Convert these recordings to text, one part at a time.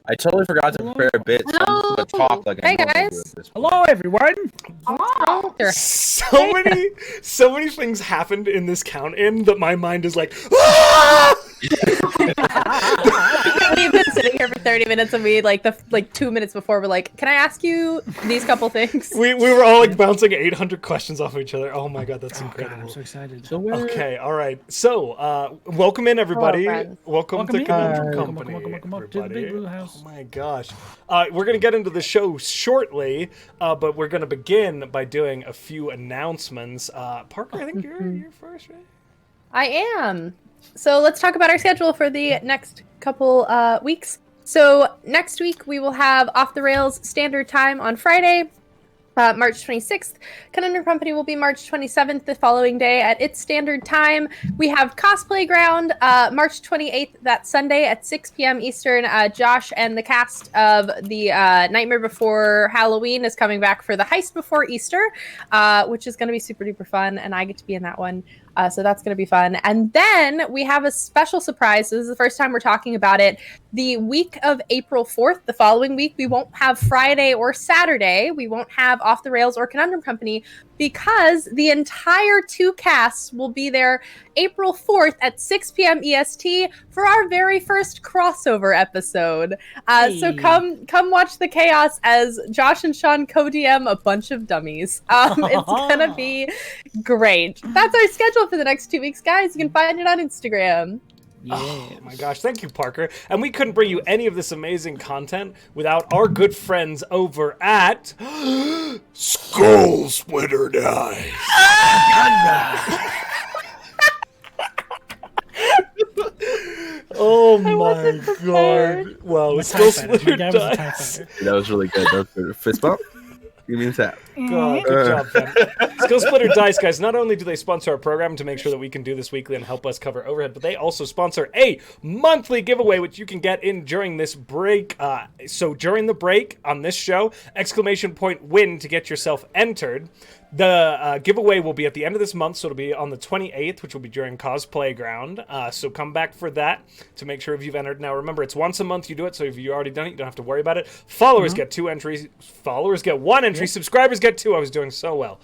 I totally forgot to prepare a bit. So I'm just gonna talk like Hey I normally do guys. at this point. Hello, everyone. Hello. So many things happened in this count-in that my mind is like, ah! We've been sitting here for 30 minutes and we like 2 minutes before we're like, can I ask you these couple things? We were all like bouncing 800 questions off of each other. Oh my god, that's incredible. God, I'm so excited. Okay, all right. So, welcome in, everybody. Hello, Welcome to in. Conundrum Welcome Company. to the everybody. big blue house. Oh my gosh. We're going to get into the show shortly, but we're going to begin by doing a few announcements. Parker, I think you're first, right? I am. So let's talk about our schedule for the next couple weeks. So next week we will have Off the Rails Standard Time on Friday, March 26th. Conundrum Company will be March 27th, the following day at its standard time. We have Cosplay Ground, March 28th, that Sunday at 6 p.m. Eastern. Josh and the cast of the Nightmare Before Halloween is coming back for the Heist Before Easter, which is going to be super duper fun, and I get to be in that one. So that's going to be fun. And then we have a special surprise. So this is the first time we're talking about it. The week of April 4th, the following week, we won't have Friday or Saturday. We won't have Off the Rails or Conundrum Company because the entire two casts will be there April 4th at 6 p.m. EST for our very first crossover episode. So come watch the chaos as Josh and Sean co-DM a bunch of dummies. It's gonna be great. That's our schedule for the next 2 weeks, guys. You can find it on Instagram. Yeah. Oh my gosh, thank you, Parker. And we couldn't bring you any of this amazing content without our good friends over at Skull Splitter Dice. Oh my god. Wow, Skull Splitter Dice. That was really good. That was good. Fist bump? You mean tap? God, good job, fam. Skill Splitter Dice, guys, not only do they sponsor our program to make sure that we can do this weekly and help us cover overhead, but they also sponsor a monthly giveaway, which you can get in during this break. So during the break on this show, !win to get yourself entered. The giveaway will be at the end of this month, so it'll be on the 28th, which will be during Cosplay Ground. So come back for that to make sure if you've entered. Now, remember, it's once a month you do it, so if you've already done it, you don't have to worry about it. Followers get 2 entries. Followers get 1 entry. Subscribers get 2. I was doing so well.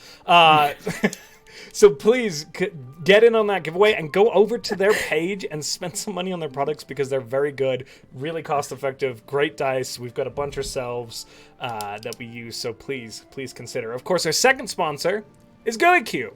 So please get in on that giveaway and go over to their page and spend some money on their products because they're very good, really cost-effective, great dice. We've got a bunch ourselves that we use, so please consider. Of course, our second sponsor is GUICube.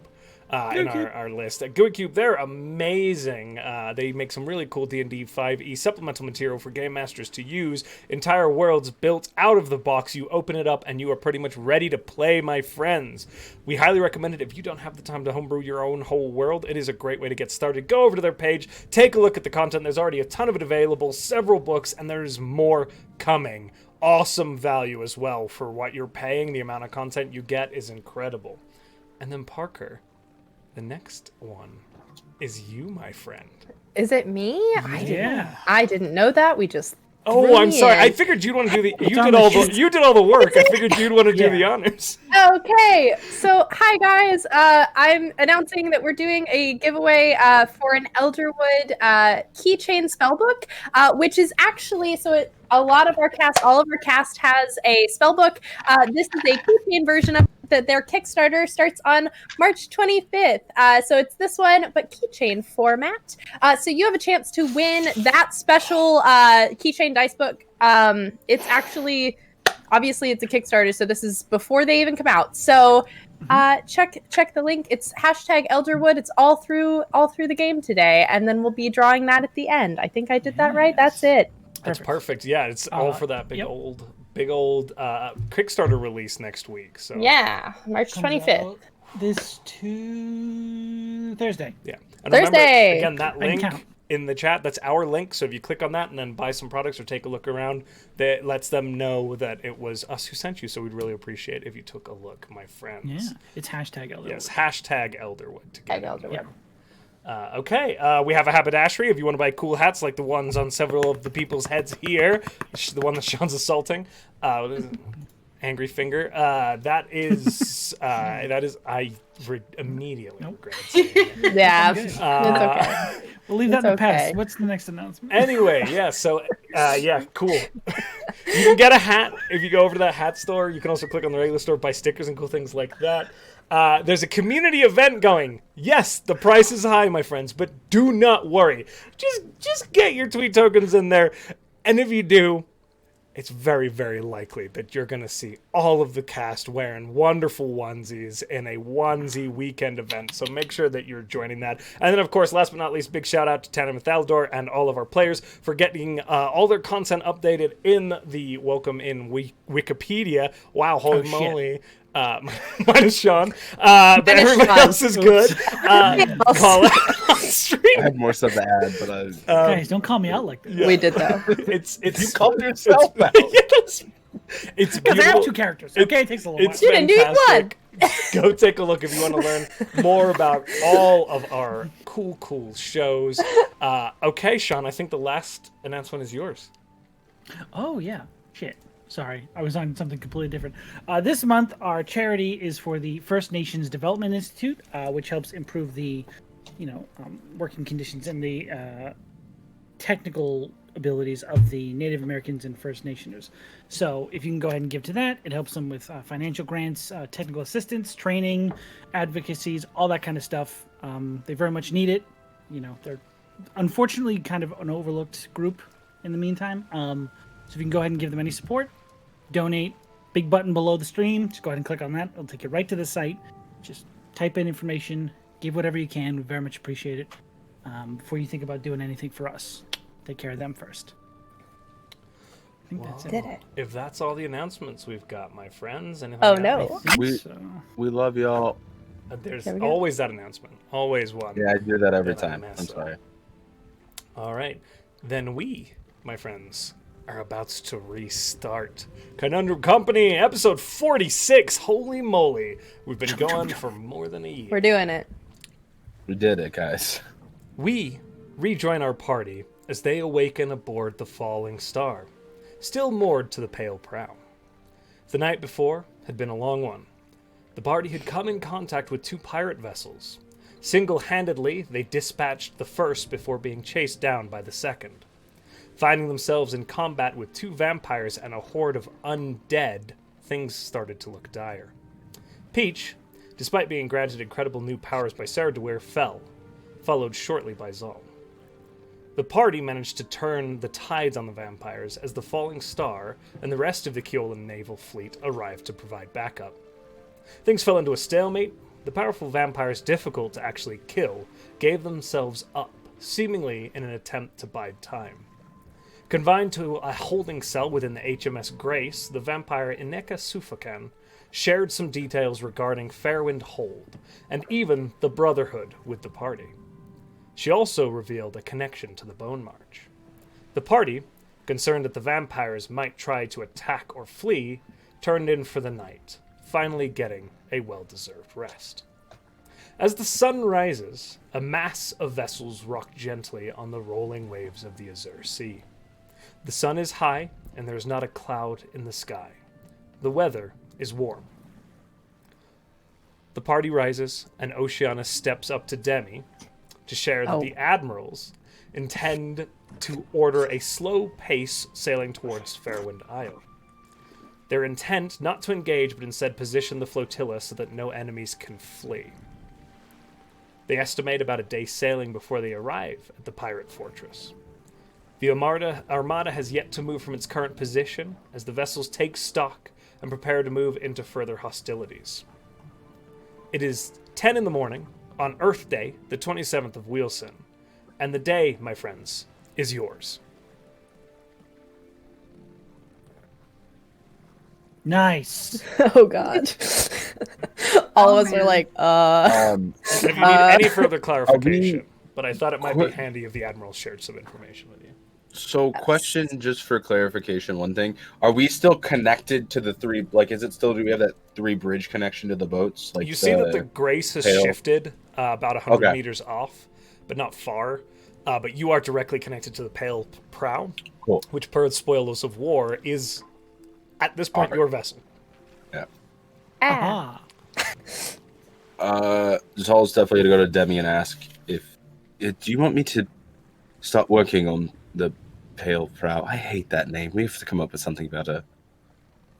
In our list. At GUICube, they're amazing. They make some really cool D&D 5e supplemental material for game masters to use. Entire worlds built out of the box. You open it up and you are pretty much ready to play, my friends. We highly recommend it if you don't have the time to homebrew your own whole world. It is a great way to get started. Go over to their page, take a look at the content. There's already a ton of it available, several books, and there's more coming. Awesome value as well for what you're paying. The amount of content you get is incredible. And then Parker, the next one is you, my friend. Is it me? Yeah. I didn't know that. We just Oh, I'm sorry. I figured you'd want to do the. You did all the work. I figured you'd want to do the honors. Okay, so hi guys. I'm announcing that we're doing a giveaway for an Elderwood keychain spellbook, which is actually all of our cast has a spellbook. This is a keychain version of that. Their Kickstarter starts on March 25th. So it's this one, but keychain format. So you have a chance to win that special keychain dice book. It's actually, obviously it's a Kickstarter, so this is before they even come out. So check the link. It's #Elderwood. It's all through the game today, and then we'll be drawing that at the end. I think I did that right. That's it. That's perfect. Yeah, it's all for that big old Kickstarter release next week. So yeah, March 25th. This Thursday. Yeah. Thursday. And remember, again, that link in the chat, that's our link. So if you click on that and then buy some products or take a look around, that lets them know that it was us who sent you. So we'd really appreciate if you took a look, my friends. Yeah, it's #Elderwood. Yes, #Elderwood. Elderwood. Yep. Okay, we have a haberdashery if you want to buy cool hats like the ones on several of the people's heads here. The one that Sean's assaulting. Angry finger. That is I immediately regret saying it. Yeah, it's okay. We'll leave that in the past. What's the next announcement? Anyway, yeah, so Yeah, cool. You can get a hat if you go over to that hat store. You can also click on the regular store, buy stickers and cool things like that. There's a community event going. Yes, the price is high, my friends, but do not worry. Just get your tweet tokens in there, and if you do, it's very, very likely that you're going to see all of the cast wearing wonderful onesies in a onesie weekend event. So make sure that you're joining that. And then, of course, last but not least, big shout out to Tanner Mythaldor and all of our players for getting all their content updated in the Welcome in Wikipedia. Wow, holy moly. Minus Sean. But everybody else is good. Call it on stream. I have more stuff to add, but Guys, don't call me out like that. Yeah. We did though. It's you called yourself out. Yes. It's Because I have beautiful. 2 characters. Okay, it takes a little It's while. You didn't do fantastic. Go take a look if you want to learn more about all of our cool shows. Okay, Sean, I think the last announcement is yours. Oh, yeah. Shit. Sorry, I was on something completely different. This month, our charity is for the First Nations Development Institute, which helps improve the, working conditions and the technical abilities of the Native Americans and First Nationers. So if you can go ahead and give to that, it helps them with financial grants, technical assistance, training, advocacies, all that kind of stuff. They very much need it. They're unfortunately kind of an overlooked group in the meantime. So if you can go ahead and give them any support, donate, big button below the stream. Just go ahead and click on that. It'll take you right to the site. Just type in information, give whatever you can. We very much appreciate it. Before you think about doing anything for us, take care of them first. I think that's it. Did it? If that's all the announcements we've got, my friends, anything Oh, else? no. I think We- so. we love y'all. There's There we go. always that announcement. Always one. Yeah, I do that every That I time. mess I'm up. sorry. All right. Then we, my friends, are about to restart Conundrum Company, episode 46. Holy moly. We've been going for more than a year. We're doing it. We did it, guys. We rejoin our party as they awaken aboard the falling star, still moored to the pale prow. The night before had been a long one. The party had come in contact with 2 pirate vessels. Single-handedly, they dispatched the first before being chased down by the second. Finding themselves in combat with 2 vampires and a horde of undead, things started to look dire. Peach, despite being granted incredible new powers by Sarah DeWeer, fell, followed shortly by Zal. The party managed to turn the tides on the vampires as the falling star and the rest of the Keolan naval fleet arrived to provide backup. Things fell into a stalemate. The powerful vampires, difficult to actually kill, gave themselves up, seemingly in an attempt to bide time. Confined to a holding cell within the HMS Grace, the vampire Ineka Sufakan shared some details regarding Fairwind Hold, and even the Brotherhood with the party. She also revealed a connection to the Bone March. The party, concerned that the vampires might try to attack or flee, turned in for the night, finally getting a well-deserved rest. As the sun rises, a mass of vessels rock gently on the rolling waves of the Azure Sea. The sun is high, and there is not a cloud in the sky. The weather is warm. The party rises, and Oceana steps up to Demi to share that the admirals intend to order a slow pace sailing towards Fairwind Isle. Their intent not to engage, but instead position the flotilla so that no enemies can flee. They estimate about a day sailing before they arrive at the pirate fortress. The Armada has yet to move from its current position as the vessels take stock and prepare to move into further hostilities. It is 10 in the morning on Earth Day, the 27th of Wheelson, and the day, my friends, is yours. Nice. Oh god. All of us are like, If you need any further clarification, but I thought it might be handy if the Admiral shared some information with you. So, question just for clarification, one thing. Are we still connected to the 3, like, is it still, do we have that 3 bridge connection to the boats? Like You see that the Grace has tail? shifted about 100 Okay. meters off, but not far. But you are directly connected to the Pale Prow, Cool. which per the spoils of war is, at this point, your vessel. Yeah. ah. Zal's definitely gonna go to Demi and ask if do you want me to start working on the Pale Prow. I hate that name. We have to come up with something better.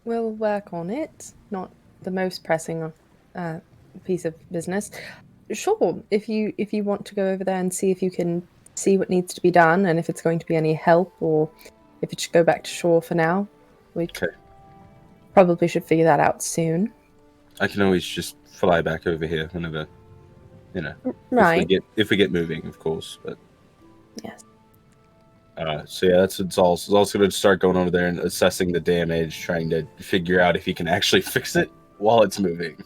We'll work on it. Not the most pressing piece of business. Sure, if you want to go over there and see if you can see what needs to be done, and if it's going to be any help, or if it should go back to shore for now, we probably should figure that out soon. I can always just fly back over here whenever, Right. if we get moving, of course. But yes. So yeah, that's Zal's also going to start going over there and assessing the damage, trying to figure out if he can actually fix it while it's moving.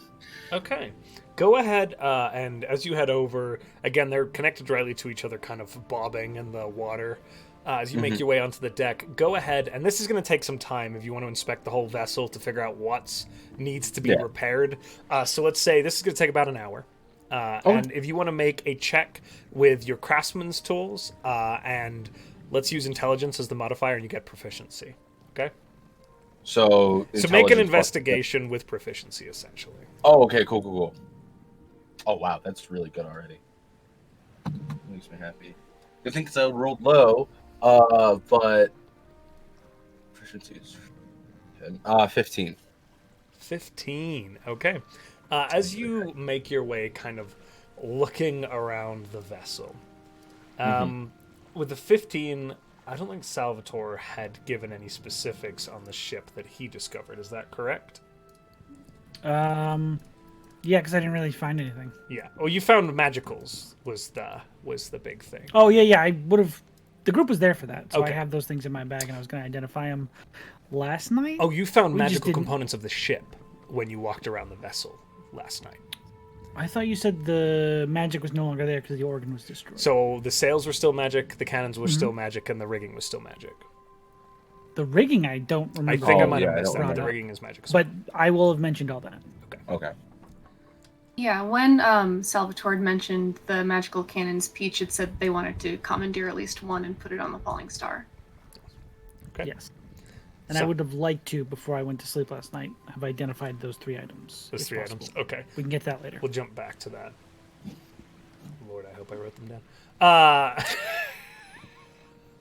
Okay. Go ahead, and as you head over, again, they're connected directly to each other, kind of bobbing in the water. As you make your way onto the deck, go ahead, and this is going to take some time if you want to inspect the whole vessel to figure out what needs to be repaired. So let's say this is going to take about an hour. And if you want to make a check with your craftsman's tools, and let's use intelligence as the modifier, and you get proficiency. Okay? So make an investigation with proficiency, essentially. Oh, okay, cool. Oh, wow, that's really good already. Makes me happy. Good thing because I rolled low, but proficiency is 15. 15, okay. As you make your way kind of looking around the vessel, with the 15, I don't think Salvatore had given any specifics on the ship that he discovered. Is that correct? Yeah, because I didn't really find anything. Yeah. Well, you found magicals was the big thing. Oh yeah. I would have. The group was there for that, so Okay. I have those things in my bag, and I was going to identify them last night. Oh, you found We just magical didn't- components of the ship when you walked around the vessel last night. I thought you said the magic was no longer there because the organ was destroyed. So the sails were still magic, the cannons were still magic, and the rigging was still magic. The rigging, I don't remember. I think I might yeah, have I missed don't that. The remember. rigging is magic. But I will have mentioned all that. Okay. Yeah, when Salvatore had mentioned the magical cannons, Peach had said they wanted to commandeer at least one and put it on the Falling Star. Okay. Yes. And I So- would have liked to, before I went to sleep last night, have identified those 3 items. Those if 3 possible. items. Okay. We can get that later. We'll jump back to that. Lord, I hope I wrote them down.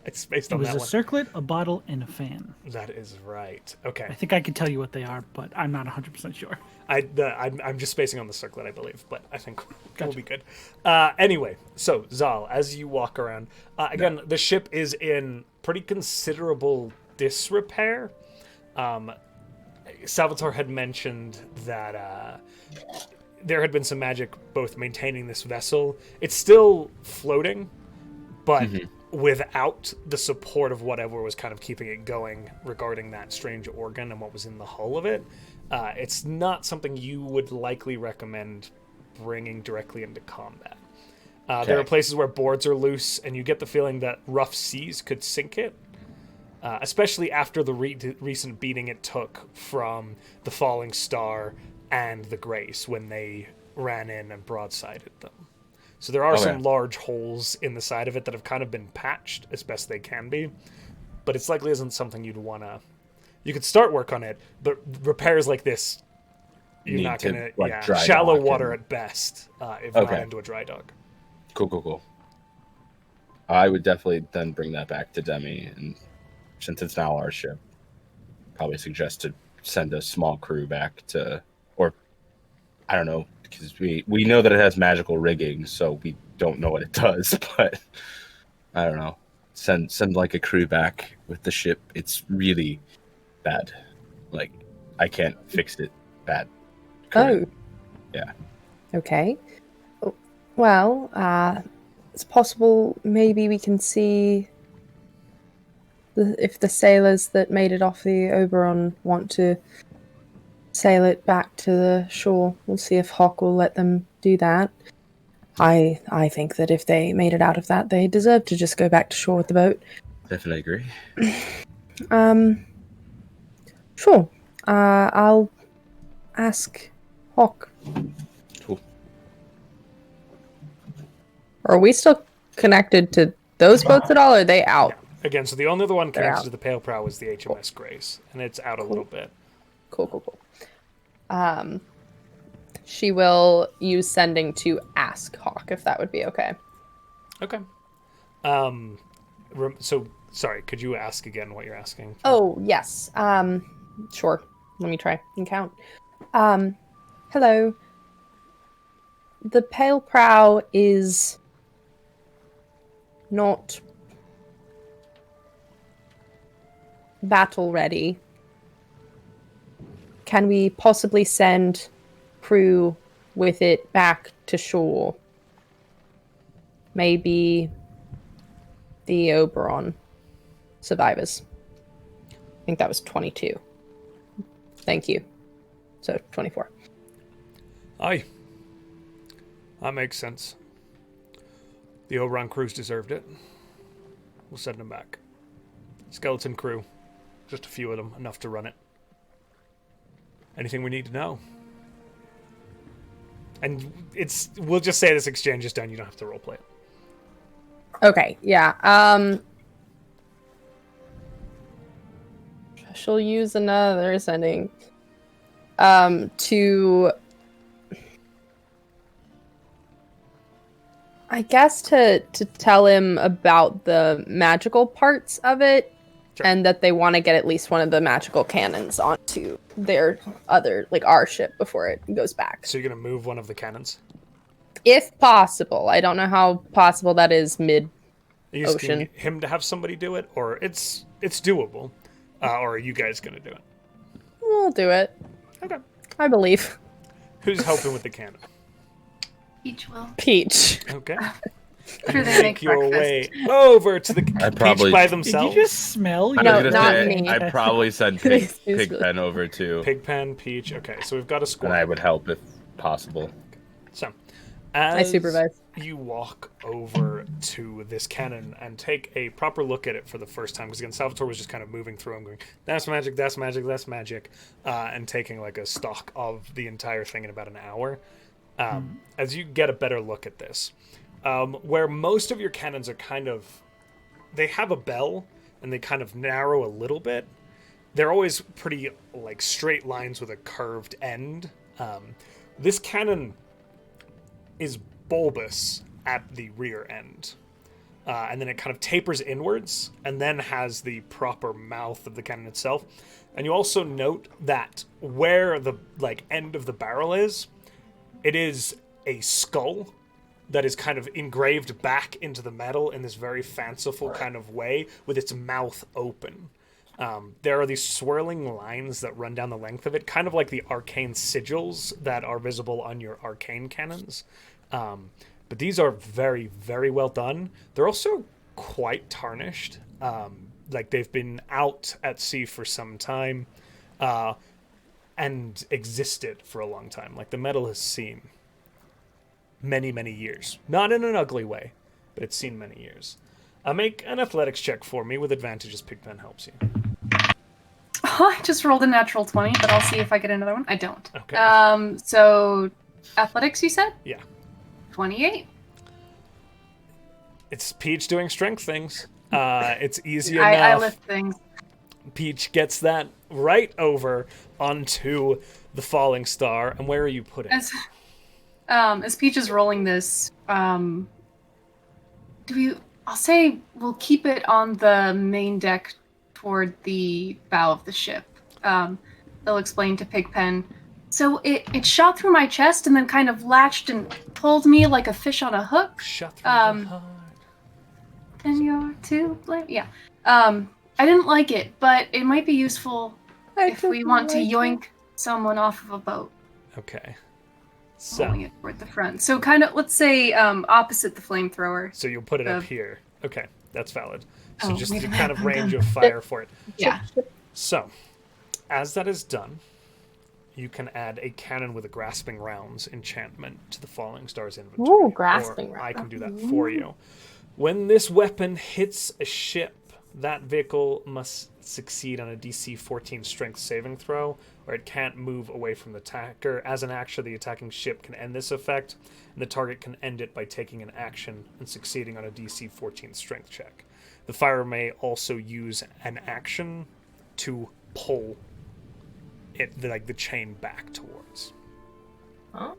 I spaced It on was that a one. circlet, a bottle, and a fan. That is right. I Okay. think I could tell you what they are, but I'm not 100% sure. I'm just spacing on the circlet, I believe, but I think we'll Gotcha. be good. Anyway, so Zal, as you walk around, again, the ship is in pretty considerable disrepair. Salvatore had mentioned that there had been some magic both maintaining this vessel. It's still floating, but without the support of whatever was kind of keeping it going regarding that strange organ and what was in the hull of it. It's not something you would likely recommend bringing directly into combat. There are places where boards are loose, and you get the feeling that rough seas could sink it, especially after the recent beating it took from the Falling Star and the Grace when they ran in and broadsided them. So there are some large holes in the side of it that have kind of been patched as best they can be, but it's likely isn't something you'd want to... You could start work on it, but repairs like this, you're Need not to, going like, to... dry Shallow dock water and- at best, if not Okay. into a dry dock. Cool. I would definitely then bring that back to Demi, and since it's now our ship, probably suggest to send a small crew back to, or I don't know, because we know that it has magical rigging, so we don't know what it does, but I don't know. Send like a crew back with the ship. It's really bad. Like, I can't fix it bad. Oh. Yeah. Okay. Well, it's possible maybe we can see if the sailors that made it off the Oberon want to sail it back to the shore. We'll see if Hawk will let them do that. I think that if they made it out of that, they deserve to just go back to shore with the boat. Definitely agree. Sure. I'll ask Hawk. Cool. Are we still connected to those boats at all, or are they out? Again, so the only other one They're connected out. to the Pale Prow is the HMS Grace, and it's out a little bit. Cool. She will use sending to ask Hawk if that would be okay. Okay. So Sorry, could you ask again what you're asking? Oh, yes. Sure. Let me try and count. Hello. The Pale Prow is not battle ready. Can we possibly send crew with it back to shore? Maybe the Oberon survivors. I think that was 22. Thank you. So 24. Aye. That makes sense. The Oberon crews deserved it. We'll send them back. Skeleton crew. Just a few of them, enough to run it. Anything we need to know? And we'll just say this exchange is done, you don't have to roleplay it. Okay, yeah. She'll use another sending to, I guess, to tell him about the magical parts of it. Sure. And that they want to get at least one of the magical cannons onto their other, like, our ship before it goes back. So you're going to move one of the cannons? If possible. I don't know how possible that is mid-ocean. Are you asking him to have somebody do it? Or it's doable? Or are you guys going to do it? We'll do it. Okay. I believe. Who's helping with the cannon? Peach will. Peach. Okay. After they make your breakfast. way over to the Peach by themselves. Did you just smell? No, not me. I'd probably send Pigpen over too. Pigpen, Peach. Okay, so we've got a squad. And I would help if possible. So, I supervise. You walk over to this cannon and take a proper look at it for the first time, because again, Salvatore was just kind of moving through and going, that's magic, that's magic, that's magic, and taking like a stock of the entire thing in about an hour. As you get a better look at this, where most of your cannons are kind of, they have a bell and they kind of narrow a little bit. They're always pretty like straight lines with a curved end. This cannon is bulbous at the rear end. And then it kind of tapers inwards and then has the proper mouth of the cannon itself. And you also note that where the like end of the barrel is, it is a skull that is kind of engraved back into the metal in this very fanciful kind of way with its mouth open. There are these swirling lines that run down the length of it, kind of like the arcane sigils that are visible on your arcane cannons. But these are very, very well done. They're also quite tarnished. Like they've been out at sea for some time and existed for a long time. Like the metal has seen many, many years. Not in an ugly way, but it's seen many years. Make an athletics check for me with advantage as Pigpen helps you. Oh, I just rolled a natural 20, but I'll see if I get another one. I don't. Okay. So athletics, you said? Yeah. 28. It's Peach doing strength things. It's easy enough. I lift things. Peach gets that right over onto the falling star. And where are you putting it? As Peach is rolling this, I'll say we'll keep it on the main deck toward the bow of the ship. They'll explain to Pigpen. So it shot through my chest and then kind of latched and pulled me like a fish on a hook. Shut through the heart. And you're to blame. Yeah. I didn't like it, but it might be useful if we want to yoink someone off of a boat. Okay. Holding it toward the front. So kind of, let's say, opposite the flamethrower. So you'll put it up here. Okay, that's valid. So just the kind of range of fire for it. Yeah. So, as that is done, you can add a cannon with a grasping rounds enchantment to the Falling Star's inventory. Ooh, grasping rounds. I can do that for you. When this weapon hits a ship, that vehicle must succeed on a DC 14 strength saving throw, or it can't move away from the attacker. As an action, the attacking ship can end this effect, and the target can end it by taking an action and succeeding on a DC 14 strength check. The firer may also use an action to pull it, like the chain back towards. Huh?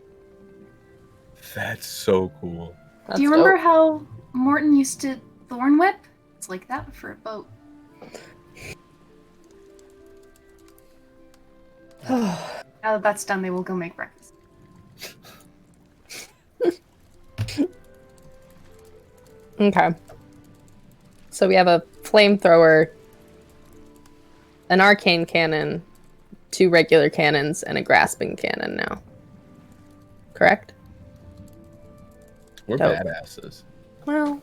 That's so cool. Do you remember how Morton used to thorn whip? It's like that for a boat. Now that that's done, they will go make breakfast. Okay. So we have a flamethrower, an arcane cannon, 2 regular cannons, and a grasping cannon now. Correct? We're Dope. badasses. Well,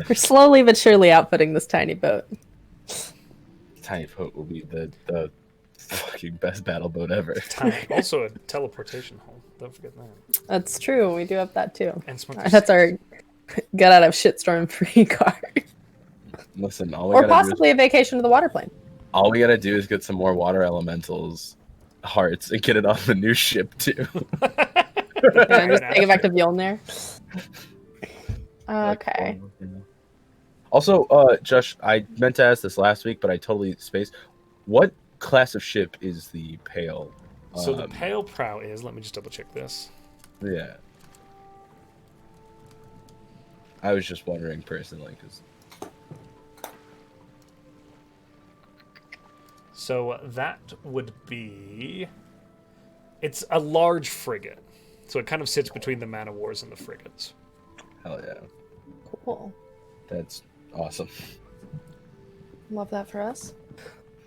we're slowly but surely outfitting this tiny boat. Tiny boat will be the fucking best battle boat ever. Also a teleportation hole. Don't forget that. That's true. We do have that too. And That's our get out of shitstorm free card. Listen, all we Or gotta possibly a vacation to the water plane. all we gotta do is get some more water elementals hearts and get it on the new ship too. And just take it back to Mjolnir. Okay. Also, Josh, I meant to ask this last week, but I totally spaced. What class of ship is the Pale? So the Pale Prow is, let me just double check this. Yeah. I was just wondering personally, because... So that would be... It's a large frigate. So it kind of sits between the man of wars and the frigates. Hell yeah. Cool. That's awesome. Love that for us.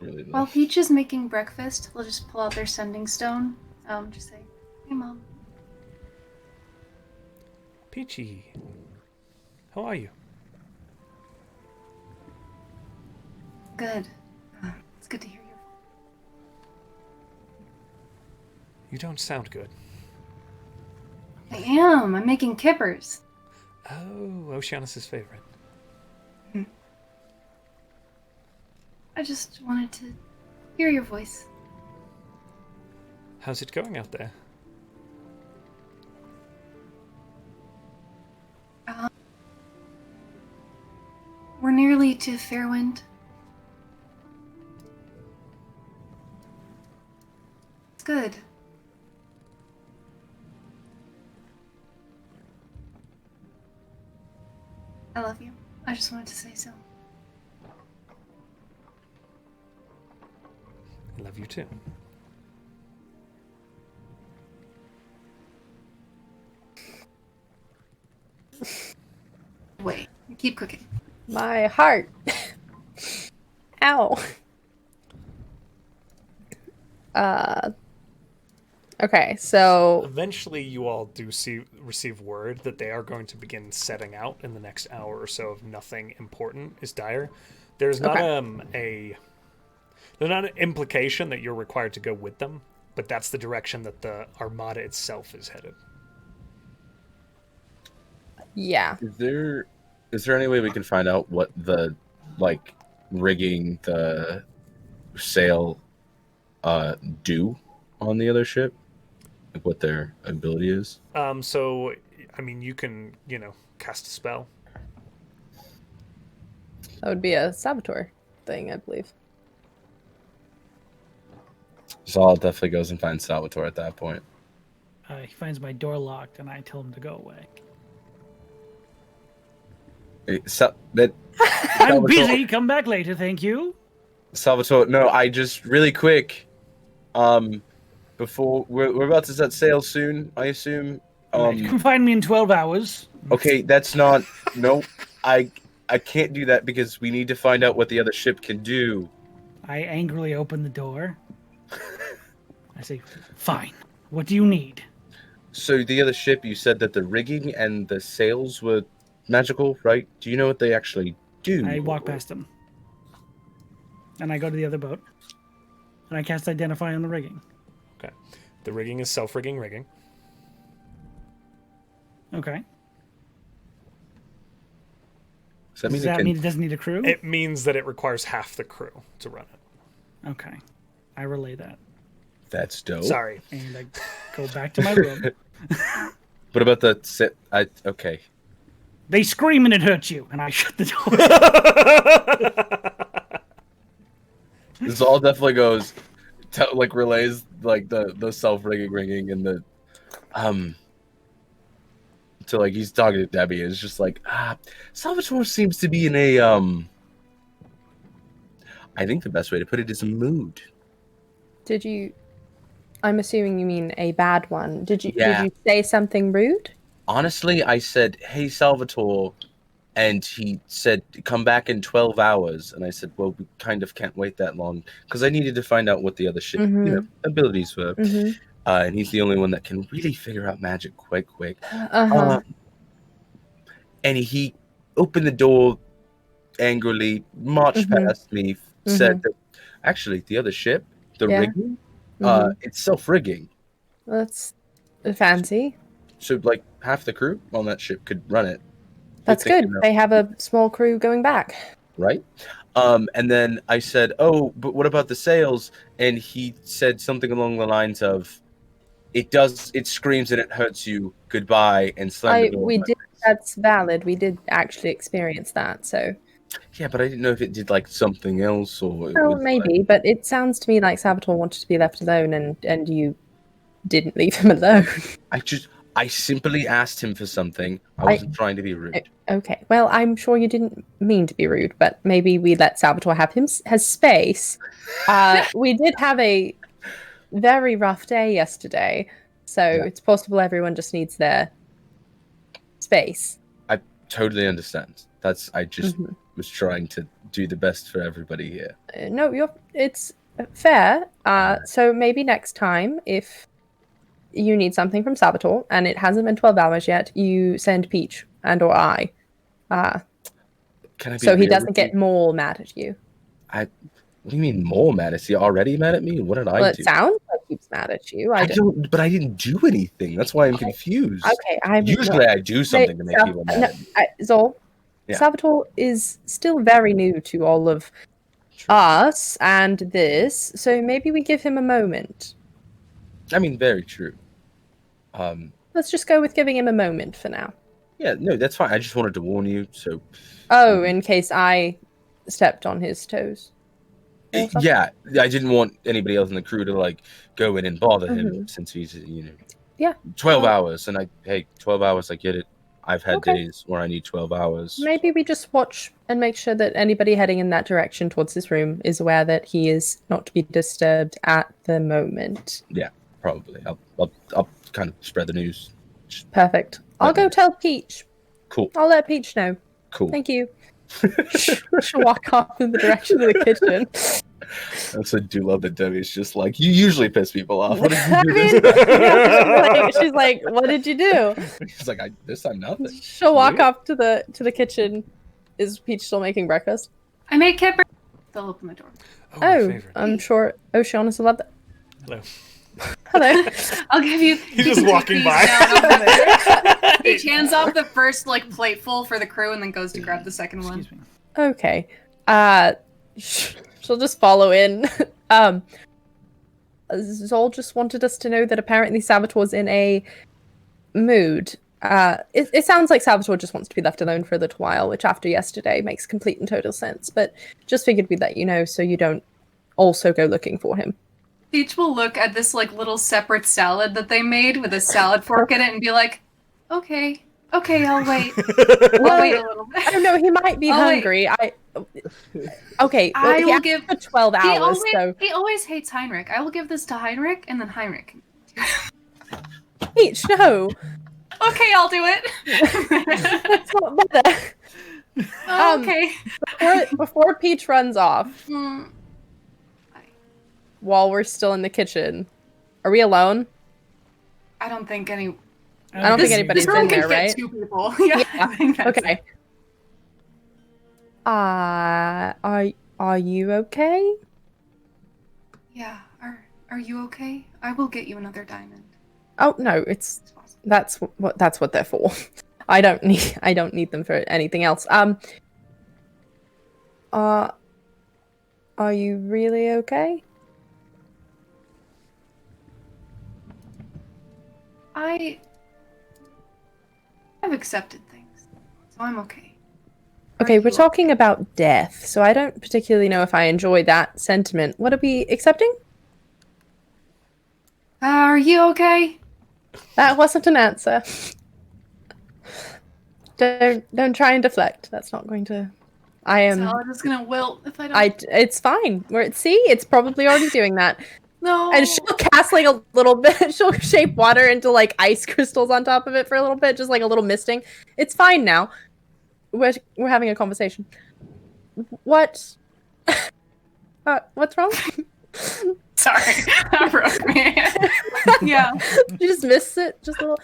Really While nice. Peach is making breakfast, they'll just pull out their sending stone. Just say, "Hey, Mom." Peachy, how are you? Good. It's good to hear you. You don't sound good. I am. I'm making kippers. Oh, Oceanus' favorite. I just wanted to hear your voice. How's it going out there? We're nearly to Fairwind. It's good. I love you. I just wanted to say so. I love you too. Wait, keep cooking. My heart. Ow. Okay, so Eventually, you all do receive word that they are going to begin setting out in the next hour or so of nothing important is dire. There's not there's not an implication that you're required to go with them, but that's the direction that the armada itself is headed. yeah. Is there any way we can find out what the rigging the sail do on the other ship? Like what their ability is? So I mean you can, cast a spell. That would be a Saboteur thing, I believe. Zal definitely goes and finds Salvatore at that point. He finds my door locked, and I tell him to go away. Hey, I'm Salvatore- busy. Come back later, thank you. Salvatore, no, I just really quick. Before we're about to set sail soon, I assume. You can find me in 12 hours. Okay, that's not. No, I can't do that because we need to find out what the other ship can do. I angrily open the door. I say, fine. What do you need? So the other ship, you said that the rigging and the sails were magical, right? Do you know what they actually do? I walk past them. And I go to the other boat. And I cast Identify on the rigging. Okay. The rigging is self-rigging rigging. Okay. Does that mean Does that mean it doesn't need a crew? It means that it requires half the crew to run it. Okay. I relay that. That's dope. Sorry. And I go back to my room. What about the set? Okay. They scream and it hurts you. And I shut the door. This all definitely goes, relays the self rigging and the to like he's talking to Debbie. It's just like Salvatore seems to be in a I think the best way to put it is a mood. Did you? I'm assuming you mean a bad one. Did you say something rude? Honestly, I said, "Hey, Salvatore," and he said, "Come back in 12 hours." And I said, "Well, we kind of can't wait that long because I needed to find out what the other shit abilities were." And he's the only one that can really figure out magic quite quick. And he opened the door angrily, marched past me, said that actually the other ship, the rigging, it's self-rigging. That's fancy. So like half the crew on that ship could run it. That's good. They have a small crew going back. Right? And then I said, "Oh, but what about the sails?" And he said something along the lines of, it screams and it hurts you. Goodbye," and slammed the door. That's valid. We did actually experience that, so. Yeah, but I didn't know if it did like something else or. Oh, maybe, but it sounds to me like Salvatore wanted to be left alone, and you didn't leave him alone. I simply asked him for something. I wasn't trying to be rude. Okay, well, I'm sure you didn't mean to be rude, but maybe we let Salvatore have his space. We did have a very rough day yesterday, so it's possible everyone just needs their space. I totally understand. I just was trying to do the best for everybody here. No, it's fair. So maybe next time, if you need something from Salvatore, and it hasn't been 12 hours yet, you send Peach or I. So he doesn't get more mad at you. What do you mean more mad? Is he already mad at me? What did I do? It sounds like he's mad at you. But I didn't do anything. That's why I'm confused. Okay, usually I do something to make people mad at me. Zol, Salvatore is still very new to all of us and this, so maybe we give him a moment. I mean, very true. Let's just go with giving him a moment for now. Yeah, no, that's fine. I just wanted to warn you, so. Oh, in case I stepped on his toes. Yeah, I didn't want anybody else in the crew to like go in and bother him since he's 12 hours, and 12 hours. I get it. I've had days where I need 12 hours. Maybe we just watch and make sure that anybody heading in that direction towards his room is aware that he is not to be disturbed at the moment. Yeah, probably. I'll kind of spread the news. Perfect. I'll go tell Peach. Cool. I'll let Peach know. Cool. Thank you. She'll walk off in the direction of the kitchen. I do love that Debbie's just like, you usually piss people off. What did you do? She's like, what did you do? She's like, this time nothing. She'll walk off to the kitchen. Is Peach still making breakfast? I made kipper. They'll open the door. Oh, I'm sure Oceanus will love that. Hello. Hello. I'll give you. He's just walking by. He hands off the first plateful for the crew and then goes to grab the second one. Okay. She'll just follow in. Zol just wanted us to know that apparently Salvatore's in a mood. It sounds like Salvatore just wants to be left alone for a little while, which after yesterday makes complete and total sense. But just figured we'd let you know so you don't also go looking for him. Peach will look at this little separate salad that they made with a salad fork in it and be like, okay, I'll wait. I'll wait a little bit. I don't know, he might be hungry. Okay, well, I will give 12 hours. He always hates Heinrich. I will give this to Heinrich and then Heinrich. Peach, no. Okay, I'll do it. That's not better. Okay. Before Peach runs off, while we're still in the kitchen, are we alone? I don't think anybody's in there, right? 2 people. Yeah. I think that's okay. Are you okay? Yeah. Are you okay? I will get you another diamond. Oh no, that's what they're for. I don't need them for anything else. Are you really okay? I've accepted things, so I'm okay. Okay, we're talking about death, so I don't particularly know if I enjoy that sentiment. What are we accepting? Are you okay? That wasn't an answer. Don't try and deflect. That's not going to. I am. Salad is gonna wilt if I don't. It's fine. See, it's probably already doing that. No. And she'll cast like a little bit. She'll shape water into like ice crystals on top of it for a little bit, just like a little misting. It's fine now. We're having a conversation. What? What's wrong? Sorry, that broke me. Yeah. You just missed it. Just a little.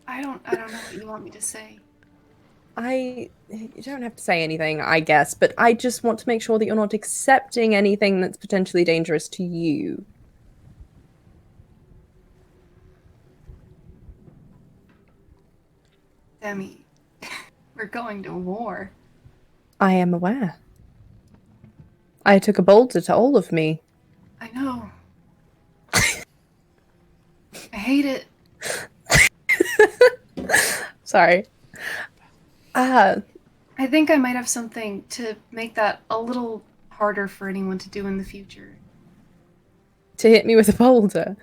I don't know what you want me to say. You don't have to say anything, I guess, but I just want to make sure that you're not accepting anything that's potentially dangerous to you. Demi, we're going to war. I am aware. I took a boulder to all of me. I know. I hate it. Sorry. I think I might have something to make that a little harder for anyone to do in the future. To hit me with a boulder?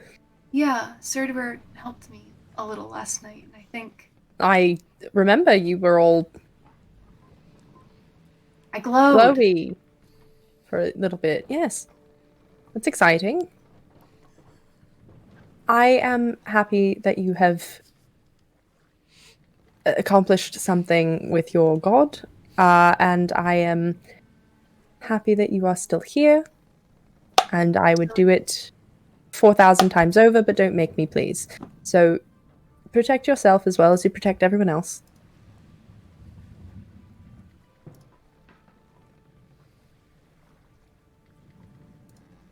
Yeah, Serdiber helped me a little last night, and I think... I remember you were all I glowed. glowy for a little bit. Yes. That's exciting. I am happy that you have accomplished something with your god, and I am happy that you are still here, and I would do it 4,000 times over, but don't make me, please. So protect yourself as well as you protect everyone else.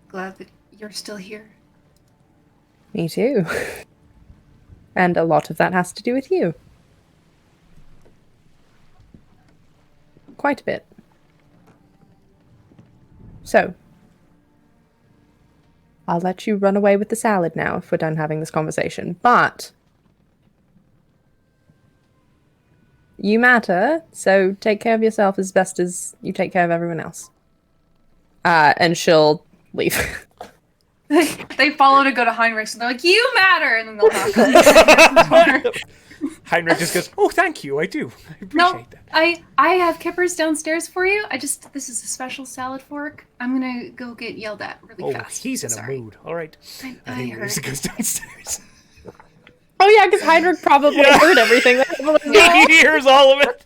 Glad that you're still here. Me too. And a lot of that has to do with you. Quite a bit. So, I'll let you run away with the salad now if we're done having this conversation. But you matter, so take care of yourself as best as you take care of everyone else. And she'll leave. They follow to go to Heinrich's, and they're like, "You matter!" And then they'll knock on the door. Heinrich just goes, "Oh, thank you. I do. I appreciate No, that." I have kippers downstairs for you. This is a special salad fork. I'm gonna go get yelled at really fast. He's in Sorry. a mood. All right. I And he heard. leaves and goes downstairs. Oh yeah, because Heinrich probably heard everything. He hears all of it.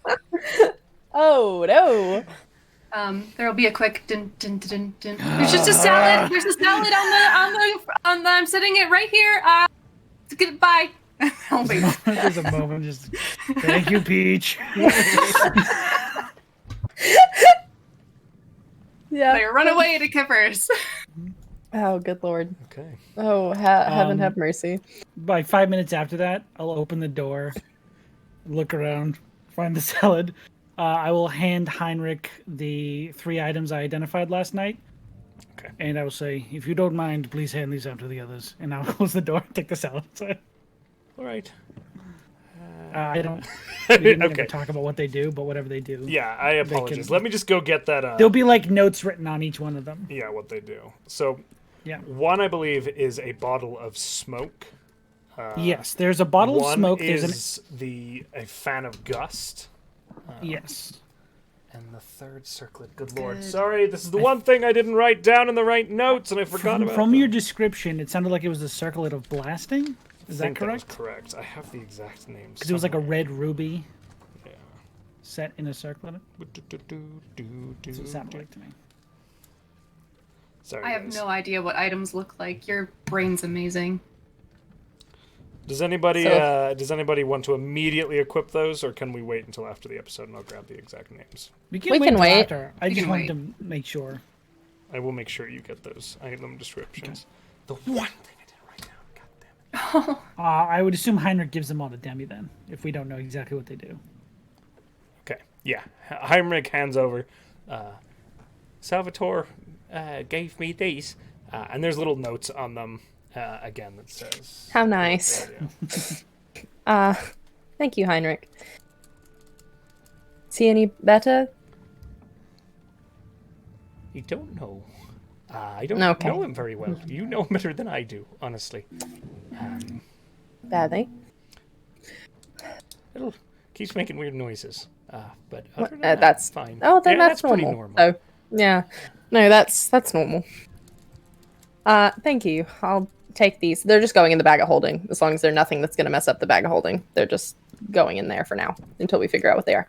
Oh no. There'll be a quick dun dun dun dun. There's just a salad. There's a salad on the. I'm setting it right here. Goodbye. I'll leave. There's a moment just. Thank you, Peach. Yeah. They run away to kippers. Oh, good lord. Okay. Oh, heaven have mercy. By 5 minutes after that, I'll open the door, look around, find the salad. I will hand Heinrich the 3 items I identified last night. Okay. And I will say, if you don't mind, please hand these out to the others. And I'll close the door and take the salad outside. All right. I don't we didn't Okay. ever talk about what they do, but whatever they do. Yeah, I apologize. Let me just go get that. There'll be like notes written on each one of them. Yeah, what they do. So, Yeah. one I believe is a bottle of smoke. Yes, there's a bottle of One smoke. is a fan of gust. Yes. And the third circlet. Good lord. Sorry, this is the one thing I didn't write down in the right notes, and I forgot about. From them. your description, it sounded like it was the circlet of blasting. Is that think correct? That was correct. I have the exact name. Because it was like a somewhere. red ruby Yeah. set in a circlet. That's what it sounded like to me. Sorry, I have guys. no idea what items look like. Your brain's amazing. Does anybody So- want to immediately equip those, or can we wait until after the episode and I'll grab the exact names? We can till wait. after. I just can wanted wait. to make sure. I will make sure you get those item descriptions. The one thing I didn't write down. God damn it. I would assume Heinrich gives them all to Demi then, if we don't know exactly what they do. Okay. Yeah. Heinrich hands over. Salvatore gave me these, and there's little notes on them. Again, that says. How nice. Thank you, Heinrich. See any better? You don't know. I don't Okay. know him very well. You know him better than I do, honestly. Badly. It keeps making weird noises. But other than that, That's fine. Oh, then Yeah, that's pretty normal. So, yeah. No, that's normal. Thank you. I'll take these. They're just going in the bag of holding. As long as they're nothing that's going to mess up the bag of holding, they're just going in there for now until we figure out what they are.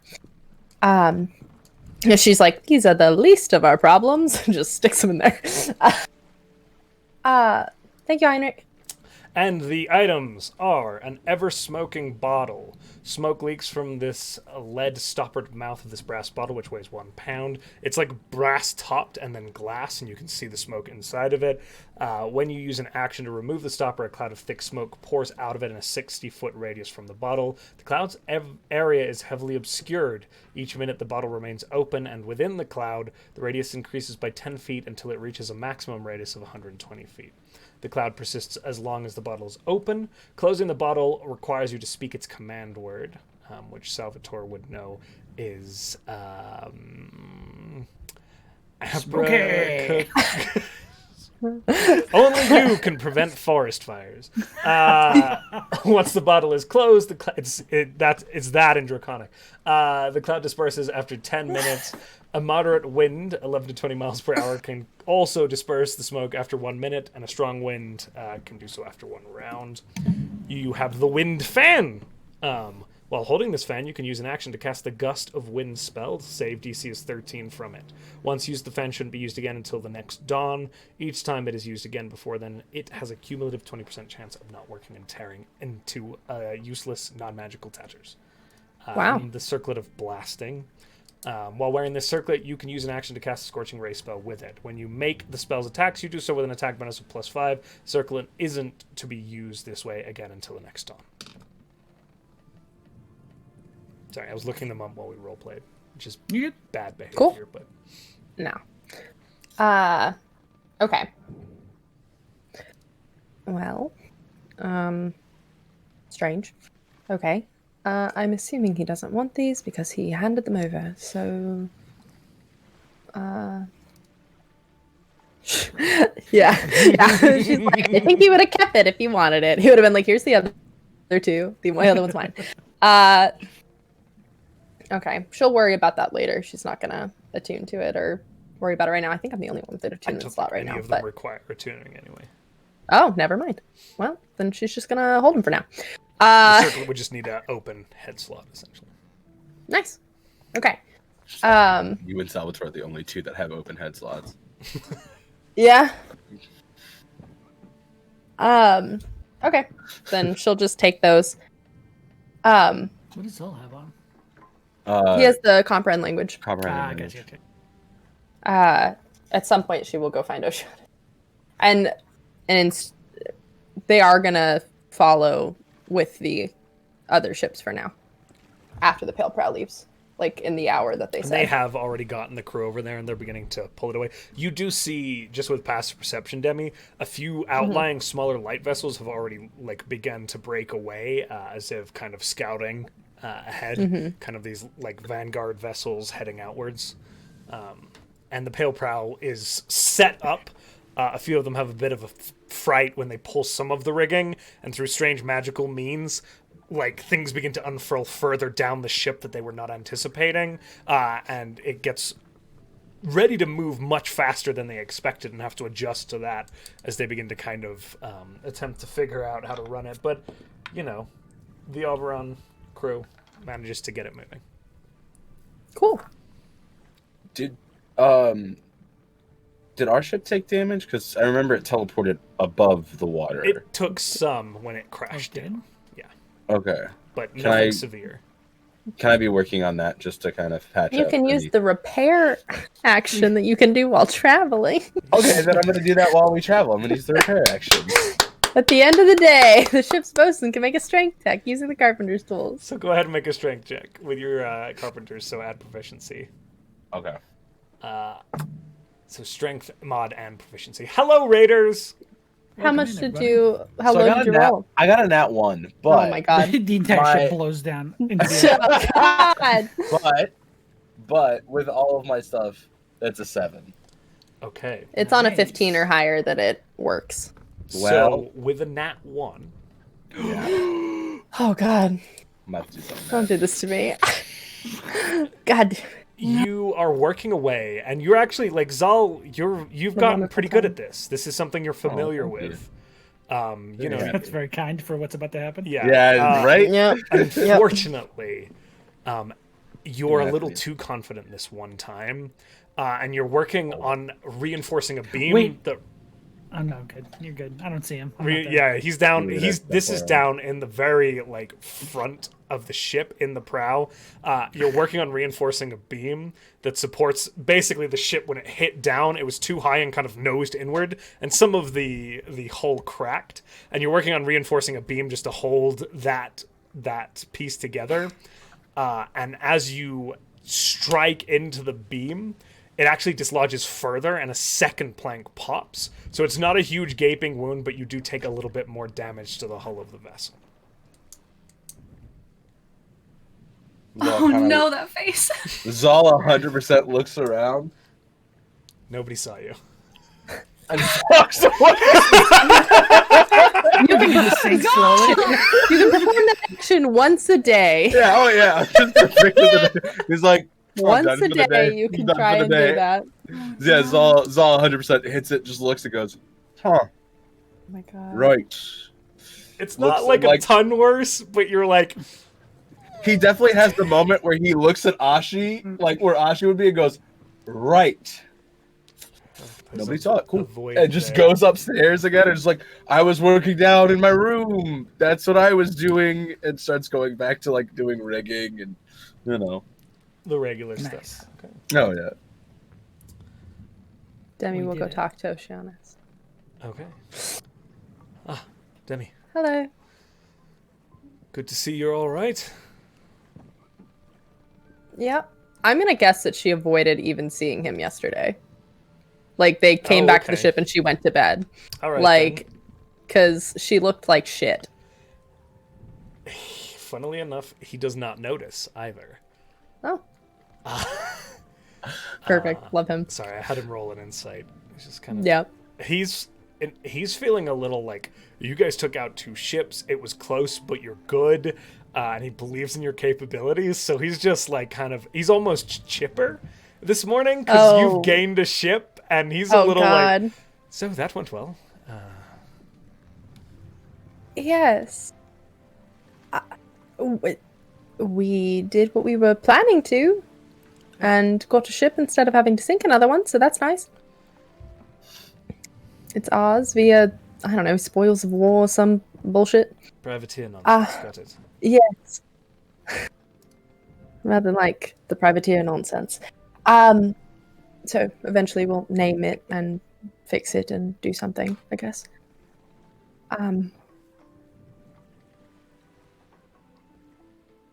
Yeah, she's like, these are the least of our problems. Just sticks them in there. Thank you, Heinrich. And the items are an ever-smoking bottle. Smoke leaks from this lead-stoppered mouth of this brass bottle, which weighs 1 pound. It's like brass-topped and then glass, and you can see the smoke inside of it. When you use an action to remove the stopper, a cloud of thick smoke pours out of it in a 60-foot radius from the bottle. The cloud's area is heavily obscured. Each minute, the bottle remains open, and within the cloud, the radius increases by 10 feet until it reaches a maximum radius of 120 feet. The cloud persists as long as the bottle is open. Closing the bottle requires you to speak its command word, which Salvatore would know is Okay. Only you can prevent forest fires. Once the bottle is closed, it's that in Draconic. The cloud disperses after 10 minutes. A moderate wind, 11 to 20 miles per hour, can also disperse the smoke after 1 minute, and a strong wind can do so after 1 round. You have the wind fan. While holding this fan, you can use an action to cast the Gust of Wind spell. Save DC is 13 from it. Once used, the fan shouldn't be used again until the next dawn. Each time it is used again before then, it has a cumulative 20% chance of not working and tearing into useless, non-magical tatters. Wow. The Circlet of Blasting. While wearing this circlet, you can use an action to cast a Scorching Ray spell with it. When you make the spell's attacks, you do so with an attack bonus of +5. Circlet isn't to be used this way again until the next dawn. Sorry, I was looking them up while we roleplayed, which is bad behavior. Cool. But No. Okay. Well, strange. Okay. I'm assuming he doesn't want these because he handed them over, so... yeah. She's like, I think he would have kept it if he wanted it. He would have been like, here's the other two. The other one's mine. Okay. She'll worry about that later. She's not going to attune to it or worry about it right now. I think I'm the only one with an attunement slot right now. Any of them require attuning anyway. Oh, never mind. Well, then she's just going to hold him for now. The circlet would just need an open head slot, essentially. Nice. Okay. You and Salvatore are the only two that have open head slots. Yeah. Okay. Then she'll just take those. What does Zol have on? He has the comprehend language. Comprehend I language. got you. Okay. At some point, she will go find Oshun. And they are gonna follow with the other ships for now. After the Pale Prow leaves. Like, in the hour that they said. They have already gotten the crew over there, and they're beginning to pull it away. You do see, just with passive perception, Demi, a few outlying smaller light vessels have already begun to break away as if kind of scouting ahead. Kind of these vanguard vessels heading outwards. And the Pale Prow is set up. A few of them have a bit of a fright when they pull some of the rigging, and through strange magical means, things begin to unfurl further down the ship that they were not anticipating, and it gets ready to move much faster than they expected and have to adjust to that as they begin to kind of attempt to figure out how to run it. But, the Oberon crew manages to get it moving. Cool. Did our ship take damage? Because I remember it teleported above the water. It took some when it crashed in. Okay. But nothing severe. Can I be working on that just to kind of patch up? You can use the repair action that you can do while traveling. Okay, then I'm going to do that while we travel. I'm going to use the repair action. At the end of the day, the ship's bosun can make a strength check using the carpenter's tools. So go ahead and make a strength check with your carpenters, so add proficiency. Okay. So strength, mod, and proficiency. Hello, Raiders! How much did you... How low did you roll? I got a nat 1, but... Oh my god. The entire ship blows down into the God. But with all of my stuff, that's a 7. Okay. It's on a Nice. 15 or higher that it works. So with a nat 1. Yeah. Oh God, I'm about to do something. don't do this to me. God. You are working away, and you're actually like Zal. You've The gotten wonderful pretty good time. at this. This is something you're familiar thank you. with. You know, Yeah. That's very kind for what's about to happen. yeah, Right? Yep. Unfortunately, you're a Yeah, little please. too confident this one time, and you're working on reinforcing a beam. Wait. that Oh no, good. You're good. I don't see him. I'm not there. yeah, he's down. Yeah, This is that's down in the very like front of the ship in the prow. You're working on reinforcing a beam that supports basically the ship when it hit down. It was too high and kind of nosed inward, and some of the hull cracked. And you're working on reinforcing a beam just to hold that piece together. And as you strike into the beam, it actually dislodges further and a second plank pops. So it's not a huge gaping wound, but you do take a little bit more damage to the hull of the vessel. Oh no, that face. Zal 100% looks around Nobody saw you. and walks away. You can Sink slowly. perform that action once a day. Yeah, oh yeah. He's like, "I'm Once done a for the day, you can Done for try the and do day." that. Yeah, Zal 100% hits it, just looks and goes, huh, Oh my God. right. It's not Looks like a like- ton worse, but you're like, He definitely has the moment where he looks at Ashi, like where Ashi would be, and goes, right. Nobody saw it. Cool. Avoid And just there. goes upstairs again and just like, I was working down in my room. That's what I was doing. And starts going back to like doing rigging and, you know. The regular Nice. stuff. Okay. Oh, yeah. Demi We will did go it. talk to Oceanus. Okay. Ah, Demi. Hello. Good to see you're all right. Yep. I'm gonna guess that she avoided even seeing him yesterday. Like they came back to the okay. ship and she went to bed. All right. Like, because she looked like shit. then. Funnily enough, he does not notice either. Oh. Perfect. Love him. Sorry, I had him roll an insight. He's just kind of Yeah. He's feeling a little like you guys took out 2 ships. It was close, but you're good, and he believes in your capabilities. So he's just like he's almost chipper this morning because Oh. you've gained a ship, and he's a Oh little God. like. So that went well. Yes. We did what we were planning to, and got a ship instead of having to sink another one. So that's nice. It's ours via, I don't know, spoils of war, some bullshit. Privateer nonsense. Got it. Yes. Rather like the privateer nonsense. So eventually we'll name it and fix it and do something, I guess.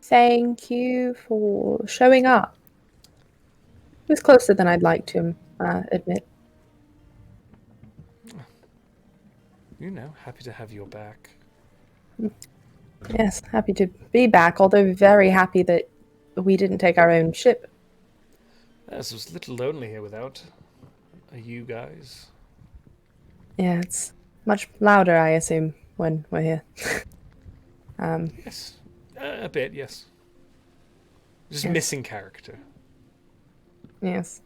Thank you for showing up. It was closer than I'd like to admit. You know, happy to have your back. Yes, happy to be back, although very happy that we didn't take our own ship. This was a little lonely here without you guys. Yeah, it's much louder, I assume, when we're here. Yes, a bit. Yes. Just Yes. missing character. Yes.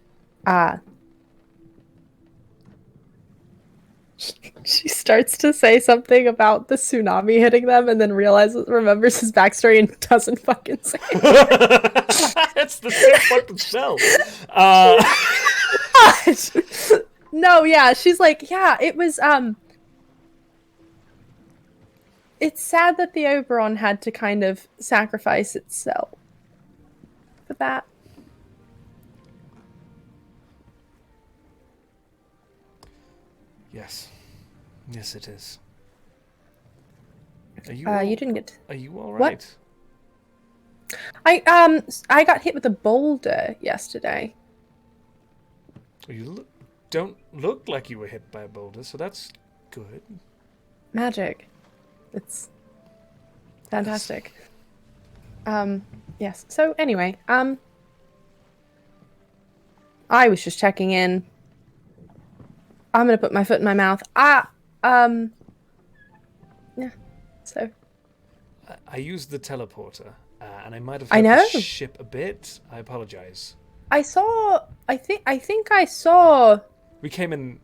She starts to say something about the tsunami hitting them and then remembers his backstory and doesn't fucking say it. It's the same fucking spell. No, yeah, she's like, yeah, it was, it's sad that the Oberon had to kind of sacrifice itself for that. Yes. Yes, it is. Are you? You didn't get. Are you all What? right? I got hit with a boulder yesterday. You don't look like you were hit by a boulder, so that's good. Magic. It's fantastic. Yes. So anyway, I was just checking in. I'm gonna put my foot in my mouth. Yeah. So I used the teleporter, and I might have I hurt know. the ship a bit. I apologize. I saw. I think I saw We came in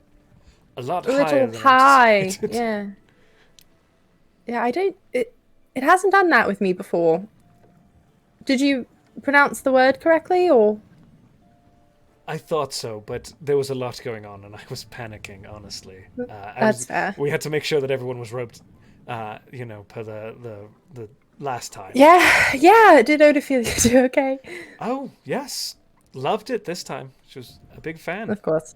a lot a higher little than high. anticipated. Yeah. Yeah. I don't. It hasn't done that with me before. Did you pronounce the word correctly, or? I thought so, but there was a lot going on, and I was panicking. Honestly, That's fair. We had to make sure that everyone was roped, per the last time. Yeah. Did Odophilia do okay? Oh yes, loved it this time. She was a big fan. Of course.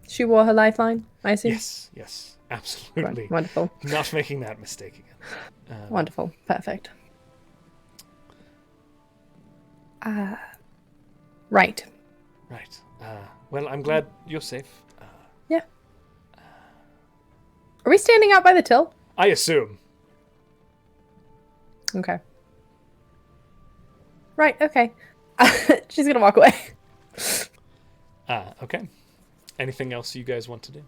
She wore her lifeline, I assume. Yes, absolutely. Wonderful. Not making that mistake again. Wonderful. Perfect. Right. Right. Well, I'm glad you're safe. Yeah. Are we standing out by the till? I assume. Okay. Right, okay. She's gonna walk away. Okay. Anything else you guys want to do?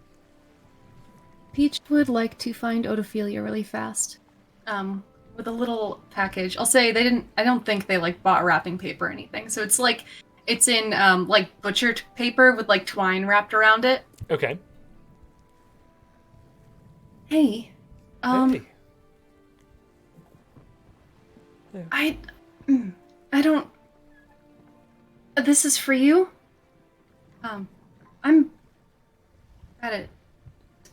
Peach would like to find Odophilia really fast. With a little package. I'll say I don't think they like bought wrapping paper or anything. So it's like it's in like butchered paper with like twine wrapped around it. Okay. Hey. Hey. I don't. This is for you. I'm at it.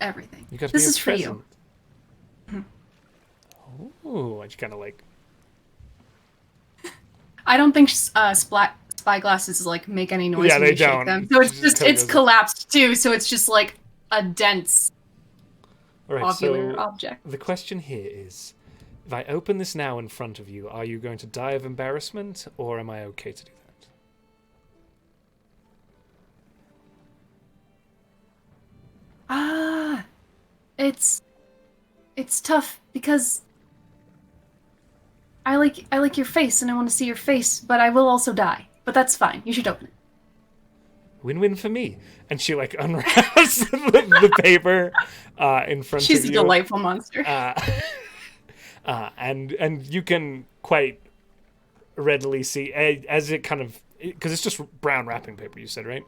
Everything. You got to This be a is for you. present. Ooh, I just kind of like. I don't think spyglasses like make any noise Yeah, when they you shake don't. them. So it's just Kinda it's goes- collapsed too. So it's just like a dense All right, ovular so object. the question here is, if I open this now in front of you, are you going to die of embarrassment, or am I okay to do that? It's tough because I like your face and I want to see your face, but I will also die. But that's fine. You should open it. Win-win for me. And she like unwraps the paper in front She's of a you. delightful monster. And you can quite readily see as it kind of, because it's just brown wrapping paper, you said, right?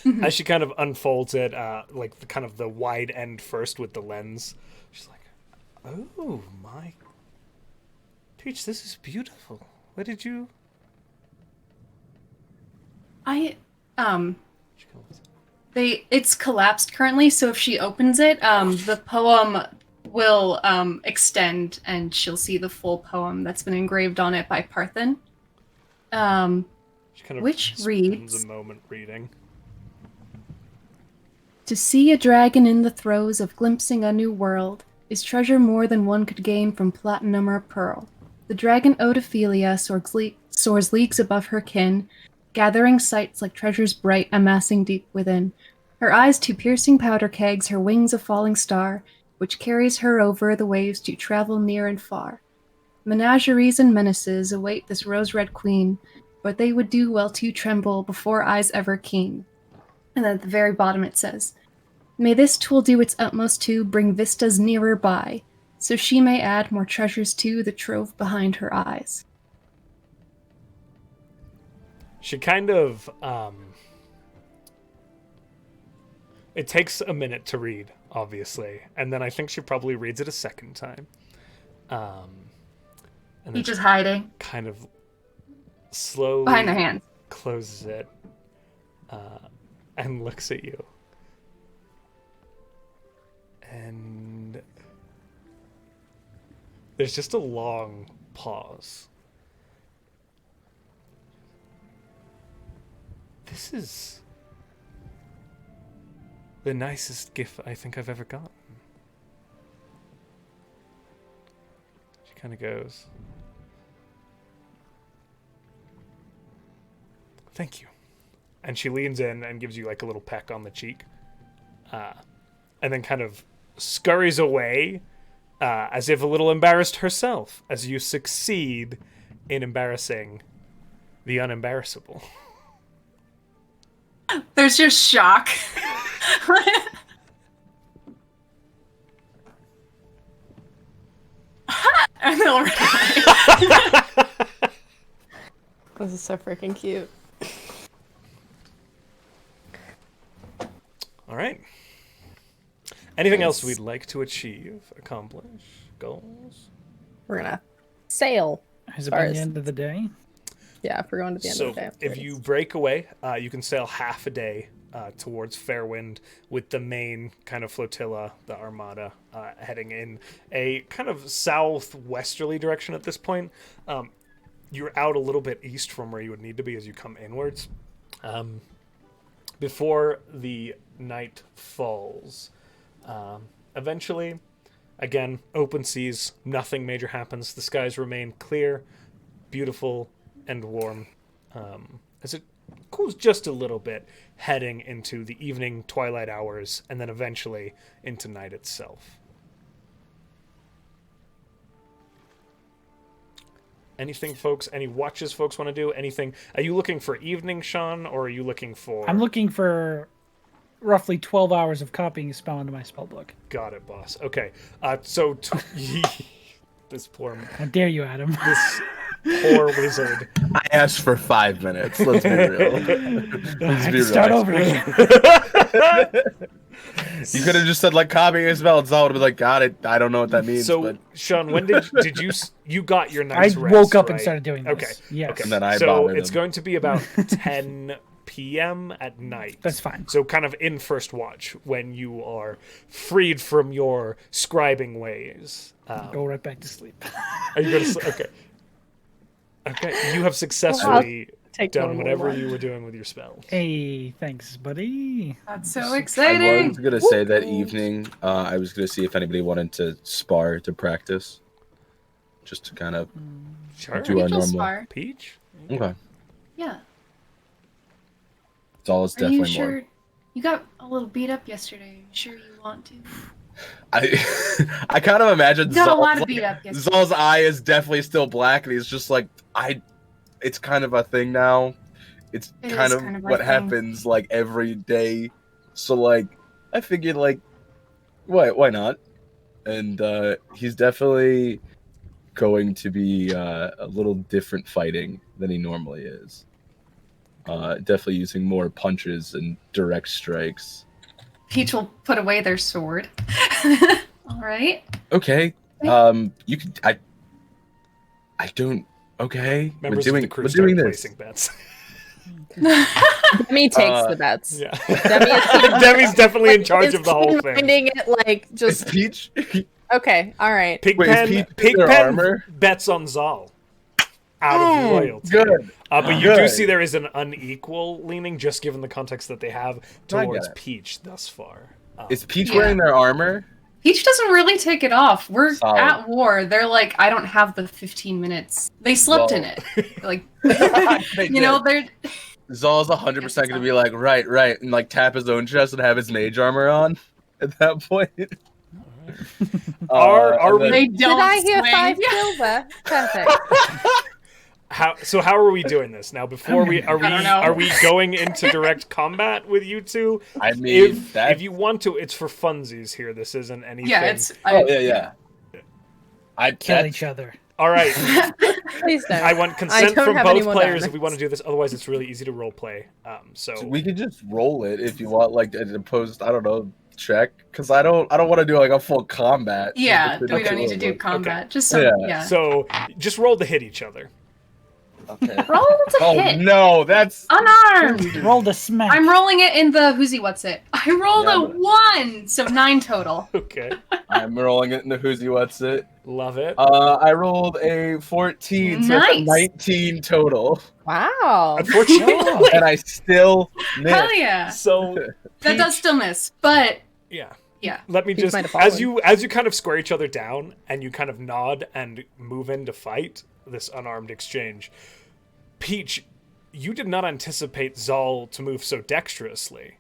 Mm-hmm. As she kind of unfolds it, like the kind of the wide end first with the lens, she's like, "Oh my, Peach, this is beautiful. Where did you?" I She goes, it's collapsed currently, so if she opens it, the poem will extend and she'll see the full poem that's been engraved on it by Parthen. she kind of Which spends reads- a moment reading. To see a dragon in the throes of glimpsing a new world is treasure more than one could gain from platinum or pearl. The dragon Odophilia soars leagues above her kin, gathering sights like treasures bright amassing deep within. Her eyes two piercing powder kegs, her wings a falling star, which carries her over the waves to travel near and far. Menageries and menaces await this rose-red queen, but they would do well to tremble before eyes ever keen. And then at the very bottom it says, may this tool do its utmost to bring vistas nearer by, so she may add more treasures to the trove behind her eyes. She kind of it takes a minute to read, obviously, and then I think she probably reads it a second time. And then Peach is hiding kind of slowly behind their hands. closes it and looks at you. And there's just a long pause. This is the nicest gift I think I've ever gotten. She kind of goes, thank you. And she leans in and gives you like a little peck on the cheek. And then kind of scurries away as if a little embarrassed herself as you succeed in embarrassing the unembarrassable. There's just shock. And they'll run away. This is so freaking cute. All right. Anything Nice. else we'd like to achieve, accomplish, goals? We're gonna sail. Has it Far been as- the end of the day? Yeah, if we're going to the end So of the day. if you break away, you can sail half a day towards Fairwind with the main kind of flotilla, the Armada, heading in a kind of southwesterly direction at this point. You're out a little bit east from where you would need to be as you come inwards. Before the night falls. Eventually, again, open seas, nothing major happens. The skies remain clear, beautiful, and warm as it cools just a little bit, heading into the evening twilight hours, and then eventually into night itself. Anything, folks? Any watches folks want to do? Anything? Are you looking for evening, Sean, or are you looking for... I'm looking for roughly 12 hours of copying a spell into my spellbook. Got it, boss. Okay. This poor... How dare you, Adam? This poor wizard. I asked for 5 minutes. Let's be real. I can start over again. You could have just said like copying a spell. It's all would be like, got it. I don't know what that means. So, but... Sean, when did you got your I night's rest? woke up right? and started doing this. Okay. Yes. Okay. And then I so bothered it's them. going to be about 10 p.m. at night. That's fine. So kind of in first watch when you are freed from your scribing ways. Go right back to sleep. Are you going to sleep? Okay. Okay. You have successfully take done normal whatever one. you were doing with your spell. Hey, thanks, buddy. That's so I exciting. was gonna say that evening. I was gonna see if anybody wanted to spar to practice, just to kind of Sure. do our Angel normal. Spar. Peach? Okay, Yeah. it's all. It's Are you definitely sure? more. You got a little beat up yesterday. Are you sure you want to? I kind of imagine You got a Zol's, lot of like, beat up yesterday. Zol's eye is definitely still black, and he's just like, It's kind of a thing now. It's It kind is of kind of a what thing. happens like every day. So like, I figured like, why not? And he's definitely going to be a little different fighting than he normally is. Definitely using more punches and direct strikes. Peach will put away their sword. All right. Okay. You could. I don't. Okay. Members we're of the crew we're start doing this. placing bets. Demi takes the bets. Yeah. Demi is Demi's definitely in like, charge is of the whole thing. Finding it like Is just Peach? okay. All right. Wait, is Peach in their Pigpen armor? bets on Zal out of loyalty. Good. But you do Good. see there is an unequal leaning, just given the context that they have I towards get it. Peach thus far. Is Peach Yeah. wearing their armor? Peach doesn't really take it off. We're Solid. at war. They're like, I don't have the 15 minutes. They slept in Well. it. Like, They you know, did. they're. Zol's 100% gonna be like, right, and like tap his own chest and have his mage armor on at that point. Are and we- then- They Did don't I hear swing. 5 Yeah. silver? Perfect. How are we doing this now? Before we I don't know. are we going into direct combat with you two? I mean, If that. you want to, it's for funsies here. This isn't anything. Yeah, it's. Oh yeah. I Kill each other. All right. Please don't. I want consent don't from have both any more players if diamonds. we want to do this. Otherwise, it's really easy to role play. So We could just roll it if you want, like an opposed. I don't know. Check, because I don't want to do like a full combat. Yeah, Between we the don't need two to of do us. combat. Just so, Yeah. yeah. So just roll to hit each other. Okay. Roll to Oh hit. no, that's Unarmed. Roll the smack. I'm rolling it in the whoosy what's it. I rolled Yeah, a but- 1, so 9 total. Okay. I'm rolling it in the whoosy what's it. Love it. I rolled a 14, so that's a Nice. 19 total, Wow. Unfortunately. and I still missed. Hell yeah. So That does still miss, but yeah. yeah. Let me Peach just might have fallen. as you kind of square each other down and you kind of nod and move in to fight this unarmed exchange. Peach, you did not anticipate Zal to move so dexterously.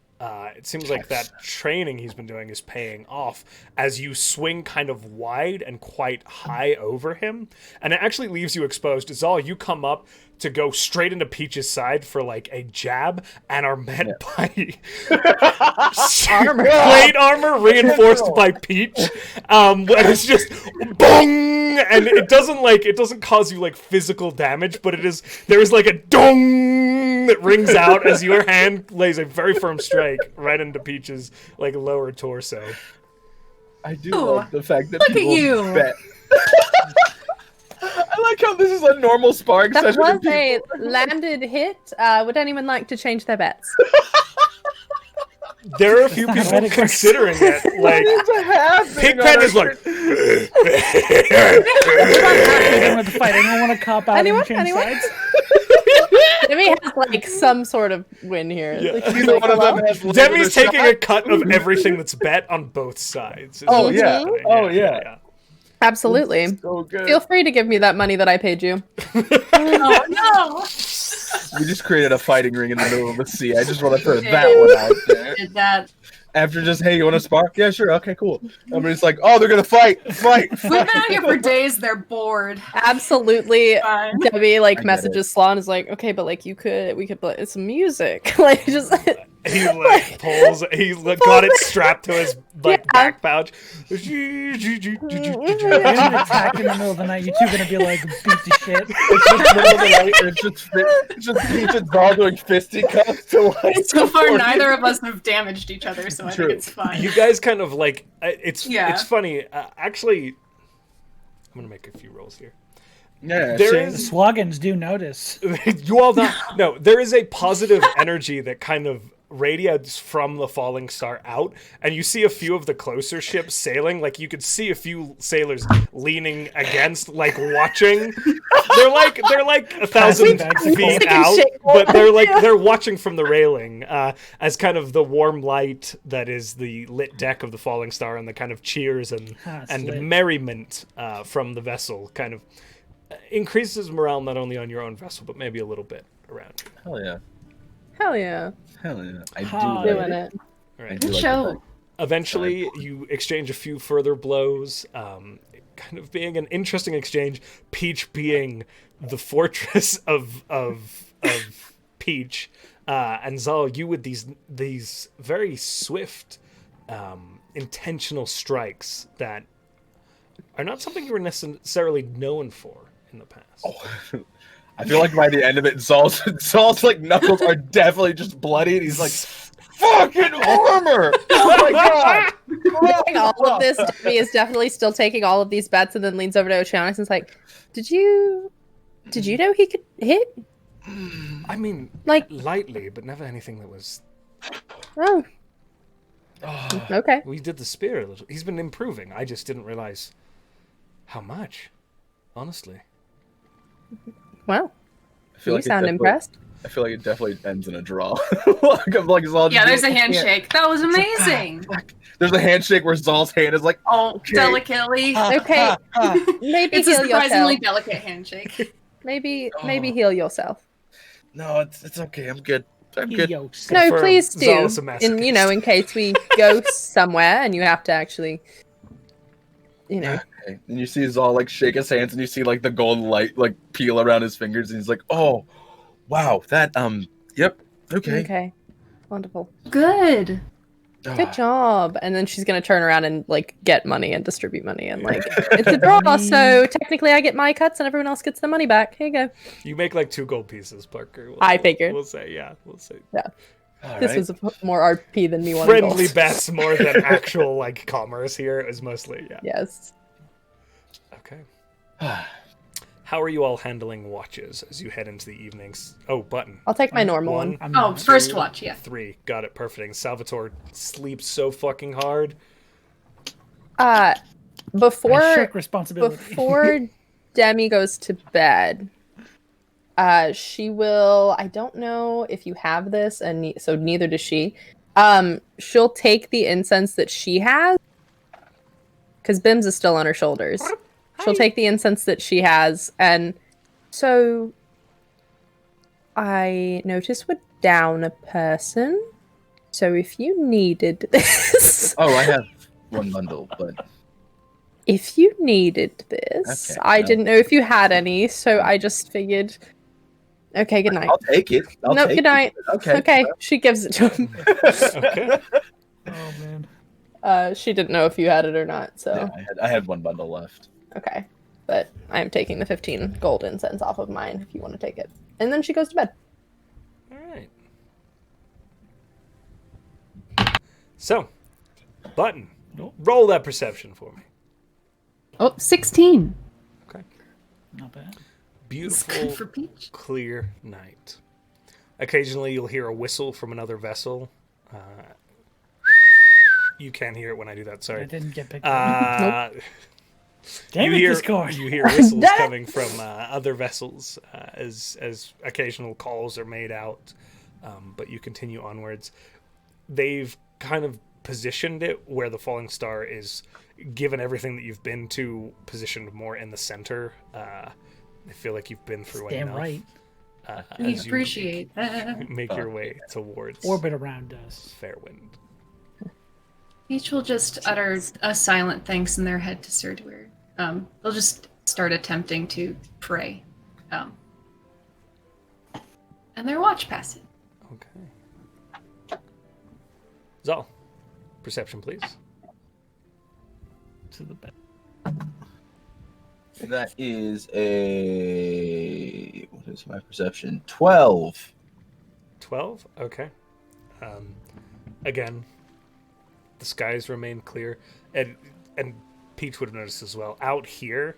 It seems like that training he's been doing is paying off as you swing kind of wide and quite high over him, and it actually leaves you exposed. Zal, you come up to go straight into Peach's side for like a jab and are met by Armor. plate armor reinforced by Peach. And it's just boom! and it doesn't cause you like physical damage, but there is like a dong that rings out as your hand lays a very firm strike right into Peach's like lower torso. I do love the fact that Look at people you. bet. I like how this is a normal sparring That session. was and a people- landed hit. Would anyone like to change their bets? There are a few That's not people how it works. considering it. Like It's a half Pigpen is like. We're done with the fight. Anyone want to cop out Anyone? and change Anyone? sides? Demi has like some sort of win here. Yeah. Like, she's Neither like, one of hello? them has Demi's taking taking a cut of everything that's bet on both sides. is Oh, what's yeah. happening. Oh, yeah. Absolutely. so good. Feel free to give me that money that I paid you. Oh no! We just created a fighting ring in the middle of the sea. I just want to throw Yeah. that one out there. Did that. After just, hey, you want to spark? Yeah, sure. Okay, cool. Everybody's like, oh, they're gonna fight. We've been out here for days. They're bored. Absolutely. Fine. Debbie like I get messages Slaw is like, okay, but like we could play some music. Like just He like pulls. He got it strapped to his like Yeah. back pouch. If you attack in the middle of the night, you two gonna be like beat to shit. It's just middle of the night, and it's just Peach and Zal doing fisticuffs to like. So far, support neither you. of us have damaged each other, so I True. think it's fine. You guys kind of like it's Yeah. it's funny. Actually, I'm gonna make a few rolls here. Yeah, There Shane. The is- Swoggins do notice. You all don't. No, there is a positive energy that kind of radiates from the falling star out, and you see a few of the closer ships sailing. Like you could see a few sailors leaning against, like watching. They're like 1,000 feet Stick and out, shake. but they're watching from the railing as kind of the warm light that is the lit deck of the falling star, and the kind of cheers and Lit. merriment from the vessel kind of increases morale not only on your own vessel but maybe a little bit around you. Hell yeah. hell yeah, Hell yeah. I Hi. do doing like it. All I right. do like Show. the Eventually, you exchange a few further blows, kind of being an interesting exchange. Peach being the fortress of Peach, and Zal, you with these very swift, intentional strikes that are not something you were necessarily known for in the past. I feel like by the end of it, Zal's like knuckles are definitely just bloody, and he's like, "Fucking armor! Oh my god!" Doing all of this, Debbie is definitely still taking all of these bets, and then leans over to Oceanus and is like, "Did you know he could hit? I mean, Like, lightly, but never anything that was. oh, Oh, okay." We did the spear a little. He's been improving. I just didn't realize how much. Honestly. Well, I feel you like it sound definitely- impressed. I feel like it definitely ends in a draw. like Zal Yeah, there's a just- handshake. That was amazing. There's a handshake where Zal's hand is like, Oh, Okay. delicately. Okay, maybe It's a heal surprisingly yourself. delicate handshake. Maybe Oh. heal yourself. "No, it's okay. I'm good. I'm good." Yokes. No, Confirm, please do. Zal is a In case we go somewhere and you have to actually, Okay. And you see Zal like shake his hands, and you see like the golden light like peel around his fingers, and he's like, "Oh, wow, that yep, okay, Okay, wonderful. Good. Ah, Good job." And then she's gonna turn around and like get money and distribute money and like it's a draw, so technically I get my cuts and everyone else gets the money back. Here you go. You make like 2 gold pieces, Parker. I figured. We'll say, yeah. We'll say. all This right. was more RP than me wanting Friendly gold. bets more than actual like commerce here is mostly, yeah. Yes. Okay. How are you all handling watches as you head into the evenings? Oh, button. I'll take my normal one. I'm Oh, not. first watch, yeah. 3. Got it. Perfect. And Salvatore sleeps so fucking hard. I Before shirk responsibility. before Demi goes to bed, she will. I don't know if you have this, and so neither does she. She'll take the incense that she has, because Bim's is still on her shoulders. She'll take the incense that she has, and so I noticed we're down a person. So if you needed this, Oh, I have one bundle, but if you needed this, Okay, I no. didn't know if you had any, so I just figured. Okay, good night. I'll take it. I'll No, take good night. it. Okay. Okay, she gives it to him. Okay. Oh man. She didn't know if you had it or not, so Yeah, I had one bundle left. okay. but I'm taking the 15 gold incense off of mine if you want to take it. And then she goes to bed. All right. So, Button, roll that perception for me. Oh, 16. Okay. Not bad. Beautiful, For Peach. clear night. Occasionally, you'll hear a whistle from another vessel. You can't hear it when I do that. I Sorry. didn't get picked up. Damn you it, hear Discord. you hear whistles coming from other vessels as occasional calls are made out, but you continue onwards. They've kind of positioned it where the falling star is, given everything that you've been to, positioned more in the center. I feel like you've been through Damn enough. right. We As you appreciate that. make your way towards Orbit around us. Fairwind. Peach will just utter a silent thanks in their head to Sir Dwyer. They'll just start attempting to pray. And their watch passes. Okay. Zal, perception, please. To the bed. That is a... What is my perception? 12. 12? Okay. Again, the skies remain clear. And Peach would have noticed as well. Out here,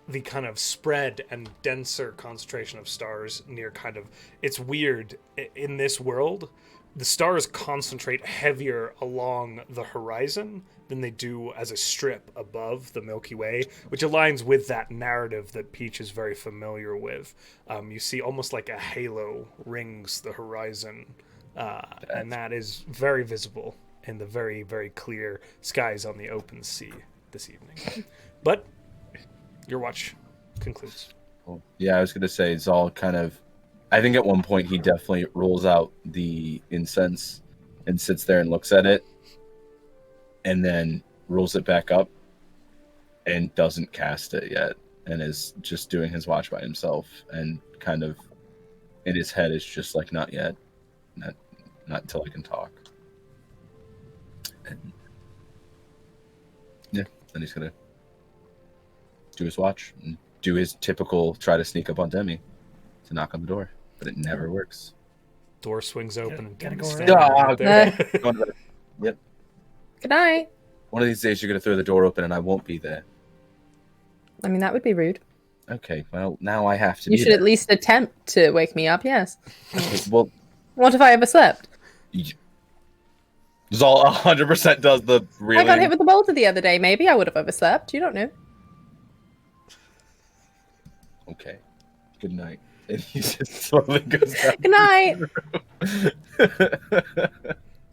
the kind of spread and denser concentration of stars near kind of... It's weird. In this world, the stars concentrate heavier along the horizon than they do as a strip above the Milky Way, which aligns with that narrative that Peach is very familiar with. You see almost like a halo rings the horizon, and that is very visible in the very, very clear skies on the open sea this evening. But your watch concludes. Cool. Yeah, I was going to say, Zal kind of... I think at one point he definitely rolls out the incense and sits there and looks at it, and then rolls it back up and doesn't cast it yet, and is just doing his watch by himself, and kind of in his head is just like, not yet, not until I can talk. And yeah, then he's gonna do his watch and do his typical try to sneak up on Demi to knock on the door, but it never works. Door swings open and Gotta Demi's go standing right there. Yep. Good night. One of these days you're gonna throw the door open and I won't be there. I mean, that would be rude. Okay, well now I have to. You be should there. at least attempt to wake me up, yes. Well, What if I overslept? Zal 100% does the really. I got hit with the boulder the other day. Maybe I would have overslept. You don't know. Okay. Good night. And he just slowly goes down. Good night.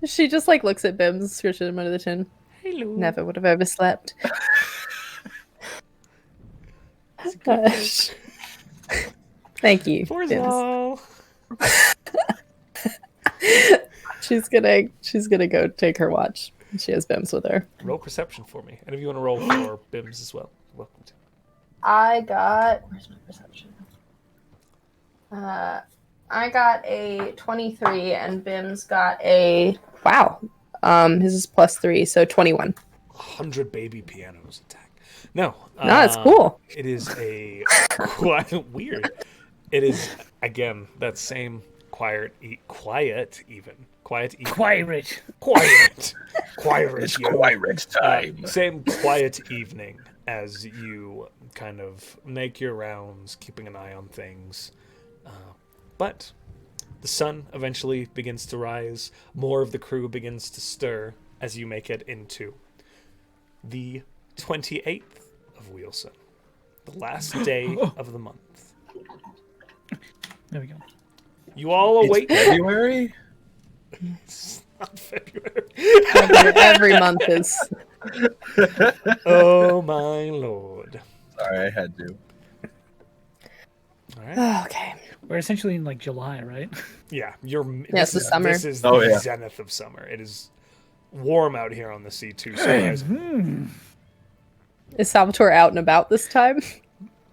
She just like looks at Bims, scratches him under the chin. Hello. Never would have overslept. Thank you, For Bims. Zal. She's gonna go take her watch. She has Bims with her. Roll perception for me. And if you want to roll for Bims as well, welcome to. I got... Where's my perception? I got a 23 and Bim's got a... Wow. His is +3, so 21. 100 baby pianos attack. No. No, it's cool. It is a quite weird. It is, again, that same quiet even. Quiet. Quiet. It's quiet time. Same quiet evening as you kind of make your rounds, keeping an eye on things. But the sun eventually begins to rise. More of the crew begins to stir as you make it into the 28th of Wheelson, the last day of the month. There we go. You all awake. It's February? It's not February. Every month is... Oh my lord. Sorry, I had to. All right. Okay. We're essentially in like July, right? Yeah, it's the summer. This is Oh, the yeah. zenith of summer. It is warm out here on the sea too. So guys, Is Salvatore out and about this time?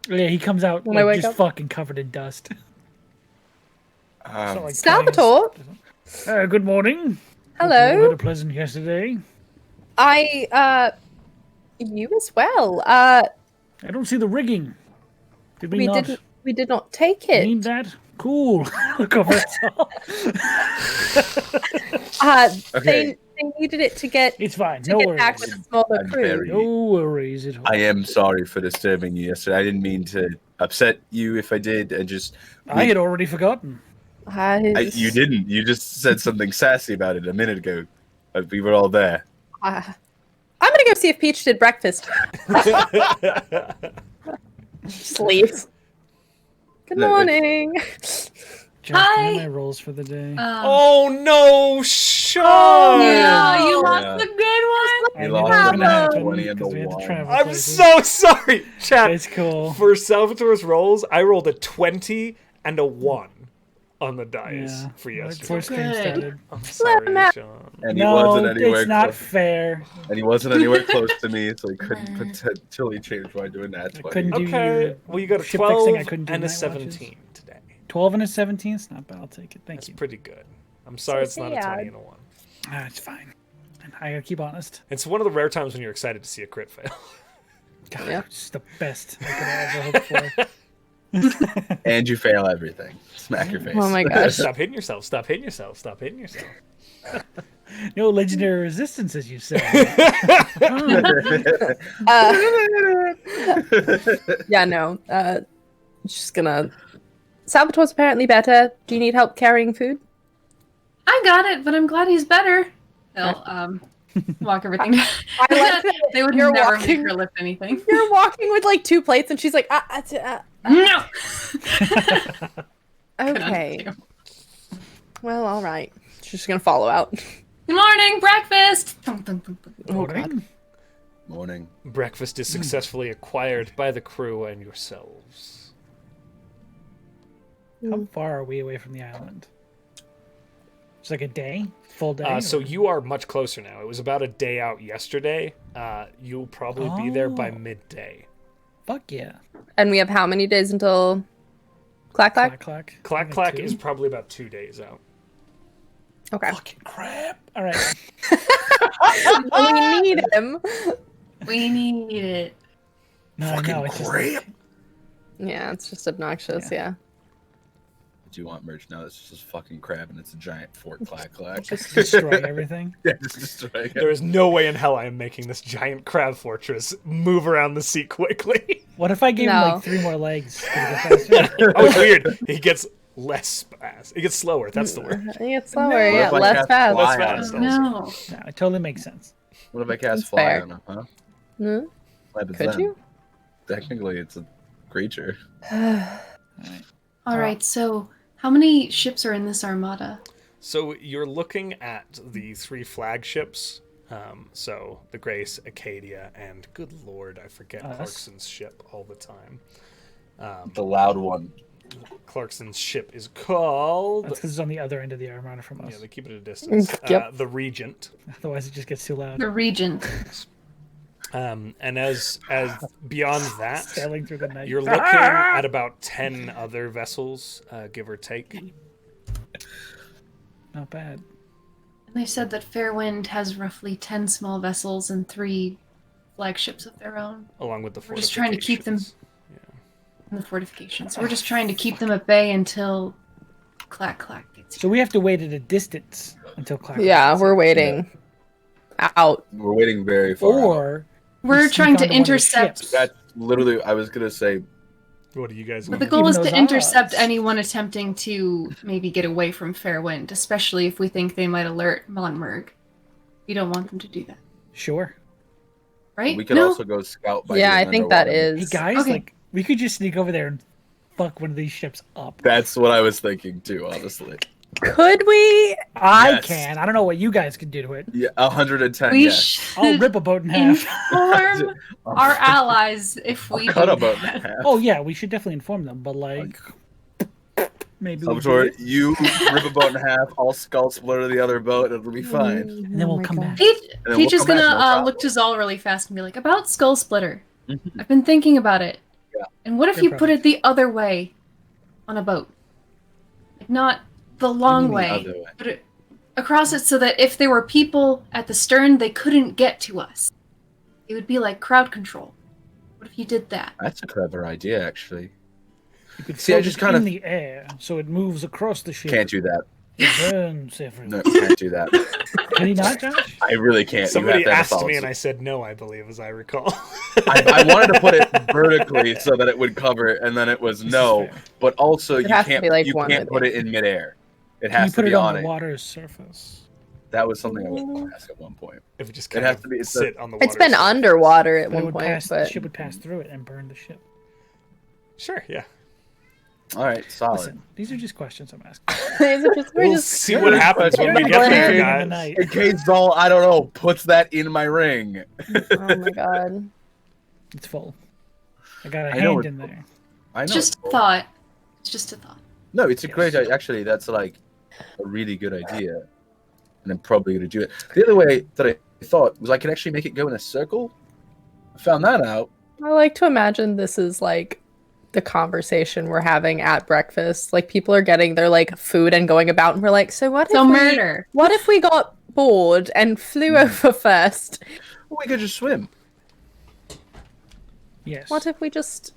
Yeah, he comes out When I like, wake just up? fucking covered in dust. It's not like Salvatore? good morning. Hope you Hello. had a pleasant yesterday. You as well. I don't see the rigging. Did we, We not didn't. We did not take it. need that? Cool. Look over it all. Okay. They needed it to get It's fine. to No get worries. back with a smaller I'm crew. very- No worries at all. I am sorry for disturbing you yesterday. I didn't mean to upset you if I did. I had already forgotten. You didn't. You just said something sassy about it a minute ago. We were all there. I'm gonna go see if Peach did breakfast. Just leaves. Good No, morning. Jack, Hi. my rolls for the day. Oh no, Sean! yeah, you Yeah. lost the good one. I You knew lost that was the gonna happen 20 and because the we had to one. travel I'm places. so sorry, chat. It's cool. For Salvatore's rolls, I rolled a 20 and a 1 on the dice Yeah. for When it yesterday. first game Good. started. I'm sorry, Matt. Sean. And he No, wasn't anywhere it's not close. fair. And he wasn't anywhere close to me, so he couldn't potentially change why doing that. I couldn't do Okay, your well you got a ship 12 fixing. I couldn't do and a night 17 today. 12 and a 17. It's not bad. I'll take it. Thank That's you. pretty good. I'm sorry it's not a sad. 20 and a 1. Ah, it's fine. And I gotta keep honest. It's one of the rare times when you're excited to see a crit fail. God, Yeah. it's the best I could ever hope for. And you fail everything. Smack your face. Oh my gosh. Stop hitting yourself. Stop hitting yourself. Stop hitting yourself. No legendary resistance, as you said. Yeah, no. Just gonna. Salvatore's apparently better. Do you need help carrying food? I got it, but I'm glad he's better. They'll walk everything down. I like that They would you're never walking- make her lift anything. You're walking with like 2 plates, and she's like, No. okay. Well, all right. She's just gonna follow out. Good morning, breakfast. Oh god. Morning. Breakfast is successfully acquired by the crew and yourselves. How far are we away from the island? It's like a day? Full day? So or- you are much closer now. It was about a day out yesterday. You'll probably be there by Oh. midday. Fuck yeah. And we have how many days until clack clack? Clack clack. Clack Like Clack 2? is probably about 2 days out. Okay. Fucking crap. All right. We need him. We need it. No, I know. It's just like, Yeah, it's just obnoxious. Yeah. Do you want merch now? It's just fucking crab and it's a giant fork clack clack. just destroy everything. Yeah, just destroy it. There is no way in hell I am making this giant crab fortress move around the sea quickly. What if I gave him No. like 3 more legs? Could it go faster? Oh, it's weird. He gets less fast. He gets slower. That's the word. I think it's slower. No. Yeah, What if I less cast fast. fly Less on fast. him? No. No, it totally makes sense. What if I cast That's fly fair. on him, huh? Hmm? What happens Could then? you? Technically, it's a creature. All right. All right. So, how many ships are in this armada? So you're looking at the 3 flagships. So the Grace, Acadia, and good lord, I forget Us. Clarkson's ship all the time. The loud one. Clarkson's ship is called. That's because it's on the other end of the armada from us. Yeah, they keep it at a distance. Yep. The Regent. Otherwise, it just gets too loud. The Regent. And as beyond that, Sailing through the night. you're looking at about 10 other vessels, give or take. Not bad. They said that Fairwind has roughly 10 small vessels and 3 flagships of their own Along with the We're just trying to keep them- fortifications. in the fortifications. So we're just trying to keep them at bay until Clack Clack gets here. So we have to wait at a distance until Clack. Yeah, gets we're waiting. Out. We're waiting very here. far. out. Or We're sneak trying to onto one of the intercept. ships. That's literally, I was going to say, What do you guys But want? the goal Even is those to intercept odds. anyone attempting to maybe get away from Fairwind, especially if we think they might alert Monmerg. We don't want them to do that, Sure. right? we could No? also go scout by Yeah, doing I think that underwater. Hey is. guys, Okay. like we could just sneak over there and fuck one of these ships up. That's what I was thinking too, honestly. Could we? I Yes. can. I don't know what you guys can do to it. Yeah, 110, We yes. I'll should rip a boat in half. inform our allies if we I'll cut do a boat in that. half. Oh yeah, we should definitely inform them. But like, maybe we'll do Salvatore, it, you rip a boat in half, I'll skull splitter the other boat, it'll be fine. and then we'll come back. Peach, then Peach we'll is come back, gonna no problem. look to Zal really fast and be like, about Skull Splitter. Mhm. I've been thinking about it. Yeah. And what if Good you put problem. it the other way on a boat? Like, not the long The way, other way. but across it so that if there were people at the stern, they couldn't get to us. It would be like crowd control. What if you did that? That's a clever idea, actually. You could See, I float just it kinda- in the air so it moves across the ship. Can't do that. It burns everyone. No, can't do that. Can he not, Josh? I really can't. Somebody You have to have a asked solid me and I s- said no, I believe, as I recall. I wanted to put it vertically so that it would cover it, and then it was This is no. fair. But also, It has to be, like, you one can't or the put it in midair. It Can you has to put be it on on the it. water's surface? That was something I was going to ask at one point. If we just It kind has of to be- it's a- sit on the water. It's been underwater at But it one would point, pass, the but ship would pass through it and burn the ship. Sure, yeah. All right, solid. Listen, these are just questions I'm asking. we're We'll just see what happens when we We're get there, in the guys. night. In case Zol, I don't know, puts that in my ring. Oh my god. It's full. I got a I know hand it- in there. I know. Just a thought. It's just a thought. No, it's a great idea. Actually, that's like a really good idea. And I'm probably going to do it. The other way that I thought was I could actually make it go in a circle. I found that out. I like to imagine this is like the conversation we're having at breakfast. Like people are getting their like food and going about, and we're like, so what? So if murder. What if we got bored and flew over first? Well, we could just swim. Yes. What if we just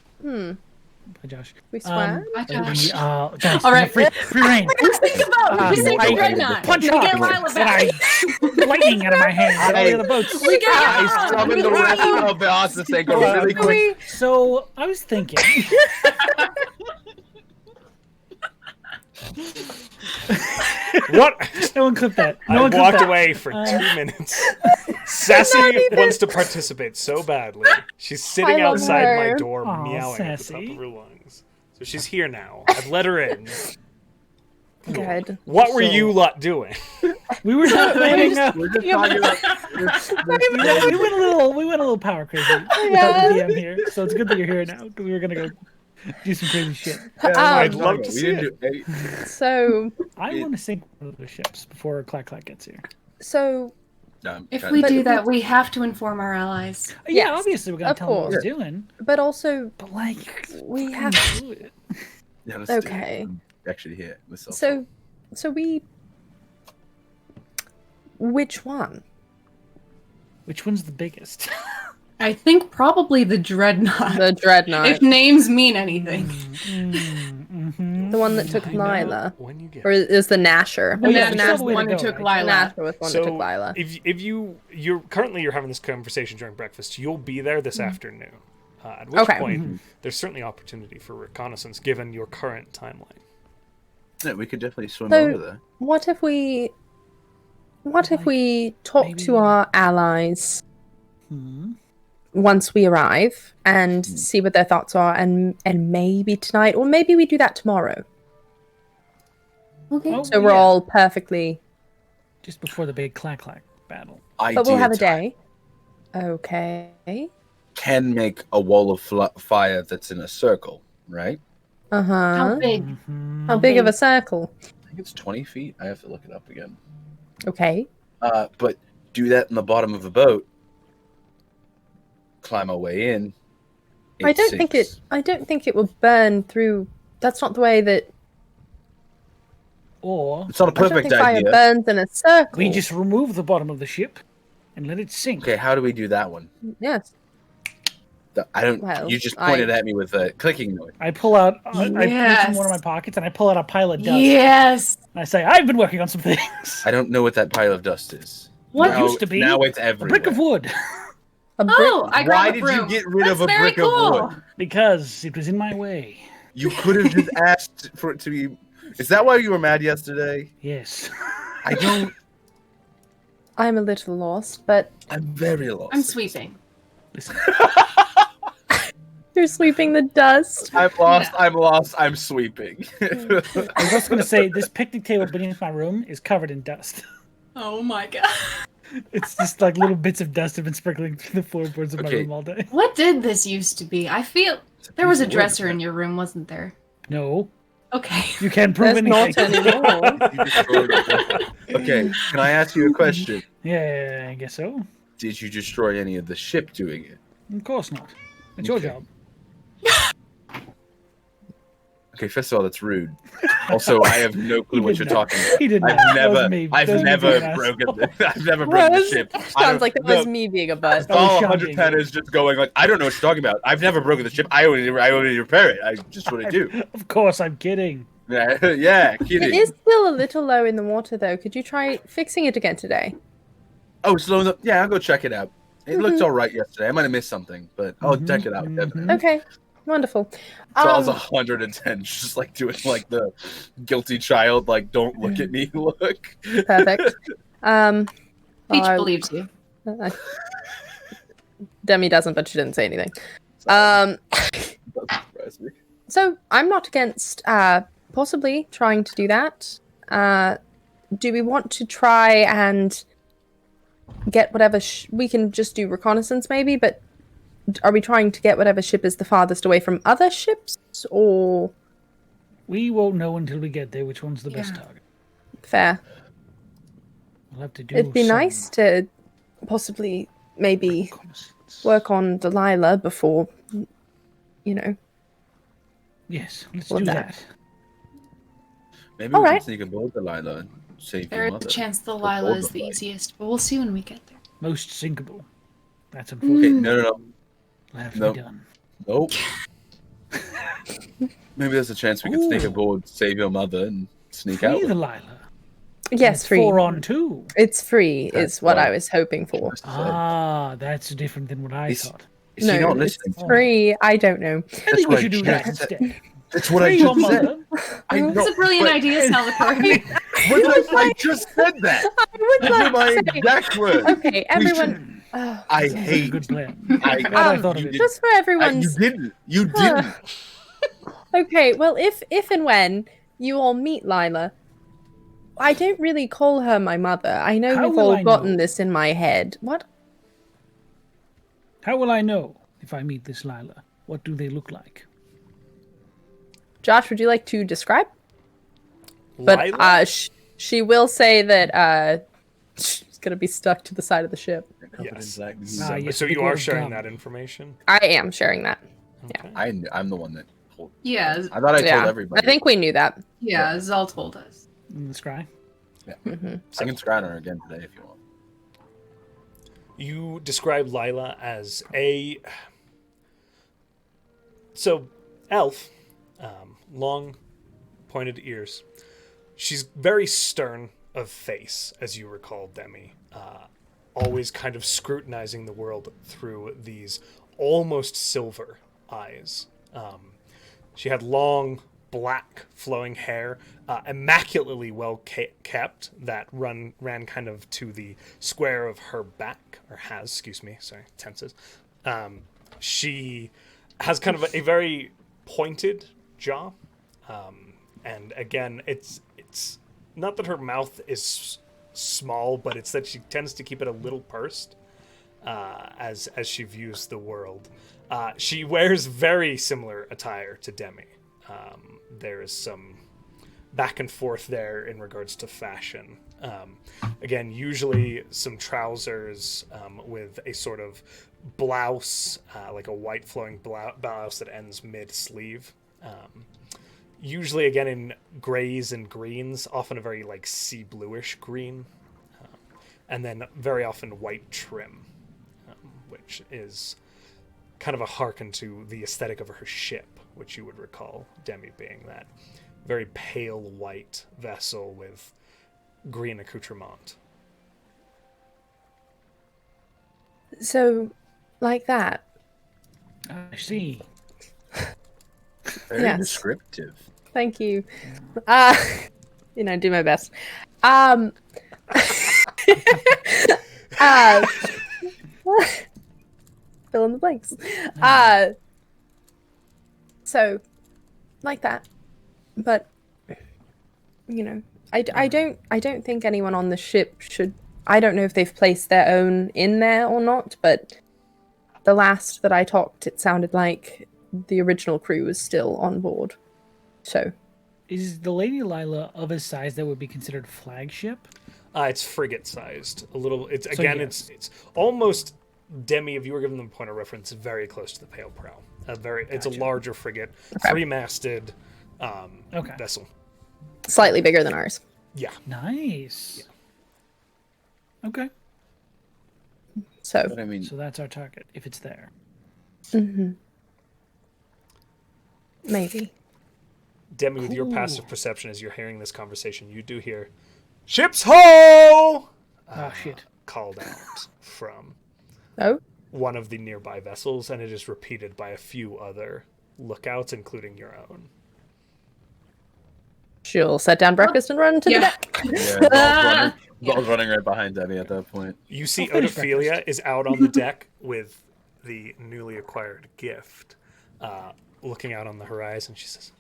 Hi, Josh. we swam? Hi, We, Josh. guys, All right. free reign. Just think about we sink I- the dreadnought. Punch We rock, get Lila and back. I lightning out of my hand. Get all the other boats. We get I Lila. summoned the rest of the Ossa to go really quick. So I was thinking. What? No one clipped that. No I one clipped walked that. away for 2 minutes. Sassy wants to participate so badly. She's sitting I love outside my her. door Aw, meowing at the top Sassy. of her lungs. So she's here now. I've let her in. Good. What were So- you lot doing? We were planning. We're just talking about We went a little power crazy without Yeah. the DM here, so it's good that you're here now because we were gonna go do some crazy shit. I'd love to we see didn't it. do any- So I want to sink one of those ships before Clack Clack gets here. so If kinda- we But- do that, we have to inform our allies. Yeah, Yes, obviously we're gonna of tell them what we're course. doing, but also but like we fucking have do it. Yeah, let's do it. okay. I'm actually here. Myself. So we which one? Which one's the biggest? I think probably the dreadnought. The dreadnought. If names mean anything. The one that took Find out Lila. when you get Or is the Nasher? Oh, yeah, the there's Nash still a way to one who go, took right? The Lila. Nasher was the one that took Lila. if you're currently having this conversation during breakfast, you'll be there this afternoon. At which Okay. point, there's certainly opportunity for reconnaissance given your current timeline. Yeah, we could definitely swim So- over there. What if we talk maybe- to our allies Hmm. once we arrive and see what their thoughts are and maybe tonight or maybe we do that tomorrow. Okay. Oh, So we're yeah. all perfectly Just before the big Clack Clack battle. but we'll have a Idea day. Okay. Can make a wall of fire that's in a circle, right? Uh-huh. How big? Mhm. How big of a circle? I think it's 20 feet. I have to look it up again. Okay. But do that in the bottom of the boat. Climb our way in. I don't think it will burn through. That's not the way that Or It's not a I don't perfect think fire idea. burns in a circle. we just remove the bottom of the ship and let it sink. Okay, how do we do that one? Yes. I don't. Well, you just pointed at me with a clicking noise. I pull out, I reach in Yes. one of my pockets and I pull out a pile of dust. Yes. And I say, I've been working on some things. I don't know what that pile of dust is. What now, used to be Now it's A everywhere. brick of wood. A brick. Oh, I Why grabbed a did broom. you get rid That's of a very brick cool. of wood? because it was in my way. You could have just asked for it to be. Is that why you were mad yesterday? Yes. I don't. I'm a little lost, but I'm very lost. I'm sweeping. Listen, you're sweeping the dust. I'm lost. I'm lost. I'm sweeping. I was also going to say this picnic table beneath my room is covered in dust. Oh my god. It's just like little bits of dust have been sprinkling through the floorboards of my Okay. room all day. What did this used to be? I feel there was a piece of wood. dresser in your room, wasn't there? No, Okay. you can't prove There's not anything. anymore. You destroyed it. Okay, can I ask you a question? Yeah, I guess so. Did you destroy any of the ship doing it? Of course not. It's your Okay. job. Okay, first of all, that's rude. Also, I have no clue what you're talking about. He did not. I've That was never, me. I've That was me never being broken the ship. Sounds like that was me being a butt. That was All shocking. 110 is just going like, I don't know what you're talking about. I've never broken the ship. I only repair it. I just what I do. Of course, I'm kidding. Yeah, kidding. It is still a little low in the water, though. Could you try fixing it again today? Oh, slow up. Yeah, I'll go check it out. It looked all right yesterday. I might have missed something, but I'll check it out. Definitely. Okay, wonderful. So I was 110, just like doing like the guilty child, like don't look at me, look. Perfect. Peach I- believes you. Demi doesn't, but she didn't say anything. Doesn't surprise me. So I'm not against possibly trying to do that. Do we want to try and get whatever we can just do reconnaissance maybe, but are we trying to get whatever ship is the farthest away from other ships, or We won't know until we get there which one's the best target. fair? We'll have to do. It'd be some nice to possibly maybe reconnaissance. work on Delilah before, you know. Yes, let's Well, do that- that. Maybe All we right. can sneak aboard Delilah and save There your is mother. a chance the Before Lila is the flight. easiest, but we'll see when we get there. Most sinkable. That's Okay, unfortunate. no. Will have to Nope. be done. Nope. Maybe there's a chance we could sneak Ooh. aboard, save your mother, and sneak out. Free the with Lila. Yes, It's free. 4-on-2. It's free. That's Is what I right. was hoping for. Just to say. Ah, that's different than what I He's- thought. Is she No, not it's listening? free. I don't know. I think what we I should do just that said. instead. That's what I Free your just said. mother. I know, That's a brilliant but- idea, Salvatore. I just said that. I would Those are my like to say, exact words. okay, everyone. I Sounds like a hate. good plan. I, Glad I thought of you it. did- Just for you everyone's. didn't. You didn't. Okay, well, if and when you all meet Lila, I don't really call her my mother. I know How you've will all I gotten know? this in my head. What? How will I know if I meet this Lila? What do they look like? Josh, would you like to describe? But Lila? she will say that she's gonna be stuck to the side of the ship. Yes. Ah, yes, So big you are old sharing gum. that information? I am sharing that. Okay. I'm the one that told. Yeah, I thought I yeah, told everybody. I think we knew that. yeah, Zal told us. In the scry? Hmm. I can scry on her again today if you want. You describe Lila as a elf, long, pointed ears. She's very stern of face, as you recall, Demi. Always kind of scrutinizing the world through these almost silver eyes. She had long, black, flowing hair, immaculately well kept, that ran kind of to the square of her back, or has, excuse me, sorry, tenses. She has kind of a very pointed jaw, and again, it's not that her mouth is small, but it's that she tends to keep it a little pursed as she views the world. She wears very similar attire to Demi. There is some back and forth there in regards to fashion. Again, usually some trousers with a sort of blouse, like a white flowing blouse that ends mid-sleeve. Usually, again, in grays and greens, often a very like sea bluish green, and then very often white trim, which is kind of a hearken to the aesthetic of her ship, which you would recall Demi being that very pale white vessel with green accoutrement. So, like that. I see. Very Yes. descriptive. Thank you. Do my best. Fill in the blanks. So, like that. But, I don't think anyone on the ship should. I don't know if they've placed their own in there or not, but the last that I talked, it sounded like the original crew was still on board. So. Is the Lady Lila of a size that would be considered flagship? It's frigate sized. A little. It's So, again. yes. It's almost Demi. If you were given them a point of reference, very close to the Pale Prow. It's a Gotcha. larger frigate, Okay. 3-masted, Okay. vessel. Slightly bigger than ours. Yeah. Nice. Okay. So, But I mean, So that's our target, if it's there. maybe. Demi, with your Cool. passive perception as you're hearing this conversation, you do hear "Ship's ho!" Oh, shit. called out from Oh, one of the nearby vessels, and it is repeated by a few other lookouts, including your own. she'll set down breakfast and run to the Yeah. deck. yeah, Ball's running right behind Demi at that point. You see I'll finish Odophilia is out on the deck with the newly acquired gift, looking out on the horizon. She says,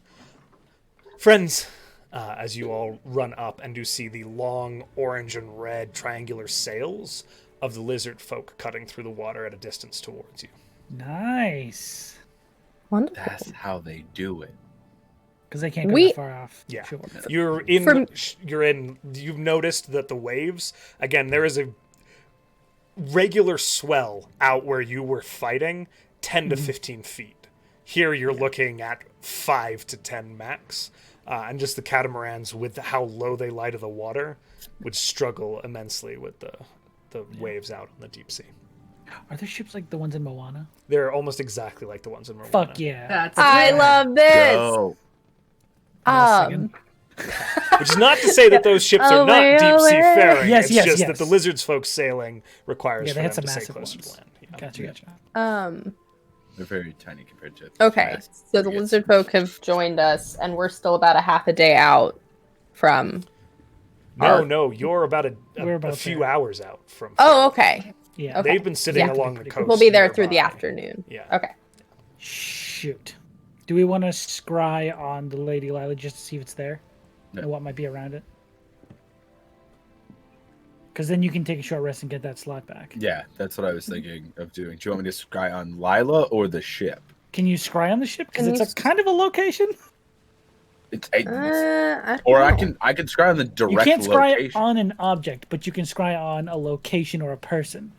"Friends," as you all run up and do see the long orange and red triangular sails of the lizard folk cutting through the water at a distance towards you. Nice. Wonderful. That's how they do it. Because they can't go We- that far off. Yeah. Sure. You've noticed that the waves, again, there is a regular swell out where you were fighting 10 to 15 feet. Here you're looking at 5 to 10 max. And just the catamarans, with how low they lie to the water, would struggle immensely with the waves out on the deep sea. Are there ships like the ones in Moana? They're almost exactly like the ones in Moana. Fuck yeah. That's I love this. Go. Which is not to say that those ships are not Away, deep sea away. faring. Yes, it's yes, just yes. that the lizards folks sailing requires Yeah, for they had them some to stay massive closer ones. to land. Yeah. Gotcha. They're very tiny compared to. Okay, so the lizard folk have joined us, and we're still about a half a day out from. No, you're about We're a about few there. hours out from. Oh, okay. Yeah. Okay. They've been sitting Yeah. along the coast. We'll be there through the nearby. afternoon. Yeah. Okay. Shoot. Do we want to scry on the Lady Lila just to see if it's there? No. And what might be around it? Because then you can take a short rest and get that slot back. Yeah, that's what I was thinking of doing. Do you want me to scry on Lila or the ship? Can you scry on the ship? Because Can it's you a kind of a location. It's, I don't or know. I can scry on the direct You can't scry location. on an object, but you can scry on a location or a person.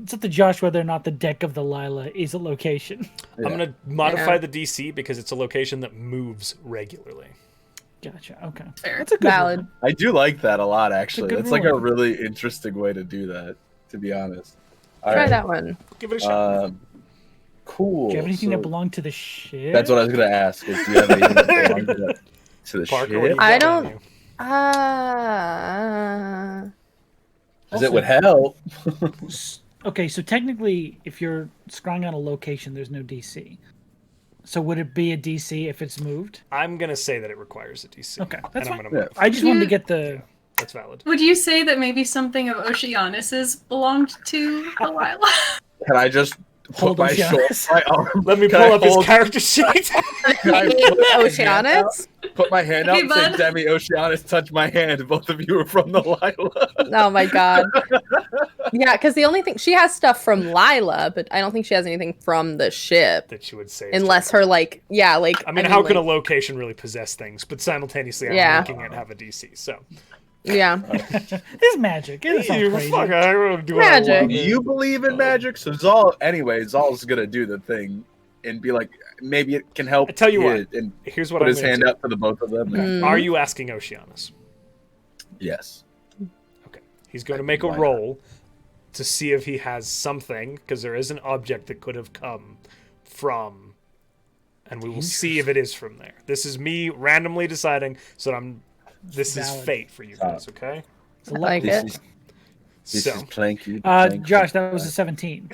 It's up to Josh whether or not the deck of the Lila is a location. Yeah. I'm gonna modify Yeah. the DC because it's a location that moves regularly. Gotcha. Okay. Fair. That's a good Valid. one. I do like that a lot, actually. good That's like a rule. really interesting way to do that, to be honest. All Try right. that one. Give it a shot. Cool. Do you have anything So that belonged to the ship? that's what I was going to ask. Is, do you have anything that belongs to the Parker, ship? what do you I got on don't- you? Because it would help. Okay, so technically, if you're scrying on a location, there's no DC. So would it be a DC if it's moved? I'm gonna say that it requires a DC. Okay, that's and I'm fine. gonna Yeah. move. I just wanted to You- get the. That's valid. Would you say that maybe something of Oceanus's belonged to the Lila? Can I just Hold put my Oceanus. shoulder, my arm? Let me Can pull I up his hold- character sheet. Can I put my hand Oceanus? out? Put my hand out Hey, and say, bud. Demi, Oceanus, touch my hand. Both of you are from the Lila. Oh my god. Yeah, because the only thing she has stuff from Lila, but I don't think she has anything from the ship, that you would say. is unless different. her like I mean, how can a like, location really possess things? But simultaneously, I'm Yeah. making it have a DC. So yeah. It's magic. It's not You crazy. fuck, I will do what I Magic. want. You believe in magic? So Zal, anyway, Zal's going to do the thing and be like, maybe it can help. I tell you you, what. And Here's what put I'm his gonna hand do. up for the both of them. Mm. Are you asking Oceanus? Yes. Okay. He's going to make a Why not? roll to see if he has something, because there is an object that could have come from, and we will see if it is from there. This is me randomly deciding, so this is Valid. fate for you guys, okay? It's a I like This it. is this So, is planky. Josh, that was a 17.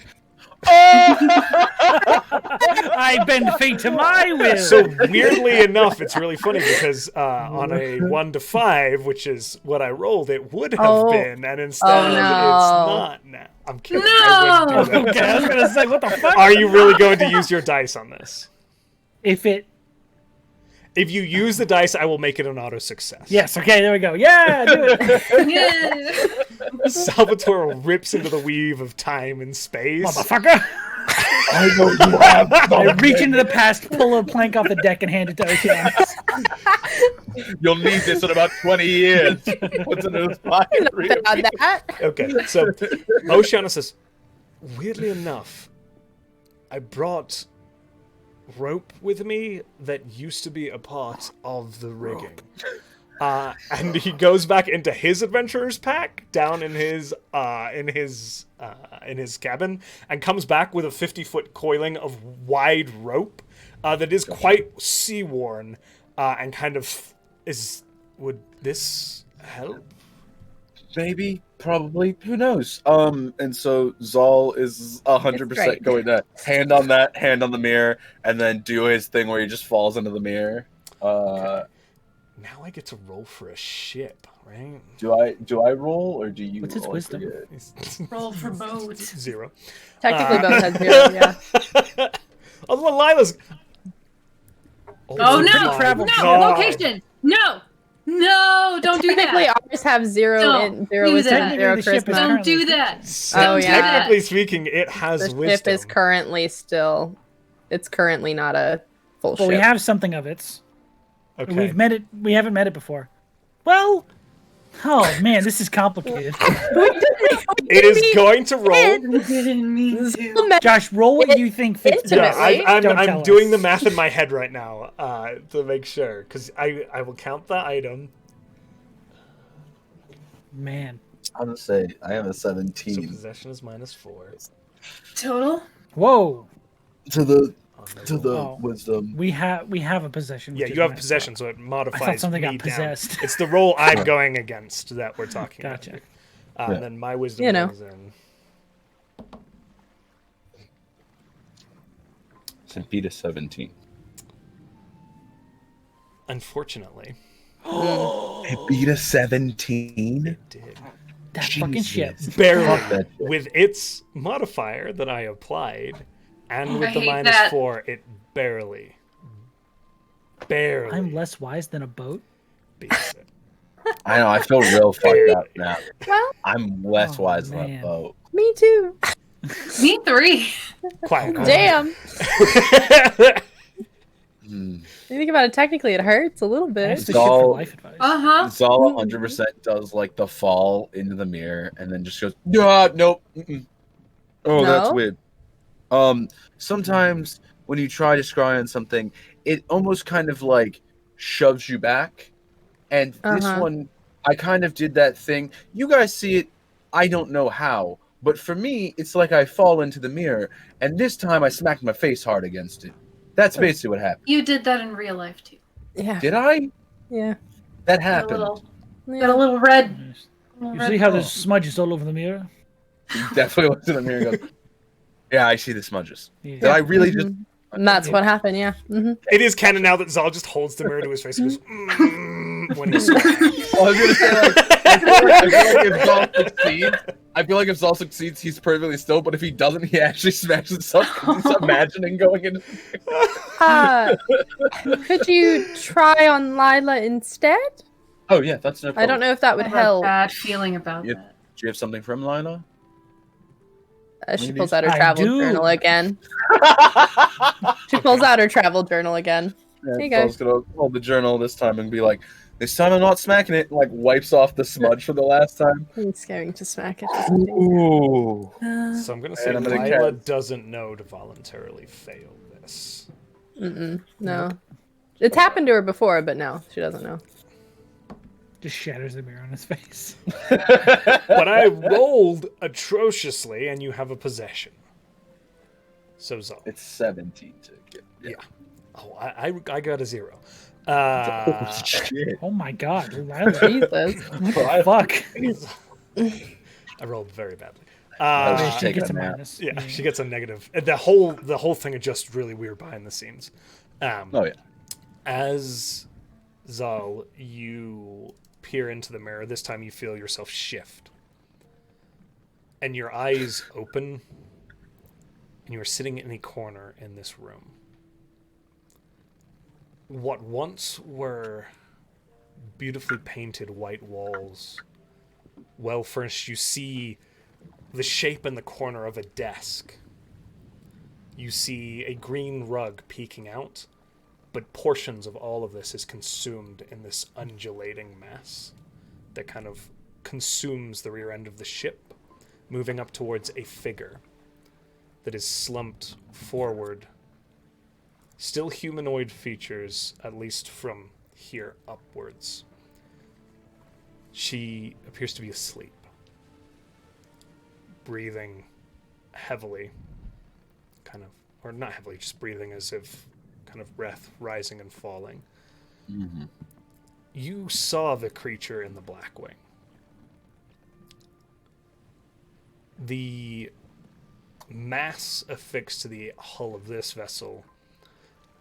I bend fate to my will. so weirdly enough, it's really funny because on a 1 to 5, which is what I rolled, it would have Oh. been, and instead Oh, it's no. not now. I'm kidding. I wouldn't do that. Okay, I was gonna say, what the fuck? Are you really going to use your dice on this? If it, If you use the dice, I will make it an auto success. yes, okay, there we go. Yeah, do it, Yeah. Salvatore rips into the weave of time and space. motherfucker. I know you have. I reach into the past, pull a plank off the deck, and hand it to Oceanus. You'll need this in about 20 years. What's in his pocket? About that. Okay, so Oceana says, weirdly enough, I brought rope with me that used to be a part of the rigging. And he goes back into his adventurer's pack down in his cabin and comes back with a 50-foot coiling of wide rope that is quite sea-worn and kind of is. Would this help? Maybe, probably, who knows? And so Zal is 100% going to hand on the mirror, and then do his thing where he just falls into the mirror. Okay. Now I get to roll for a ship, right? Do I roll, or do you? What's his roll? wisdom? Roll for both. 0. Technically, both has 0, yeah. Although Lila's. Oh, no! my No! God. Location! No! No! Don't do Technically, that! ours have 0 Don't and 0 do wisdom, that. 0 The ship is charisma. Don't do currently- that! Oh, Don't do yeah. that. Technically speaking, it has The wisdom. ship is currently still. It's currently not a full Well, ship. we have something of it. Okay. We've met it. We haven't met it before. Well, oh man, this is complicated. It is going to roll. I didn't mean to. Josh, roll what you think fits. Yeah, Intimately. I'm Don't tell I'm doing us. the math in my head right now to make sure, because I will count the item. Man, I'm gonna say I have a So 17 possession is -4. Total? whoa. to the Oh. wisdom. We have a possession. Yeah, which you is have possession, so it modifies. I thought something me got down. possessed. It's the roll I'm going against that we're talking Gotcha. about. Yeah. And then my wisdom You know. goes in. So beat a 17. Unfortunately, It beat a 17. it did. That fucking ship. Jesus. Barely. Fuck that shit. With its modifier that I applied, and with I the hate that. -4, it barely I'm less wise than a boat. beats it. I know. I feel real fucked up now. Well, I'm less Oh, wise than a man. boat. me too. Me 3. Quiet. Damn. Hmm. You think about it, technically, it hurts a little That's bit. the ship for all- life advice. Uh-huh. Zal 100% does like the fall into the mirror and then just goes, nope. Mm-mm. Oh, that's No? weird. Sometimes when you try to scry on something, it almost kind of like shoves you back. And this Uh-huh. one, I kind of did that thing. You guys see it, I don't know how. But for me, it's like I fall into the mirror, and this time I smacked my face hard against it. That's basically what happened. You did that in real life, too. Yeah. Did I? Yeah. That Got a happened. little, got Yeah. a little red. little You red see how ball. there's smudges all over the mirror? He definitely looks in the mirror and goes, yeah, I see the smudges. Yeah. Did I really just... Mhm. And that's what happened, yeah. Hmm. It is canon now that Zal just holds the mirror to his face and goes, when he swears. I was gonna say, like, I feel like if Zal succeeds, if Zal succeeds, he's perfectly still. But if he doesn't, he actually smashes himself because he's imagining going into. Could you try on Lila instead? Oh yeah, that's no problem. I don't know if that would I have a help. bad feeling about Yeah. that. Do you have something from Lila? She pulls out her I travel do. journal again. She pulls out her travel journal again. Here you go. Zal's gonna hold the journal this time and be like, "This time I'm not smacking it." And, like wipes off the smudge from the last time. He's going to smack it. Just in case. Ooh. So I'm going to say And I'm gonna Lila cast- doesn't know to voluntarily fail this. No. It's happened to her before, but no, she doesn't know. Just shatters the mirror on his face. But I rolled atrociously, and you have a possession. So Zal. It's 17 to get. Yeah. Oh, I got a 0. Oh, shit. Oh my god, Lila. Jesus. Fuck. I rolled very badly. I was She just taking gets a a nap. minus. Yeah, she gets a negative. The whole thing is just really weird behind the scenes. Oh yeah. As Zal, you peer into the mirror. This time you feel yourself shift. And your eyes open. And you are sitting in a corner in this room. What once were beautifully painted white walls, well furnished, you see the shape in the corner of a desk. You see a green rug peeking out, but portions of all of this is consumed in this undulating mass that kind of consumes the rear end of the ship, moving up towards a figure that is slumped forward Still humanoid features, at least from here upwards. She appears to be asleep, breathing heavily, kind of, or not heavily, just breathing as if kind of breath rising and falling. Mm-hmm. You saw the creature in the Blackwing. The mass affixed to the hull of this vessel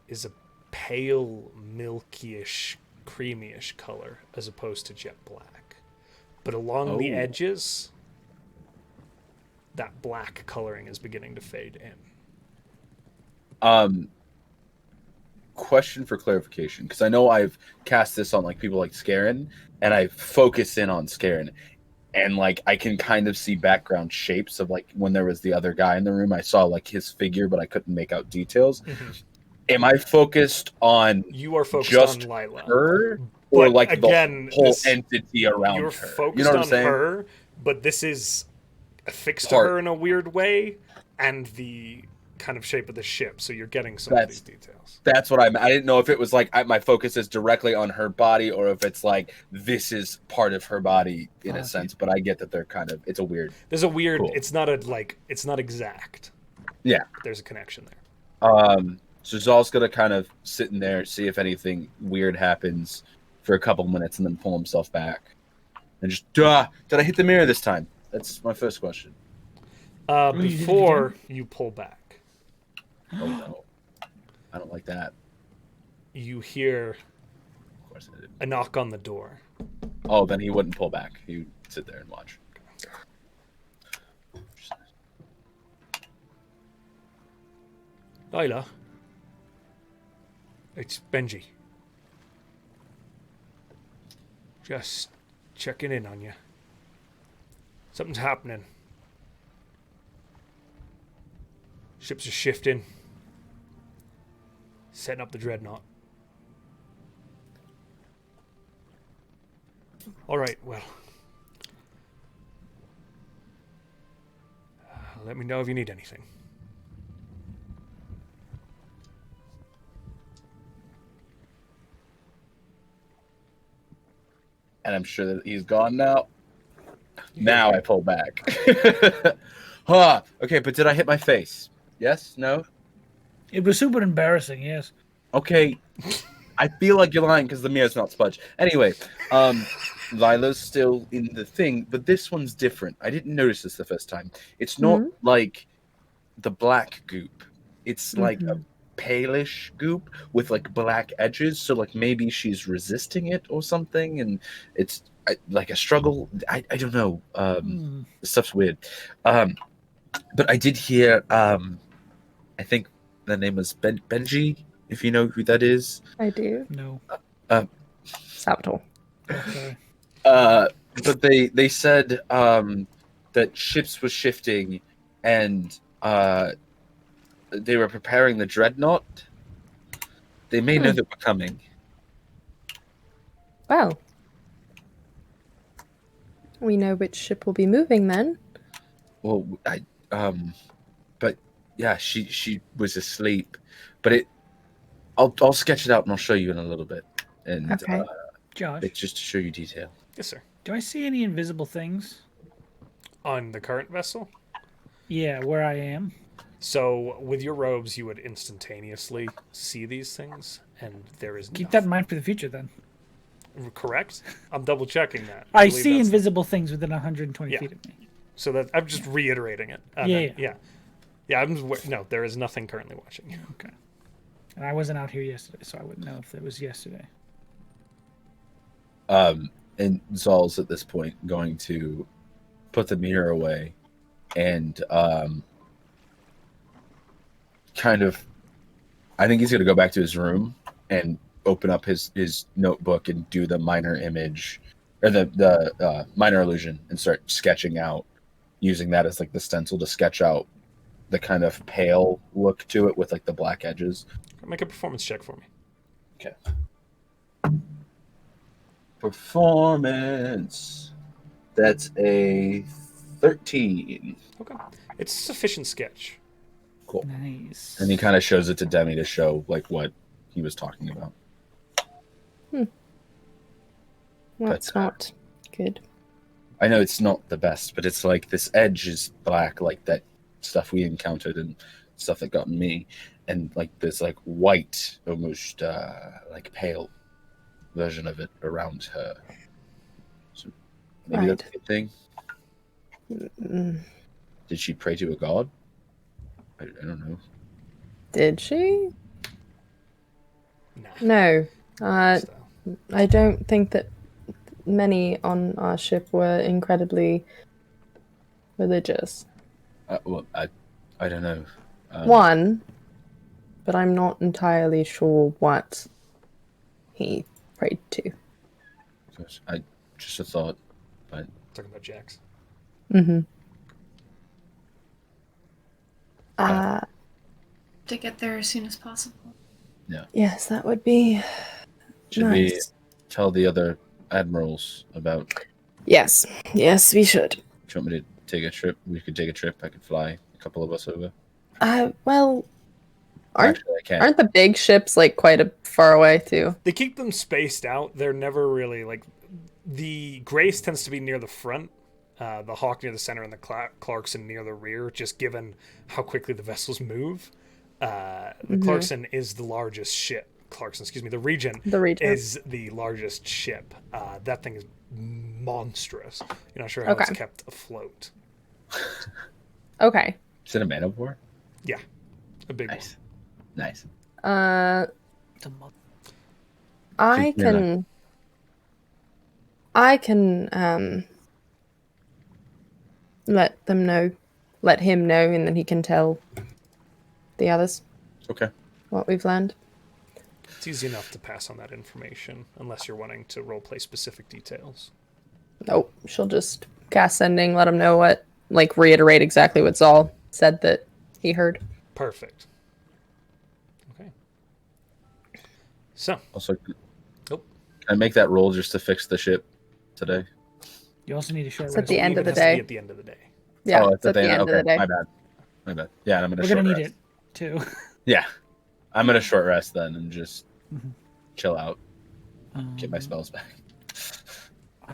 is a pale, milky-ish, creamy-ish color as opposed to jet black. But along the edges, that black coloring is beginning to fade in. Question for clarification, because I know I've cast this on like people like Scarin, and I focus in on Scarin, and like I can kind of see background shapes of like when there was the other guy in the room, I saw like his figure, but I couldn't make out details. Mm-hmm. Am I focused on? You are focused just on Lila, her, or but like again, the whole entity around you're her? Focused you know what on I'm saying? her, but this is affixed to her in a weird way, and the kind of shape of the ship, so you're getting some of these details. That's what I didn't know if it was like my focus is directly on her body, or if it's like this is part of her body in a sense. But I get that they're kind of, it's a weird. There's a weird. Cool. It's not exact. Yeah, there's a connection there. So Zal's gonna kind of sit in there, see if anything weird happens for a couple minutes, and then pull himself back, and just did I hit the mirror this time? That's my first question. Before you pull back. Oh no, I don't like that. You hear of course I did. A knock on the door. Oh, then he wouldn't pull back. He would sit there and watch. Lila, it's Benji. Just checking in on you. Something's happening. Ships are shifting. Setting up the dreadnought. All right, well. Let me know if you need anything. And I'm sure that he's gone now. Now I pull back. Okay, but did I hit my face? Yes? No? It was super embarrassing, yes. Okay. I feel like you're lying because the mirror's not smudged. Anyway, Lila's still in the thing, but this one's different. I didn't notice this the first time. It's not like the black goop. It's like a palish goop with like black edges. So like maybe she's resisting it or something, and it's like a struggle. I don't know. This stuff's weird. But I did hear. I think the name was Benji. If you know who that is. I do. No. Saboteur. Okay. But they said that ships were shifting, and they were preparing the dreadnought. They may know that we're coming. Well, we know which ship will be moving then. Well, but yeah, she was asleep, but I'll sketch it out and I'll show you in a little bit. And okay. Josh, it's just to show you detail. Yes, sir. Do I see any invisible things on the current vessel? Yeah, where I am. So with your robes, you would instantaneously see these things, and there is keep that in mind for the future. Then, correct? I'm double checking that. I see invisible things within 120 feet of me. So that I'm just reiterating it. Yeah. No, there is nothing currently watching you. Okay. And I wasn't out here yesterday, so I wouldn't know if it was yesterday. And Zal's at this point going to put the mirror away and kind of, I think he's going to go back to his room and open up his notebook and do the minor image or the minor illusion and start sketching out, using that as like the stencil to sketch out the kind of pale look to it with like the black edges. Make a performance check for me. Okay. Performance. That's a 13. Okay. It's a sufficient sketch. Cool. Nice. And he kind of shows it to Demi to show like what he was talking about. That's not good. I know it's not the best, but it's like this edge is black, like that stuff we encountered and stuff that got me, and like this like white, almost like pale version of it around her. So maybe that's a good thing. Did she pray to a god? I don't know. Did she? Nah. No. So, I don't think that many on our ship were incredibly religious. Well, I don't know. One, but I'm not entirely sure what he prayed to. I just a thought. talking about Jax. Mm-hmm. To get there as soon as possible. Yes, that would be Should nice. we tell the other admirals about? Yes, we should. Do you want me to take a trip? We could take a trip. I could fly a couple of us over. Well, aren't Actually, I can't. aren't the big ships like quite a far away too? They keep them spaced out. They're never really like the Grace tends to be near the front, the Hawk near the center, and the Clarkson near the rear. Just given how quickly the vessels move, the Clarkson is the largest ship. The Regent is the largest ship. That thing is monstrous. You're not sure how it's kept afloat. Okay. Is it a man of war? Yeah, a big Nice. Nice. I You're can let him know, and then he can tell the others Okay. what we've learned. It's easy enough to pass on that information, unless you're wanting to roleplay specific details. Nope, she'll just cast sending, let him know what, like, reiterate exactly what Zal said that he heard. Perfect. Okay. So, Also, Nope. can I make that roll just to fix the ship today? You also need a short It's rest. at the end of the it has to be day. at the end of the day. Yeah, Oh, it's at the end of the day. My bad. Yeah, and I'm gonna. We're short gonna need rest. it too. Yeah, I'm gonna short rest then and just chill out, get my Um, spells back.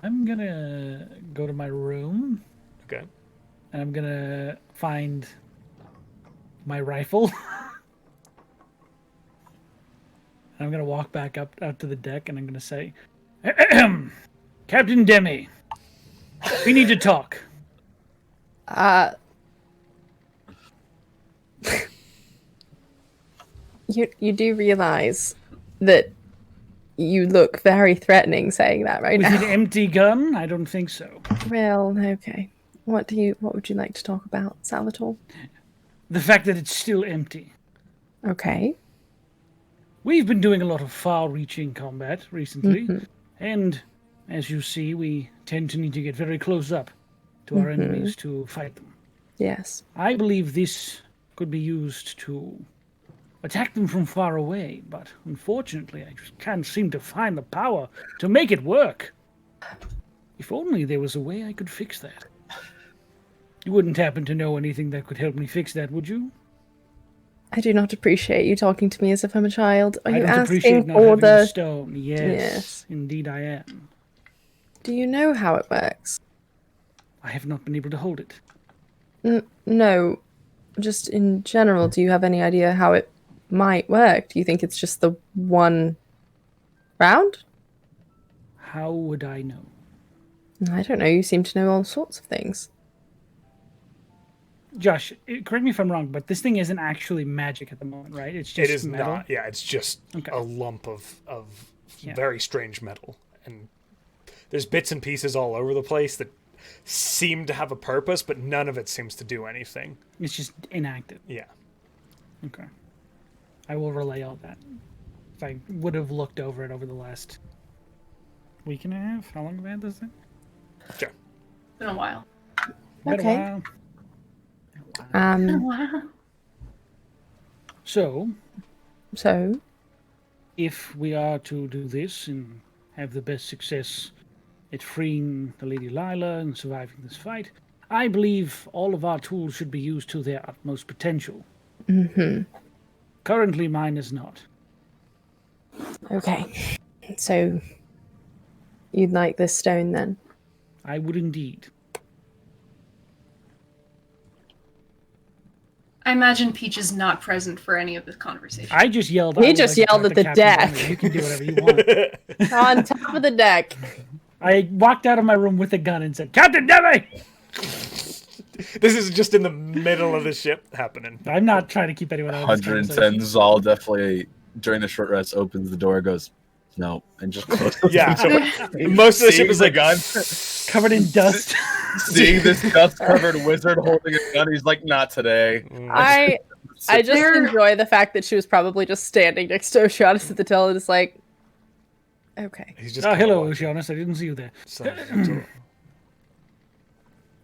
I'm gonna go to my room Okay. and I'm gonna find my rifle. I'm gonna walk back up out to the deck and I'm gonna say, Captain Demi, we need to talk. You do realize that you look very threatening saying that right With now. an empty gun? I don't think so. Well, okay. What would you like to talk about, Salvatore? The fact that it's still empty. Okay. We've been doing a lot of far-reaching combat recently, and as you see, we tend to need to get very close up to our enemies to fight them. Yes. I believe this could be used to attack them from far away, but unfortunately I just can't seem to find the power to make it work. If only there was a way I could fix that. You wouldn't happen to know anything that could help me fix that, would you? I do not appreciate you talking to me as if I'm a child. Are I you don't appreciate asking not for having a the... stone. Yes, indeed I am. Do you know how it works? I have not been able to hold it. No. Just in general, do you have any idea how it might work? Do you think it's just the one round? How would I know? I don't know. You seem to know all sorts of things. Josh, correct me if I'm wrong, but this thing isn't actually magic at the moment, right? It's just It is metal. not. Yeah, it's just a lump of very strange metal. And there's bits and pieces all over the place that seem to have a purpose, but none of it seems to do anything. It's just inactive. Yeah. Okay. I will relay all that. If I would have looked over it over the last week and a half. How long have I had this thing? Sure. Been a while. Quite a Okay. while. Wow. So, So, if we are to do this and have the best success at freeing the Lady Lila and surviving this fight, I believe all of our tools should be used to their utmost potential. Mm-hmm. Currently, mine is not. Okay. So, you'd like this stone then? I would indeed. I imagine Peach is not present for any of this conversation. I just yelled. He I would just like to yelled talk at to the Captain deck. Gunner. You can do whatever you want. On top of the deck. I walked out of my room with a gun and said, Captain Demi! This is just in the middle of the ship happening. I'm not trying to keep anyone out of this 110 conversation. Zal definitely, during the short rest, opens the door, goes, no, and just closes Yeah. the door. Most of the ship Seeing is the like, gun, Covered in dust. seeing this dust-covered wizard holding a gun, he's like, not today. I just There- enjoy the fact that she was probably just standing next to Oceanus at the till and just like, okay, he's just Oh, kinda hello, walking. Oceanus. I didn't see you there. So-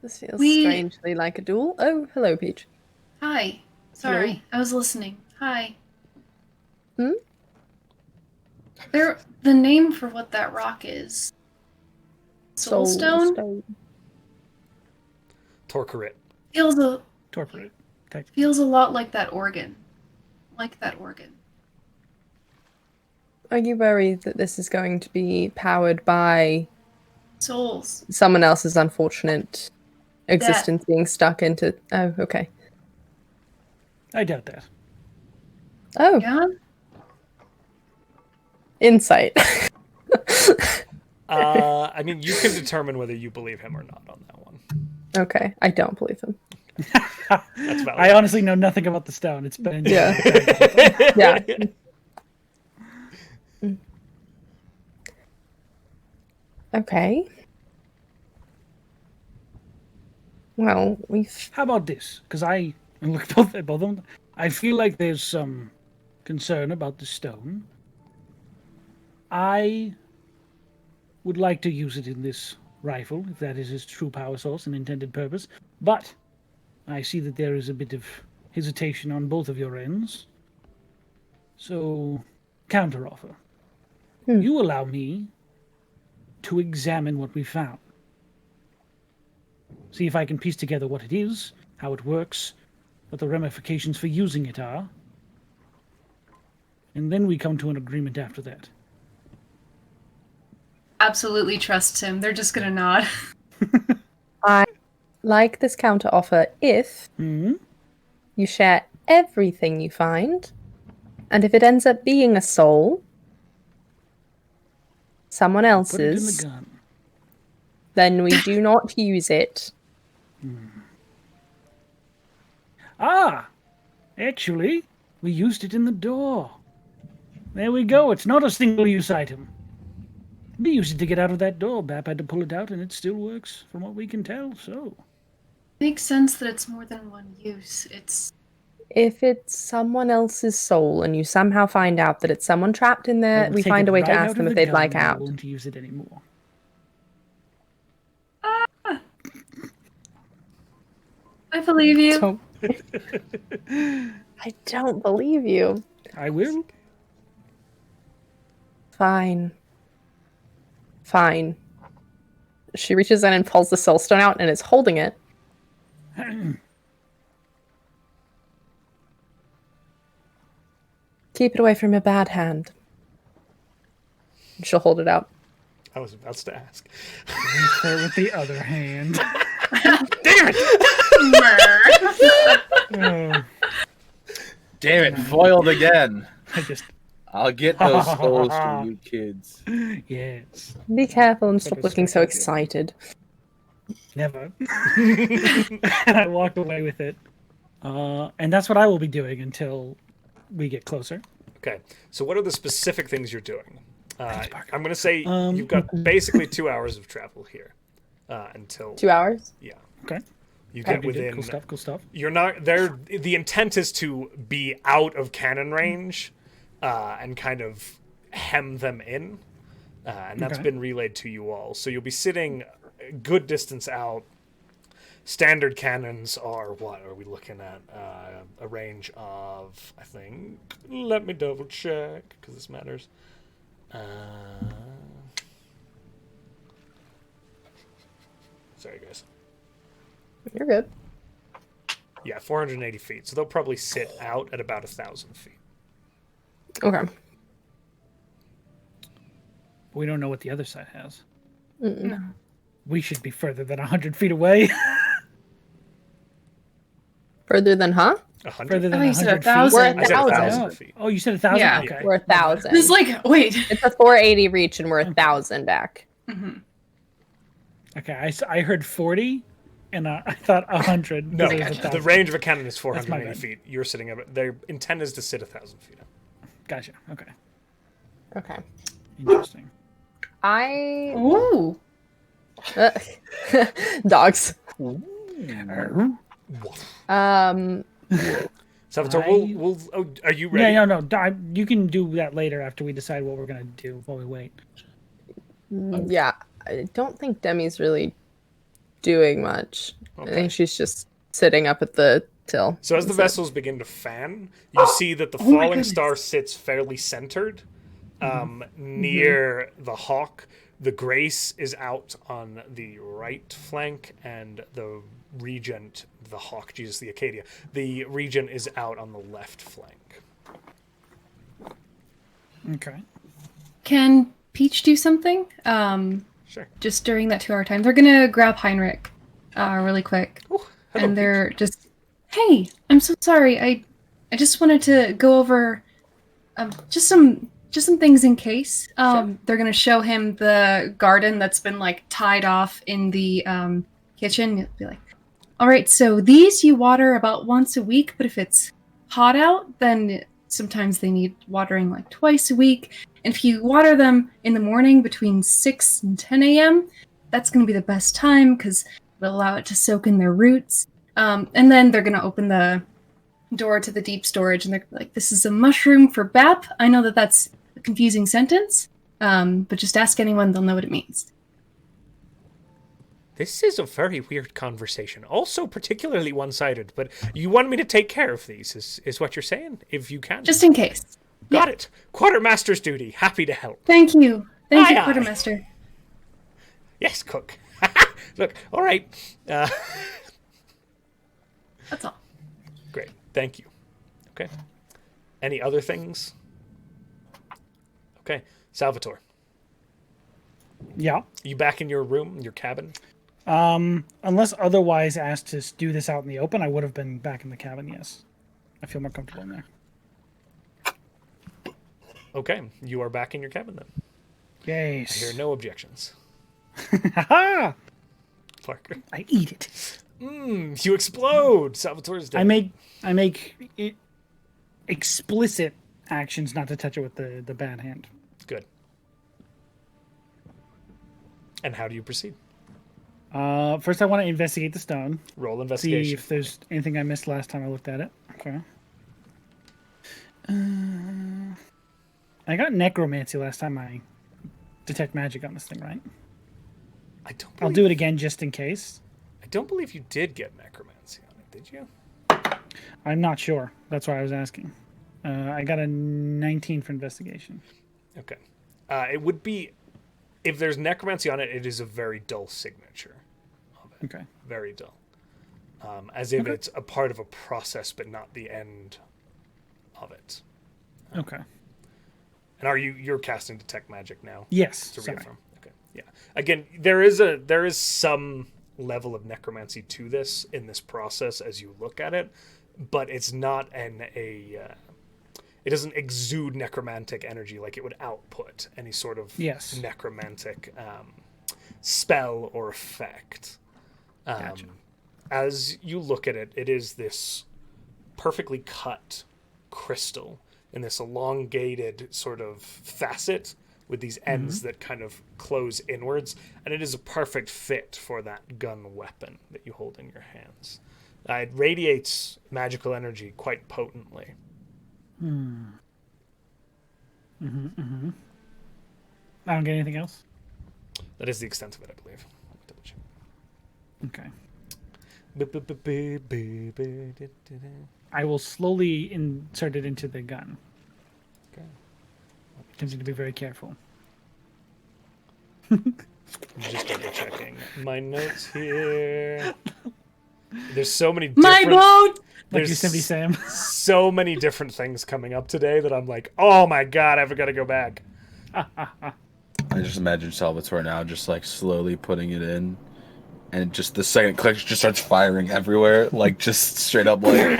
this feels We- strangely like a duel. Oh, hello, Peach. Hi. Sorry, I was listening. Hi. Hmm? The name for what that rock is. Soulstone? Torquerit. Torpor. Feels a lot like that organ. Like that organ. Are you worried that this is going to be powered by Souls. someone else's unfortunate existence being stuck into... Oh, okay. I doubt that. Oh, Yeah? insight. I mean, you can determine whether you believe him or not on that one. Okay, I don't believe him. That's valid. I honestly know nothing about the stone. It's been Yeah. Yeah. Okay. Well, we've... How about this? Because I look both at both of them. I feel like there's some concern about the stone. I would like to use it in this rifle, if that is its true power source and intended purpose. But I see that there is a bit of hesitation on both of your ends. So, counteroffer. You allow me to examine what we found. See if I can piece together what it is, how it works, what the ramifications for using it are. And then we come to an agreement after that. Absolutely trust him. They're just gonna nod. I like this counter offer if Hmm? you share everything you find, and if it ends up being a soul, someone Put it in else's, the gun. then we do not use it. Ah! Actually, we used it in the door. There we go. It's not a single-use item. We used it to get out of that door. Bap had to pull it out, and it still works, from what we can tell, so... Makes sense that it's more than one use. It's If it's someone else's soul and you somehow find out that it's someone trapped in there, We'll we take find it a way to right ask out them of if the they'd like gun, and out. we won't use it anymore. I believe you. Don't- I don't believe you. I will. Fine. Fine. She reaches in and pulls the soulstone out and is holding it. Keep it away from your bad hand. She'll hold it out. I was about to ask. Her with the other hand. Oh, Damn it, foiled again. I just... I'll get those souls from you kids. Yes. Be careful and Like stop a looking so strict idea. excited. Never. And I walked away with it. And that's what I will be doing until we get closer. Okay, so what are the specific things you're doing? I'm going to say Um, you've got basically 2 hours of travel here until 2 hours? yeah. Okay. You Okay, get good, within. Cool stuff, cool stuff. You're not there. The intent is to be out of cannon range and kind of hem them in, and that's Okay. been relayed to you all. So you'll be sitting a good distance out. Standard cannons are what are we looking at? A range of, I think. Let me double check because this matters. Sorry, guys. You're good. Yeah, 480 feet. So they'll probably sit out at about 1,000 feet. Okay. We don't know what the other side has. Mm-mm. No. We should be further than 100 feet away. Further than, huh? 100? Further than Oh, you said 100 feet. 1,000. We're I said 1,000. 1,000 feet. Oh, you said 1,000? Yeah. Okay. We're 1,000. It's like, wait. It's a 480 reach, and we're 1,000 back. Mhm. Okay, I heard 40, and I thought 100. No, because it was the 1,000. range of a cannon is my 480 bad. feet. You're sitting up. Their intent is to sit 1,000 feet up. Gotcha. Okay. Okay. Interesting. I Ooh. dogs. Salvatore, we'll oh, are you ready? Yeah, no. You can do that later after we decide what we're going to do while we wait. Yeah, I don't think Demi's really doing much. I Okay. think she's just sitting up at the till. So as the vessels begin to fan, you see that the my falling goodness. star sits fairly centered near the hawk. The Grace is out on the right flank, and the Regent, the hawk, Jesus, the Acadia, the Regent is out on the left flank. Okay. Can Peach do something? Sure. Just during that 2-hour time. They're gonna grab Heinrich really quick. Oh, hello, And they're just, hey, I'm so sorry. I just wanted to go over just some things in case. They're gonna show him the garden that's been like tied off in the kitchen. You'll be like, all right, so these you water about once a week, but if it's hot out, then sometimes they need watering like twice a week. And if you water them in the morning between 6 and 10 a.m., that's going to be the best time because it'll allow it to soak in their roots. And then they're going to open the door to the deep storage, and they're like, this is a mushroom for BAP. I know that that's a confusing sentence, but just ask anyone, they'll know what it means. This is a very weird conversation. Also particularly one-sided, but you want me to take care of these, is what you're saying? If you can. Just in case. Got it. Quartermaster's duty. Happy to help. Thank you. Thank Aye, you, aye. Quartermaster. Yes, cook. Look, all right. That's all. Great. Thank you. Okay. Any other things? Okay. Salvatore, Yeah. you back in your room, your cabin? Unless otherwise asked to do this out in the open, I would have been back in the cabin, yes. I feel more comfortable in there. Okay. You are back in your cabin then. I Yes. hear no objections. Ha! Parker. I eat it. You explode. Salvatore's dead. I make it explicit actions not to touch it with the bad hand. Good. And how do you proceed? First, I want to investigate the stone. Roll See investigation. if there's anything I missed last time I looked at it. Okay. I got necromancy last time I detect magic on this thing, right? I don't I'll believe, do it again just in case. I don't believe you did get necromancy on it, did you? I'm not sure. That's why I was asking. I got a 19 for investigation. Okay. It would be, if there's necromancy on it, it is a very dull signature of it. Okay. Very dull. As if it's a part of a process, but not the end of it. Okay. And you're casting detect magic now? Yes. To Sorry. reaffirm. Okay. Yeah. Again, there is some level of necromancy to this in this process as you look at it, but it's not it doesn't exude necromantic energy like it would output any sort of Yes. necromantic spell or effect. Gotcha. As you look at it, it is this perfectly cut crystal in this elongated sort of facet with these ends that kind of close inwards, and it is a perfect fit for that gun weapon that you hold in your hands. It radiates magical energy quite potently. I don't get anything else? That is the extent of it, I believe. Let me double check. Okay. I will slowly insert it into the gun. Okay. Tempting to be very careful. I'm just double checking my notes here. There's so many My different... boat! Like There's Yosemite Sam. so many different things coming up today that I'm like, oh my god, I've got to go back. I just imagine Salvatore now just like slowly putting it in, and just the second it clicks, just starts firing everywhere, like just straight up like like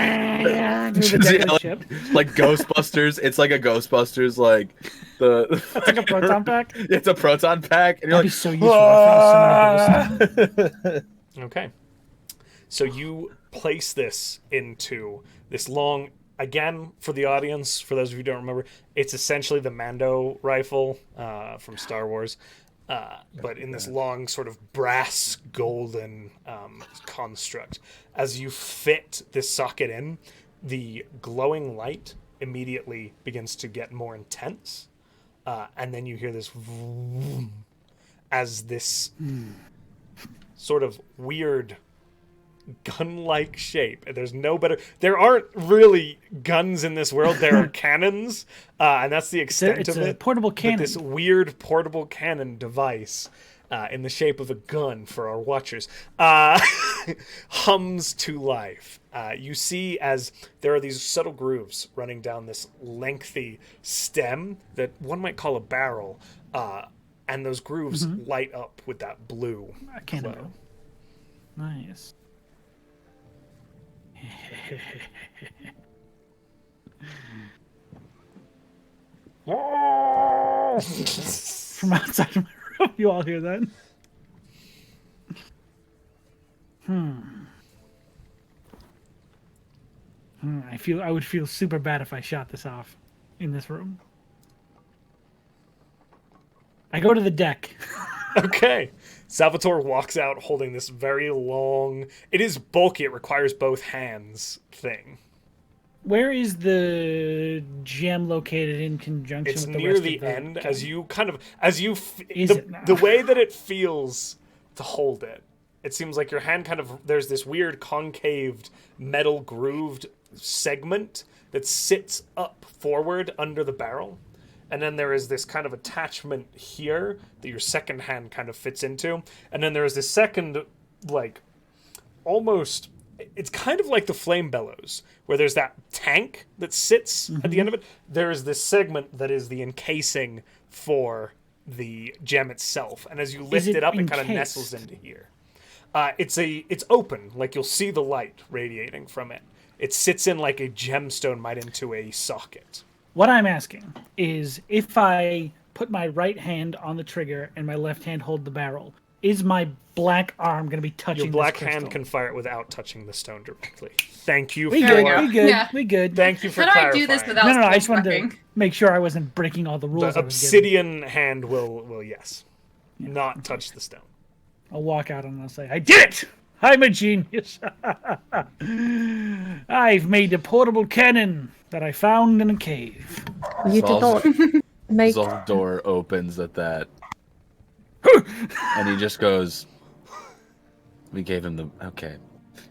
Ghostbusters. It's like a Ghostbusters, like the That's like a proton pack. it's a proton pack, and you're That'd like, be so useful. I found so many ghosts. Okay. So you place this into this long, again, for the audience, for those of you who don't remember, it's essentially the Mando rifle from Star Wars, but in this long sort of brass golden construct. As you fit this socket in, the glowing light immediately begins to get more intense, and then you hear this vroom, as this sort of weird gun-like shape. There's no better. There aren't really guns in this world. There are cannons, and that's the extent It's of a it. portable But cannon. this weird portable cannon device, in the shape of a gun for our watchers, hums to life. You see as there are these subtle grooves running down this lengthy stem that one might call a barrel, and those grooves light up with that blue A cannon. glow. Nice. From outside of my room, you all hear that? I would feel super bad if I shot this off in this room. I go to the deck. Okay. Salvatore walks out holding this very long, it is bulky, it requires both hands thing. Where is the gem located in conjunction It's with the near rest the of the end gun? as you kind of, as you, Is it now? the way that it feels to hold it, it seems like your hand kind of, there's this weird concaved metal grooved segment that sits up forward under the barrel. And then there is this kind of attachment here that your second hand kind of fits into. And then there is this second, like, almost, it's kind of like the flame bellows, where there's that tank that sits at the end of it. There is this segment that is the encasing for the gem itself. And as you lift it it up, it kind of encased? nestles into here. It's open, like you'll see the light radiating from it. It sits in like a gemstone might into a socket. What I'm asking is, if I put my right hand on the trigger and my left hand hold the barrel, is my black arm going to be touching Your black this crystal? hand can fire it without touching the stone directly. Thank you We for... There we good. go. We good. Yeah. We good. Thank you for How do I clarifying. do this without No. I just wanted fucking? to make sure I wasn't breaking all the rules. The I was given. obsidian hand will yes, not touch the stone. I'll walk out and I'll say, I did it! I'm a genius. I've made a portable cannon that I found in a cave. You did not make. Door opens at that, and he just goes. We gave him the okay.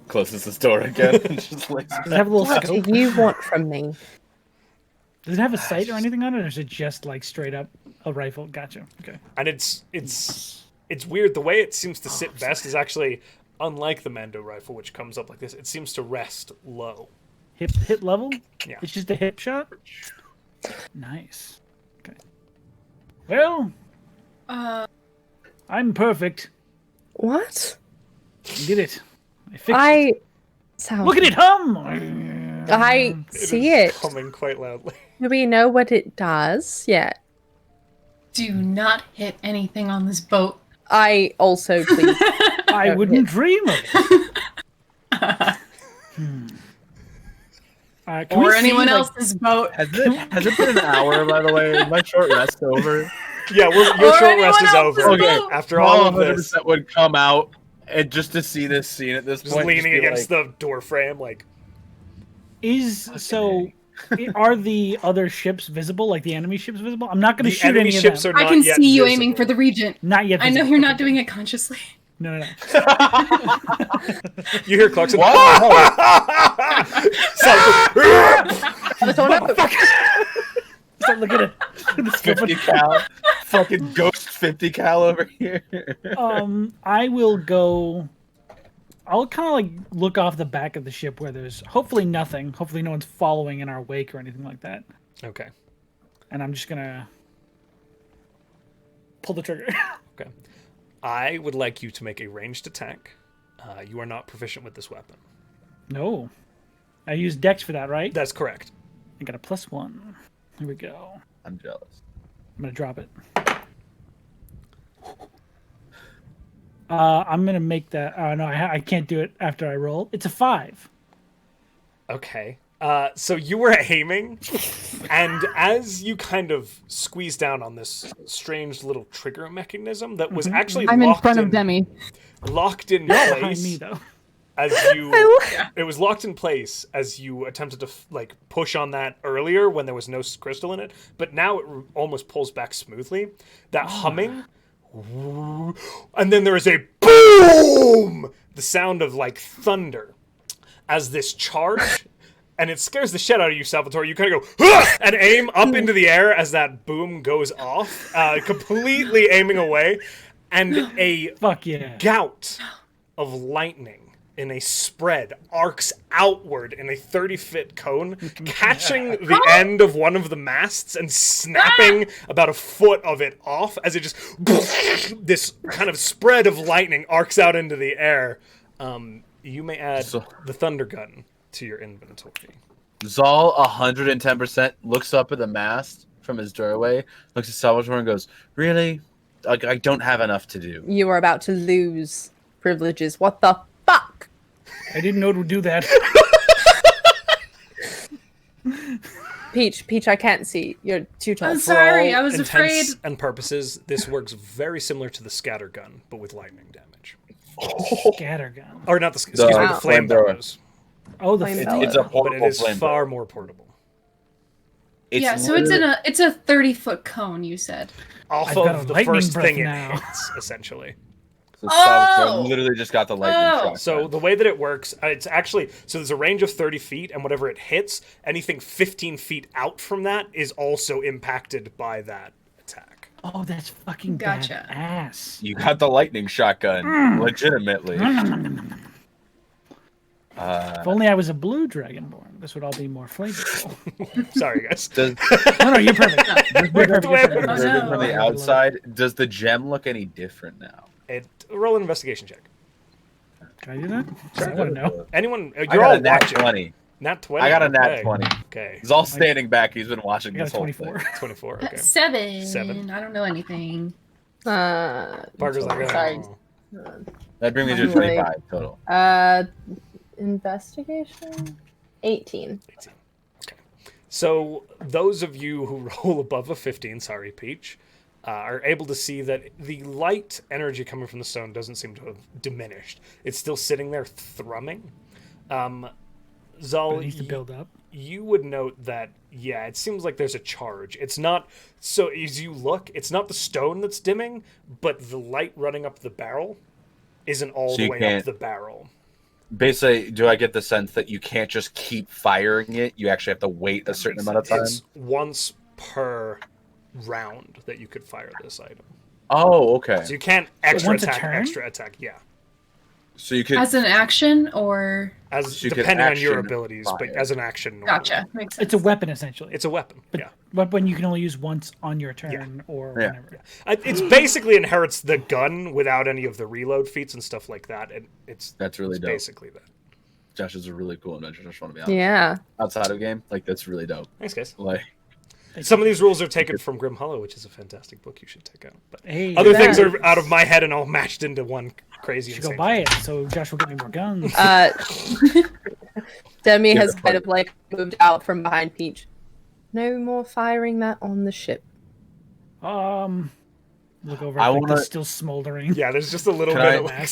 Closes the door again. And just like, Does it have a little What scope? do you want from me? Does it have a sight or anything on it, or is it just like straight up a rifle? Gotcha. Okay. And it's weird. The way it seems to sit best is actually unlike the Mando rifle, which comes up like this. It seems to rest low. Hit level? Yeah. It's just a hip shot? Nice. Okay. Well, I'm perfect. What? I did it. I fixed it. I sound. Look at it hum! I see is it. humming quite loudly. Do we know what it does yet? Do not hit anything on this boat. I also please. I wouldn't dream of it. Can we Or see, anyone like, else's boat. has it been an hour, by the way? Is my short rest over? Yeah, your Or short rest is anyone else's over. boat. After all of 100% this, would come out and just to see this scene at this just point. leaning be against like, the door frame, like Are the other ships visible? Like the enemy ships visible? I'm not going to the shoot enemy any ships of are them. I not can yet see you visible. aiming for the regent. Not yet. I know visible. you're not doing it consciously. No. You hear Clarkson. Start looking at the 50 cal, fucking ghost 50 cal over here. I will go. I'll kind of like look off the back of the ship where there's hopefully nothing. Hopefully no one's following in our wake or anything like that. Okay. And I'm just gonna pull the trigger. Okay. I would like you to make a ranged attack. You are not proficient with this weapon. No. I used Dex for that, right? That's correct. I got a +1. Here we go. I'm jealous. I'm gonna drop it. I'm gonna make that. Oh no, I can't do it after I roll. It's a 5. Okay. So you were aiming, and as you kind of squeeze down on this strange little trigger mechanism that was actually I'm in locked front of Demi. locked in Behind place me though. as you it was locked in place as you attempted to like push on that earlier when there was no crystal in it, but now it almost pulls back smoothly. That humming, and then there is a boom, the sound of like thunder as this charge. And it scares the shit out of you, Salvatore. You kind of go, "Ah!" and aim up into the air as that boom goes off, completely aiming away. And a Fuck yeah. gout of lightning in a spread arcs outward in a 30-foot cone, catching the end of one of the masts and snapping about a foot of it off as it just... this kind of spread of lightning arcs out into the air. You may add the thunder gun to your inventory. Zal 110% looks up at the mast from his doorway, looks at Salvatore and goes, "Really? Like, I don't have enough to do." You are about to lose privileges. What the fuck? I didn't know it would do that. Peach, I can't see. You're too tall. I'm For sorry, all I was intents afraid. and purposes, this works very similar to the scatter gun, but with lightning damage. Scattergun. Or not the, excuse me, the Wow. flamethrowers. Oh, the Flame It's a But portable it is flame. far more portable. Yeah, so it's a 30-foot cone, you said. Off I've got of a the lightning first breath thing it now. hits, essentially. So Salvatore Oh! literally just got the lightning shock. So the way that it works, it's actually, so there's a range of 30 feet, and whatever it hits, anything 15 feet out from that is also impacted by that attack. Oh, that's fucking Gotcha. badass. You got the lightning shotgun, legitimately. If only I was a blue dragonborn, this would all be more flavorful. Sorry, guys. Does No, you're perfect. You're perfect. the way You're it perfect. works. Oh, no. from the outside, does the gem look any different now? Roll an investigation check. Can I do that? I want to know. Anyone, I you're got all a nat watching. 20. Nat 20? I got a nat Okay. 20. Okay. He's all standing back. He's been watching I got this a whole 24. thing. 24, okay. 7. 7. I don't know anything. Parker's like, oh. sorry. That'd bring me to I'm 25 like- total. Investigation? 18. 18. Okay. So those of you who roll above a 15, sorry, Peach, are able to see that the light energy coming from the stone doesn't seem to have diminished. It's still sitting there thrumming. Zal, It needs to build up. you would note that, yeah, it seems like there's a charge. It's not, so as you look, it's not the stone that's dimming, but the light running up the barrel isn't all So the you way up can't- the barrel. Basically, do I get the sense that you can't just keep firing it? You actually have to wait a certain amount of time? It's once per round that you could fire this item. Oh, okay. So you can't extra once a attack, turn? yeah. So you could... As an action, or As So you could depending on your action abilities, but fire. as an action. normally. gotcha, makes sense. It's a weapon, essentially. It's a weapon. But Yeah. weapon you can only use once on your turn or Yeah. whenever. It's basically inherits the gun without any of the reload feats and stuff like that. And it's That's really dope. basically that. Josh is a really cool inventor, just want to be honest. Yeah. Outside of game, like, that's really dope. Thanks, guys. Like, Some of these rules are taken from Grim Hollow, which is a fantastic book you should check out. But Hey, other Yeah. things are out of my head and all matched into one crazy you should insane go buy it so Josh will get me more guns. Demi Yeah, has the kind of like moved out from behind Peach. No more firing that on the ship. Look over. I I think wanna- it's still smoldering. Yeah, there's just a little Can bit I- of like,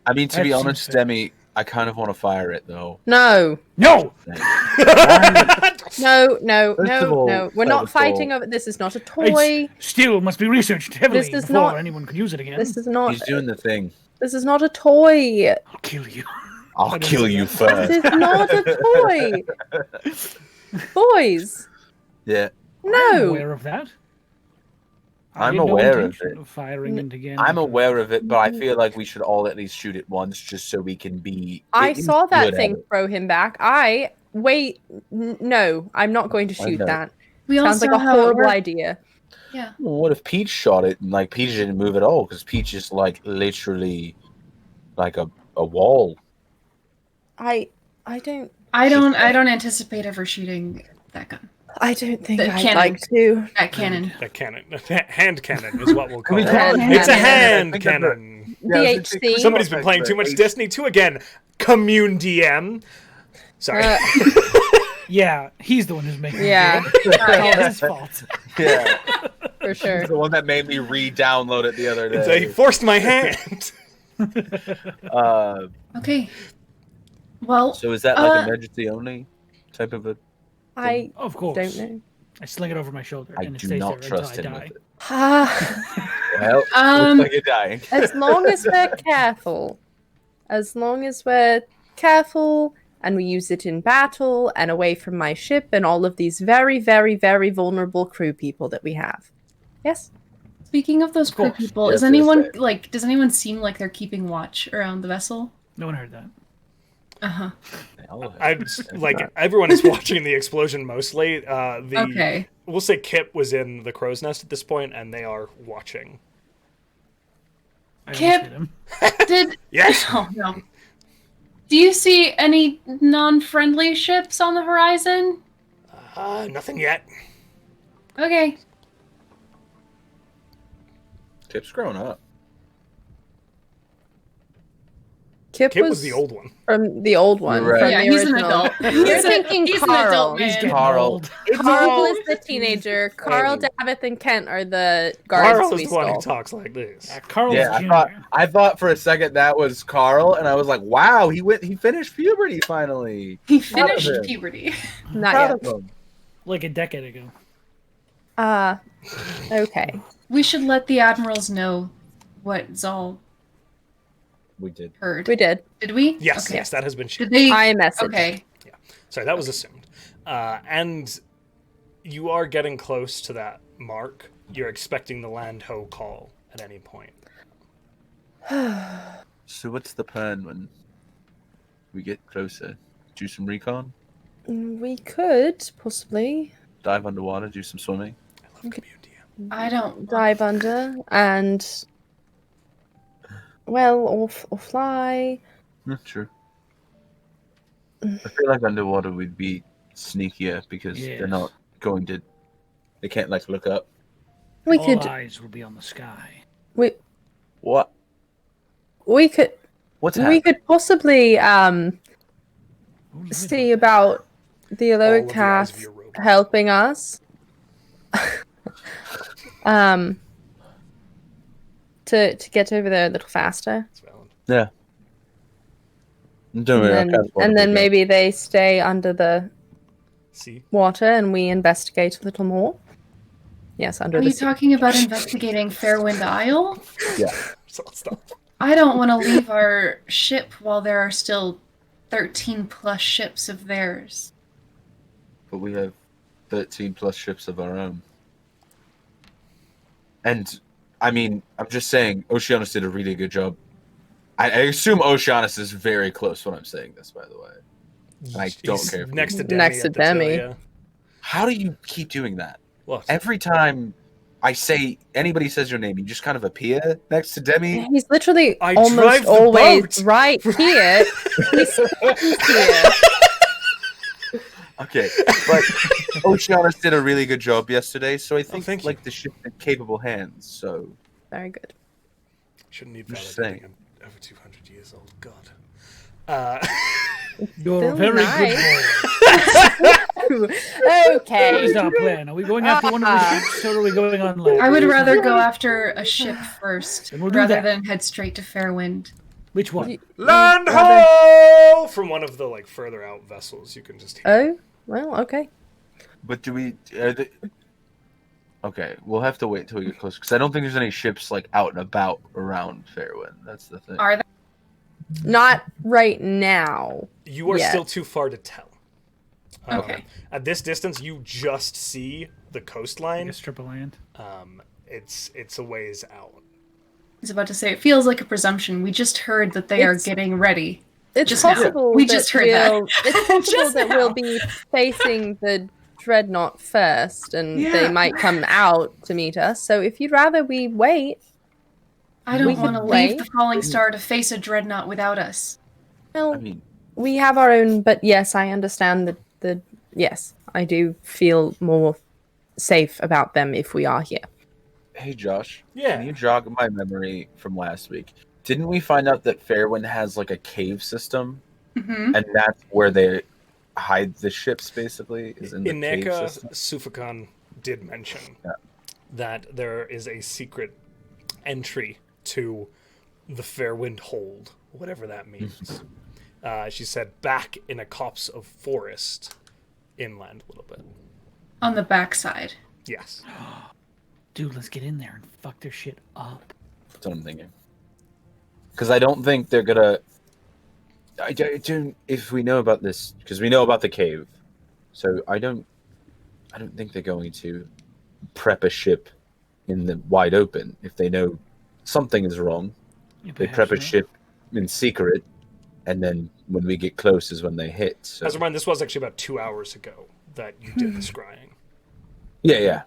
I mean, to That be seems honest, fair. Demi, I kind of want to fire it, though. No. No. No, no, First no, of all, no. We're not Salvatore- fighting over this is not a toy. Still must be researched heavily This is before not- anyone could use it again. This is not He's doing the thing. this is not a toy. I'll kill you. I'll didn't kill know you that. This first. is not a toy. Boys. Yeah. I'm No. aware of that. I'm I have no aware of intention it. firing into Ganon. I'm aware of it, but I feel like we should all at least shoot it once, just so we can be. I at least saw that good at thing it. throw him back. No, I'm not going to shoot know. that. We all Sounds like saw a how it horrible worked. idea. Yeah. Well, what if Peach shot it and like Peach didn't move at all? Because Peach is like literally like a wall. I don't I don't anticipate ever shooting that gun. I don't think The I'd cannon. like to. That cannon. A cannon. Hand cannon is what we'll call We it. call it It's a hand hand cannon. cannon. DHC. Somebody's been playing too much Destiny 2 again. Commune DM. Sorry. Yeah, he's the one who's making Yeah. it. It's all his fault. Yeah, For sure. he's the one that made me re-download it the other He day. forced my hand. Okay. Well, So is that like emergency only type of a? I Of course. don't know. I sling it over my shoulder I and it do stays not there trust until I him die. with it. Ah, Well, looks like you're dying. as long as we're careful. As long as we're careful and we use it in battle and away from my ship and all of these very, very, very vulnerable crew people that we have. Yes? speaking of those crew course. people, Yeah, is I was anyone gonna say. like? Does anyone seem like they're keeping watch around the vessel? No one heard that. Uh huh. I'm like everyone is watching the explosion mostly. Okay. We'll say Kip was in the crow's nest at this point, and they are watching. I Kip! almost hit him. Did Yes. oh no. Do you see any non-friendly ships on the horizon? Nothing yet. Okay. Kip's grown up. Kip, Kip was the old one. from the old one. You're right. From Yeah, the he's an original. adult. You're thinking he's an Carl. adult He's man. getting Carl. old. Carl is the teenager. Carl, Hey. Davith, and Kent are the guards Carl we is the one who stole. talks like this. Carl's Yeah, Jr. I thought for a second that was Carl, and I was like, "Wow, he finished puberty finally." He Proud of finished him. puberty. Not Proud yet. of him. Like a decade ago. Okay. We should let the admirals know what Zal We did. heard. We did. Did we? Yes, Okay. yes, that has been shared. Did they? I messaged. Okay. Sorry, that was assumed. And you are getting close to that mark. You're expecting the land ho call at any point. So what's the plan when we get closer? Do some recon, We could possibly dive underwater, do some swimming. I love community. I don't. dive under and, well, or fly. Yeah, sure. I feel like underwater we'd be sneakier because Yes. they're not going to. They can't like look up. We All could. eyes will be on the sky. We What? we could. What's We happening? could possibly Ooh, look see at about the All of the eyes of Alocath your robot. helping us. To get over there a little faster, It's valid. Yeah. Don't worry, and then maybe they stay under the See? water and we investigate a little more. Yes, under Are the you sea. talking about investigating Fairwind Isle? So stop. I don't want to leave our ship while there are still 13 plus ships of theirs. But we have 13 plus ships of our own. And, I mean, I'm just saying, Oceanus did a really good job. I assume Oceanus is very close when I'm saying this, by the way. I don't He's care if next to we- Demi. Next to at the till, Demi. yeah. How do you keep doing that? What? Every time I say, anybody says your name, you just kind of appear next to Demi? He's literally I drive almost the always boat. right here. He stands here. Okay, but Oceanus did a really good job yesterday, so I think thank you. like the ship in capable hands. So Very good. Shouldn't need Just validating. saying. I'm over 200 years old. God. You're a Still very nice. good boy. What Okay. is our plan? Are we going after one of the ships or are we going on land? I would rather go after a ship first, Then we'll do rather that. than head straight to Fairwind. Which one? Land Rather- ho! From one of the like further out vessels, you can just hear. Oh, well, okay. But do we? Okay, we'll have to wait till we get closer because I don't think there's any ships like out and about around Fairwind. That's the thing. Are there? Not right now. You are Yeah. still too far to tell. Okay. At this distance, you just see the Like coastline. a strip of land. it's a ways out. I was about to say, it feels like a presumption. We just heard that they are getting ready. It's Just now. possible We that just heard that. it's possible Just that now. we'll be facing the dreadnought first, and they Yeah. might come out to meet us. So if you'd rather we wait, I We don't could want to wait. leave the Falling Star to face a dreadnought without us. well, I mean, we have our own. But yes, I understand the yes, I do feel more safe about them if we are here. hey Josh, Yeah. can you jog my memory from last week? Didn't we find out that Fairwind has like a cave system, Mm-hmm. and that's where they hide the ships? Basically, is in the cave Ineka system. Sufakon did mention Yeah. that there is a secret entry to the Fairwind Hold, whatever that means. She said back in a copse of forest inland a little bit. On the backside. Yes. Dude, let's get in there and fuck their shit up. That's what I'm thinking. Because I don't think they're gonna. I don't. If we know about this, because we know about the cave, so I don't think they're going to prep a ship in the wide open. If they know something is wrong, Yeah, they perhaps prep a not. ship in secret, and then when we get close is when they hit. So. As a reminder, this was actually about 2 hours ago that you did the scrying. Yeah.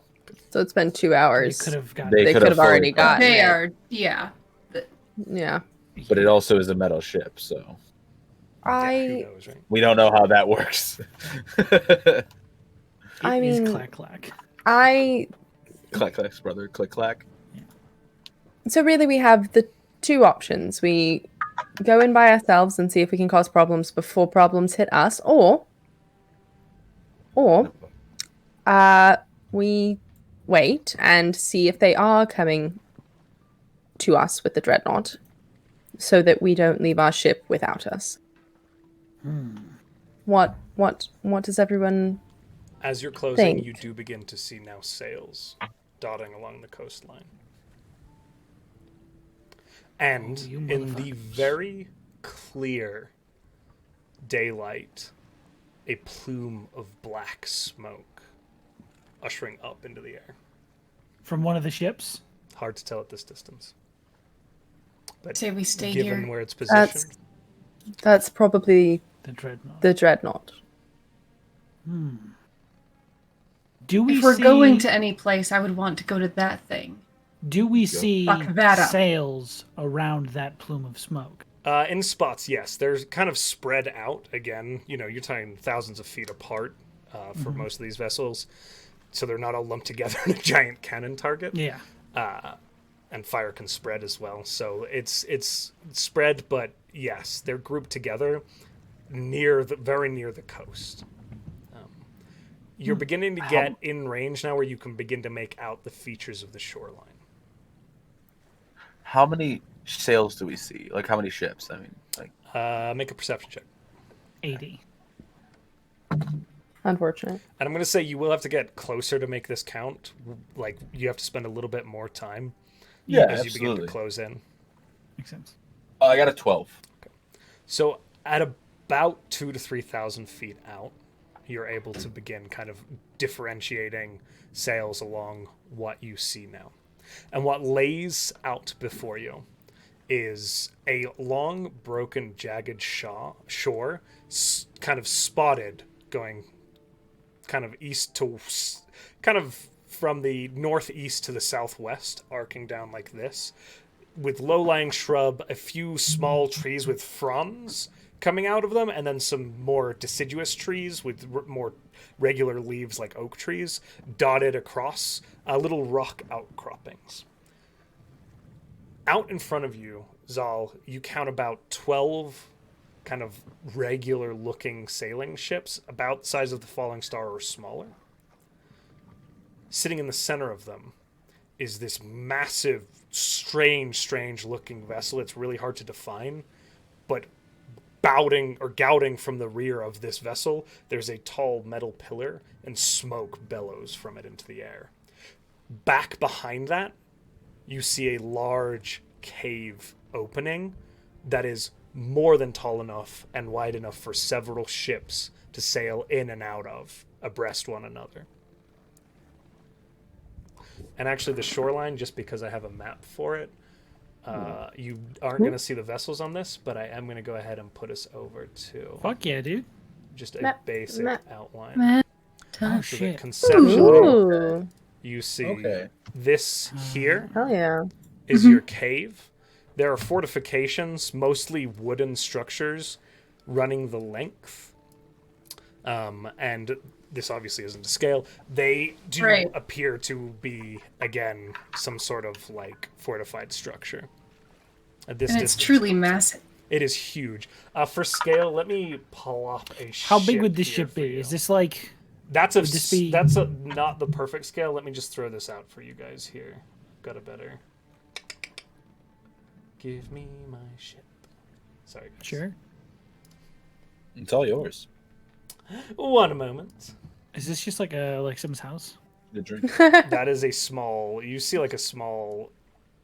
So it's been 2 They hours. could have gotten. They They could could have have already fully done. gotten They it. are, yeah. Yeah. But it also is a metal ship, so Who I knows, right? we don't know how that works. I It is mean- clack clack. I Clack clack, brother. Click clack. so really we have the two options. We go in by ourselves and see if we can cause problems before problems hit us, or we wait and see if they are coming to us with the dreadnought, so that we don't leave our ship without us. What does everyone? As you're closing, Think. you do begin to see now sails dotting along the coastline. And Oh, you in the motherfuckers. very clear daylight, a plume of black smoke ushering up into the air. From one of the ships. Hard to tell at this distance. But Say we stay given here. where it's That's positioned, that's probably The dreadnought. the dreadnought. Do we If we're see, going to any place, I would want to go to that thing. Do we see Fuck that up. sails around that plume of smoke? in spots, yes. They're kind of spread out. Again, you're talking thousands of feet apart for most of these vessels. So they're not all lumped together in a giant cannon target. Yeah. And fire can spread as well. So it's spread, but yes, they're grouped together very near the coast. You're beginning to get in range now where you can begin to make out the features of the shoreline. How many sails do we see? Like how many ships? I mean, like Make a perception check. 80. Unfortunate. And I'm going to say you will have to get closer to make this count. Like, you have to spend a little bit more time yeah, as you begin absolutely. to close in. Makes sense. I got a 12. So at about 2,000 to 3,000 feet out, you're able to begin kind of differentiating sails along what you see now. And what lays out before you is a long, broken, jagged shore, kind of spotted, going kind of east to, kind of from the northeast to the southwest, arcing down like this, with low-lying shrub, a few small trees with fronds coming out of them, and then some more deciduous trees with more regular leaves like oak trees dotted across little rock outcroppings. Out in front of you, Zal, you count about 12 kind of regular-looking sailing ships, about the size of the Falling Star or smaller. Sitting in the center of them is this massive, strange-looking vessel. It's really hard to define, but gouting from the rear of this vessel, there's a tall metal pillar, and smoke bellows from it into the air. Back behind that, you see a large cave opening that is more than tall enough and wide enough for several ships to sail in and out of, abreast one another. And actually, the shoreline, just because I have a map for it, you aren't going to see the vessels on this, but I am going to go ahead and put us over to Fuck yeah, dude. just a Map, basic map. outline. Map. So Oh, that shit. conceptually, Ooh. you see Okay. this here Hell yeah. is your cave. There are fortifications, mostly wooden structures, running the length. And this obviously isn't to scale. They do Right. appear to be, again, some sort of like fortified structure. At this And it's distance, truly massive. it is huge. For scale, let me pull up a How big ship would this here ship for be? you. Is this like... That's a would this be- not the perfect scale. Let me just throw this out for you guys here. Got a better. Give me my ship. Sorry, guys. Sure. It's all yours. One moment. Is this just like someone's house? The drink. That is a small. You see like a small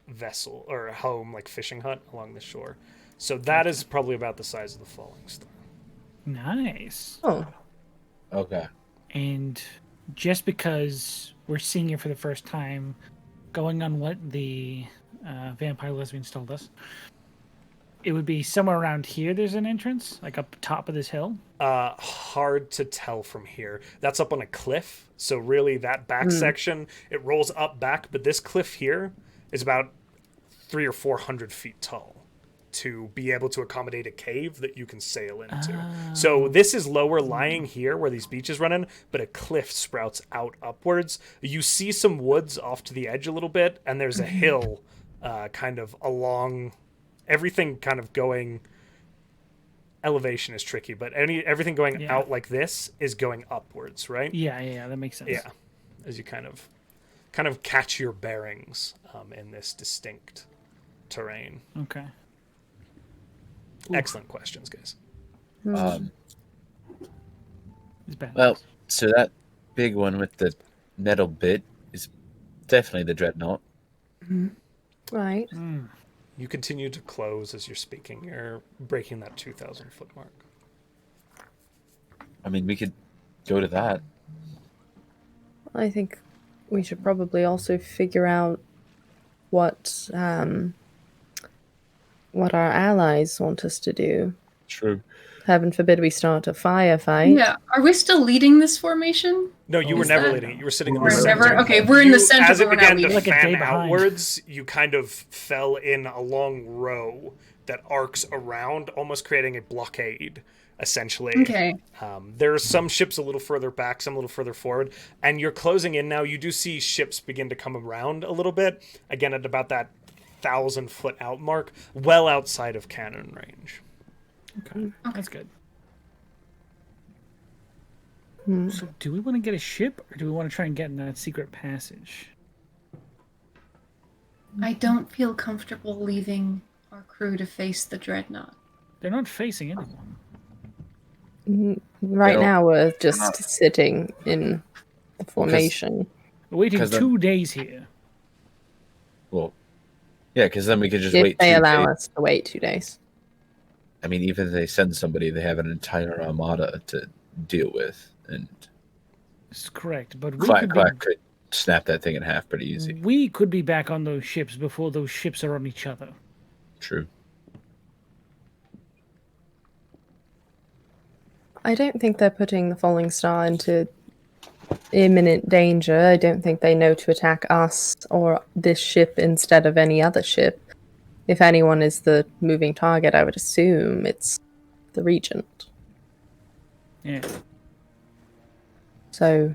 vessel or a home, like fishing hut along the shore. So that is probably about the size of the Falling Star. Nice. Oh. Okay. And just because we're seeing it for the first time, going on what the vampire lesbians told us, it would be somewhere around here there's an entrance, like up top of this hill. Hard to tell from here. That's up on a cliff. So really that back section, it rolls up back, but this cliff here is about 300 or 400 feet tall to be able to accommodate a cave that you can sail into. So this is lower lying here where these beaches run in, but a cliff sprouts out upwards. You see some woods off to the edge a little bit, and there's a hill kind of along, everything kind of going, elevation is tricky, but everything going out like this is going upwards, right? Yeah, that makes sense. Yeah, as you kind of catch your bearings in this distinct terrain. Okay. Excellent questions, guys. It's bad. Well, so that big one with the metal bit is definitely the dreadnought. Right. You continue to close as you're speaking. You're breaking that 2,000 foot mark. I mean, we could go to that. I think we should probably also figure out what our allies want us to do. True. Heaven forbid we start a firefight. Yeah. Are we still leading this formation? No, you were Is never that- leading it. You were sitting in the We're center. never. Okay, we're in the center, As it but we're not began to leading. Like a day fan behind. outwards, you kind of fell in a long row that arcs around, almost creating a blockade, essentially. Okay. There's some ships a little further back, some a little further forward, and you're closing in now. You do see ships begin to come around a little bit, again at about that 1,000 foot out mark, well outside of cannon range. Okay. That's good. So do we want to get a ship, or do we want to try and get in that secret passage? I don't feel comfortable leaving our crew to face the dreadnought. They're not facing anyone. Right Well, now we're just sitting in the formation. We're waiting 'Cause 2 days here. Well, yeah, because then we could just If wait. they 2 allow days. us to wait 2 days. I mean, even if they send somebody, they have an entire armada to deal with, and That's correct, but we Clack could, Clack could snap that thing in half pretty easy. we could be back on those ships before those ships are on each other. True. I don't think they're putting the Falling Star into imminent danger. I don't think they know to attack us or this ship instead of any other ship. If anyone is the moving target, I would assume it's the Regent. Yeah. So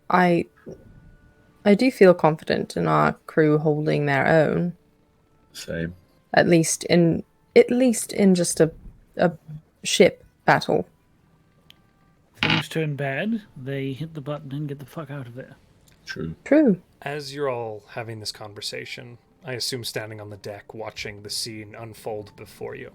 I do feel confident in our crew holding their own, Same. at least in just a ship battle. Things turn bad, they hit the button and get the fuck out of there. True. True. As you're all having this conversation, I assume standing on the deck watching the scene unfold before you,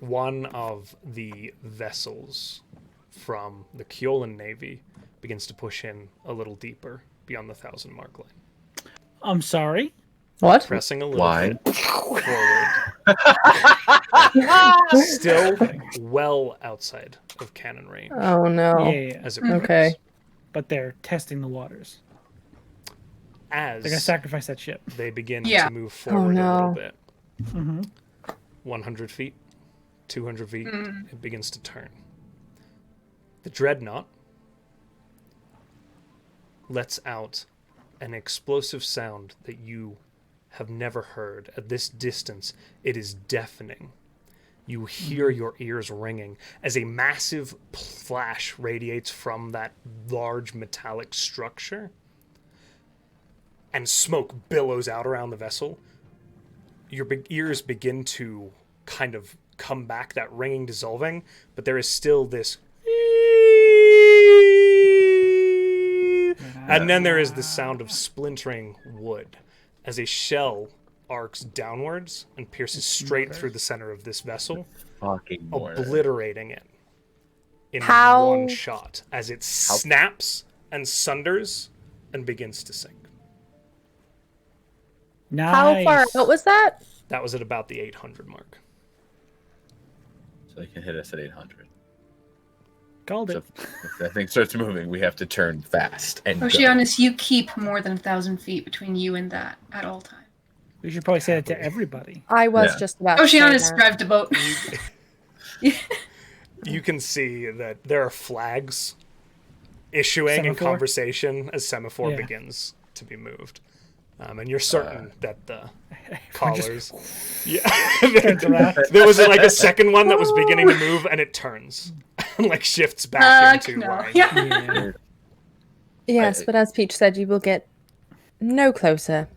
one of the vessels from the Keolan Navy begins to push in a little deeper beyond the 1,000 mark line, I'm sorry? What? pressing a little Why? bit forward. Still well outside of cannon range Oh no. Yeah. as it progresses. Okay. but they're testing the waters. As They're gonna sacrifice that ship. they begin Yeah. to move forward a no. little bit. Mm-hmm. 100 feet, 200 feet, it begins to turn. The dreadnought lets out an explosive sound that you have never heard. At this distance, it is deafening. You hear your ears ringing as a massive flash radiates from that large metallic structure, and smoke billows out around the vessel. Your ears begin to kind of come back, that ringing dissolving, but there is still this. And then there is the sound of splintering wood as a shell arcs downwards and pierces straight through the center of this vessel, Fucking mortar. obliterating it in How- one shot as it snaps and sunders and begins to sink. Nice. How far out was that? That was at about the 800 mark. So they can hit us at 800. Called So it. if that thing starts moving, we have to turn fast and go. Oceanus, you keep more than 1,000 feet between you and that at all times. We should probably say that to everybody. I was Yeah. just about to say Oceanus, that. drive the boat. You can see that there are flags issuing in Semaphore? conversation as semaphore Yeah. begins to be moved. And you're certain that the collars... Turns around. There was like a second one that was beginning to move, and it turns. And like shifts back into no. line. Yeah. Yeah. Yes, I- but as Peach said, you will get no closer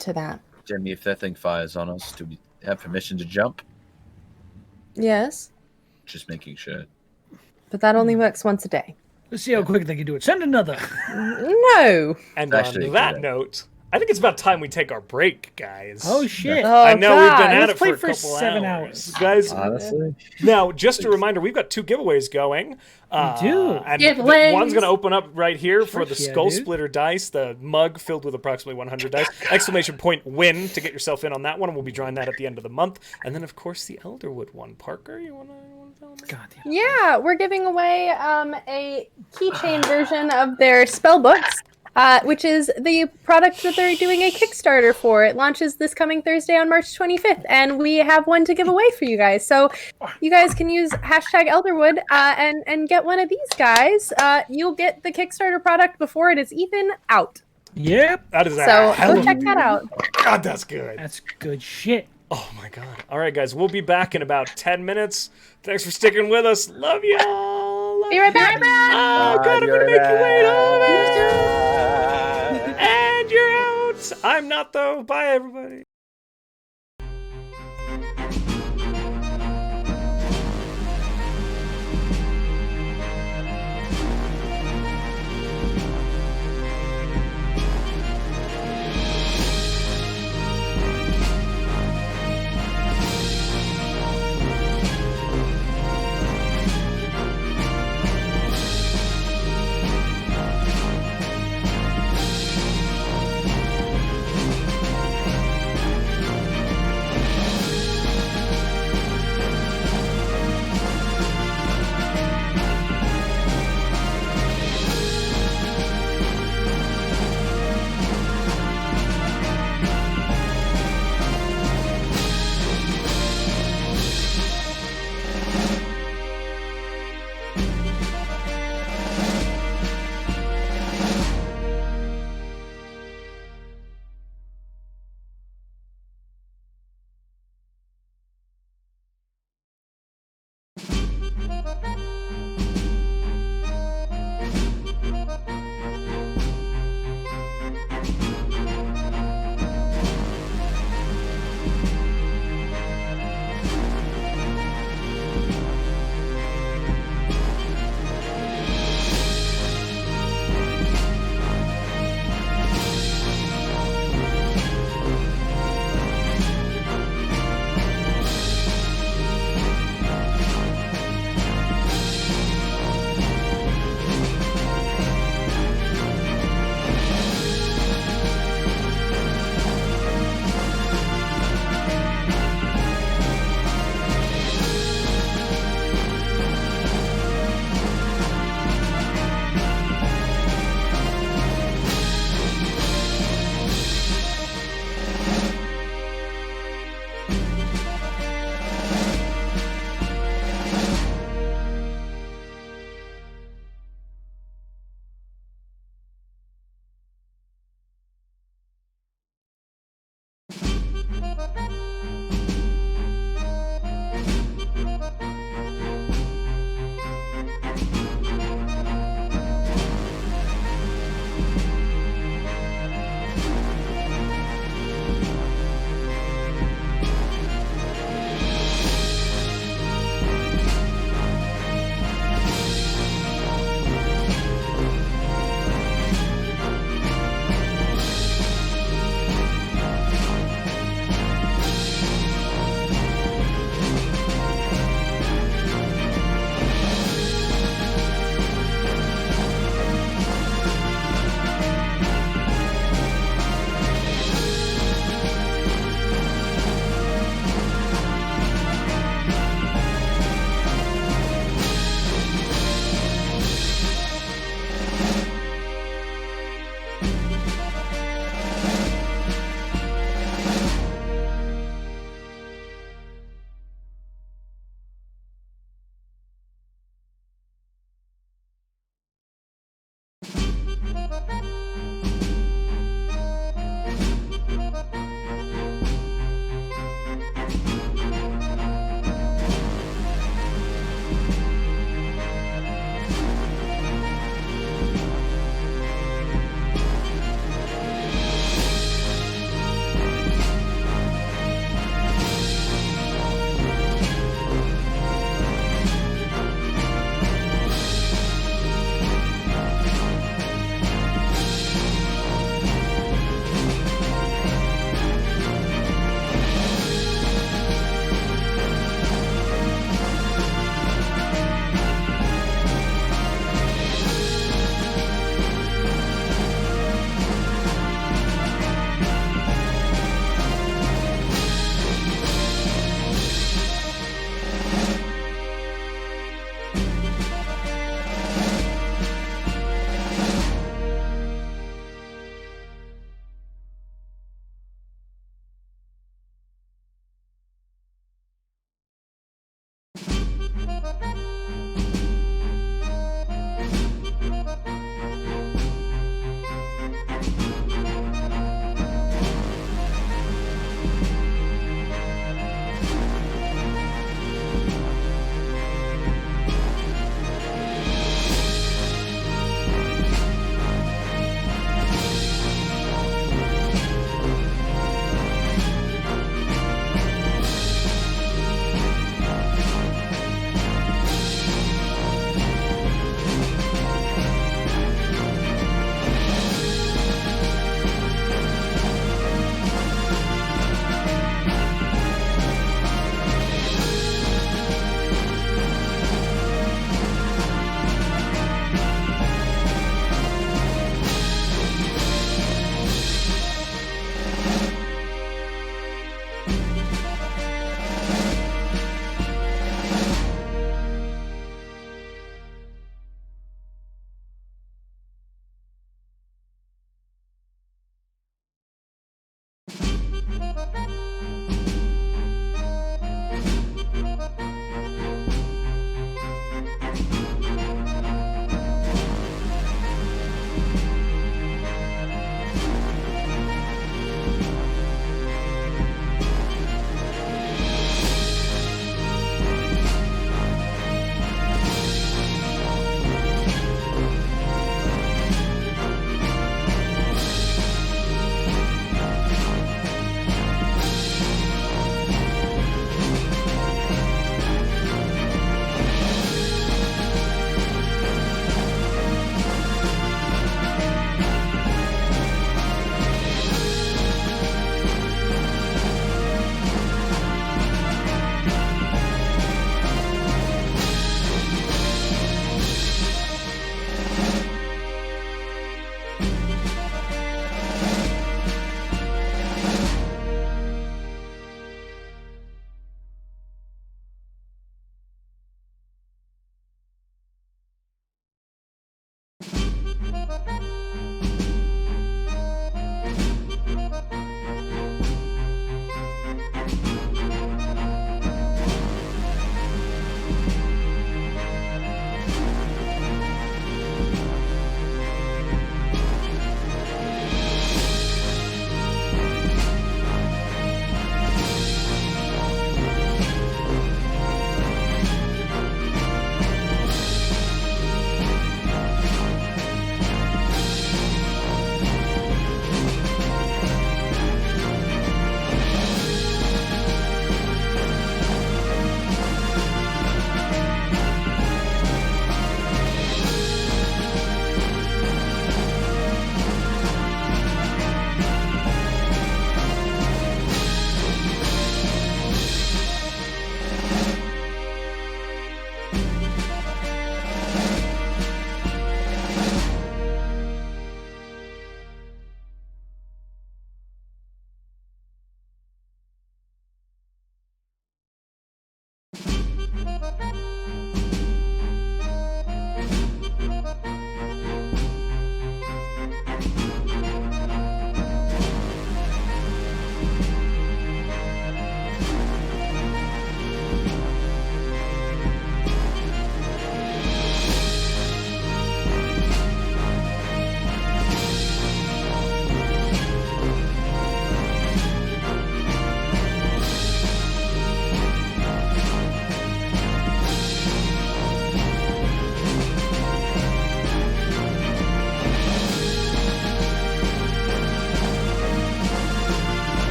to that. Jimmy, if that thing fires on us, do we have permission to jump? Yes, Just making sure. but that only works once a day. Let's see how quick they can do it. Send another. No. And Actually, on that good. note, I think it's about time we take our break, guys. Oh shit. Oh, I know we've been God. at Let's it for play a for couple 7 hours. hours. Guys, Honestly? now, just a reminder, we've got 2 giveaways going. do. And Giveaways. one's going to open up right here for the yeah, Skull dude. Splitter dice, the mug filled with approximately 100 dice. Exclamation point win to get yourself in on that one. We'll be drawing that at the end of the month. And then, of course, the Elderwood one. Parker, you want to tell them? God damn. Yeah, we're giving away a keychain version of their spell books, which is the product that they're doing a Kickstarter for. It launches this coming Thursday on March 25th, and we have one to give away for you guys. So you guys can use hashtag Elderwood and get one of these guys. You'll get the Kickstarter product before it is even out. Yep. That is a So hell go of check that out. God, that's good. That's good shit. Oh, my God. All right, guys, we'll be back in about 10 minutes. Thanks for sticking with us. Love y'all. Love Be right back. Oh, God, I'm going to make you wait. Oh, man. And you're out. I'm not, though. Bye, everybody.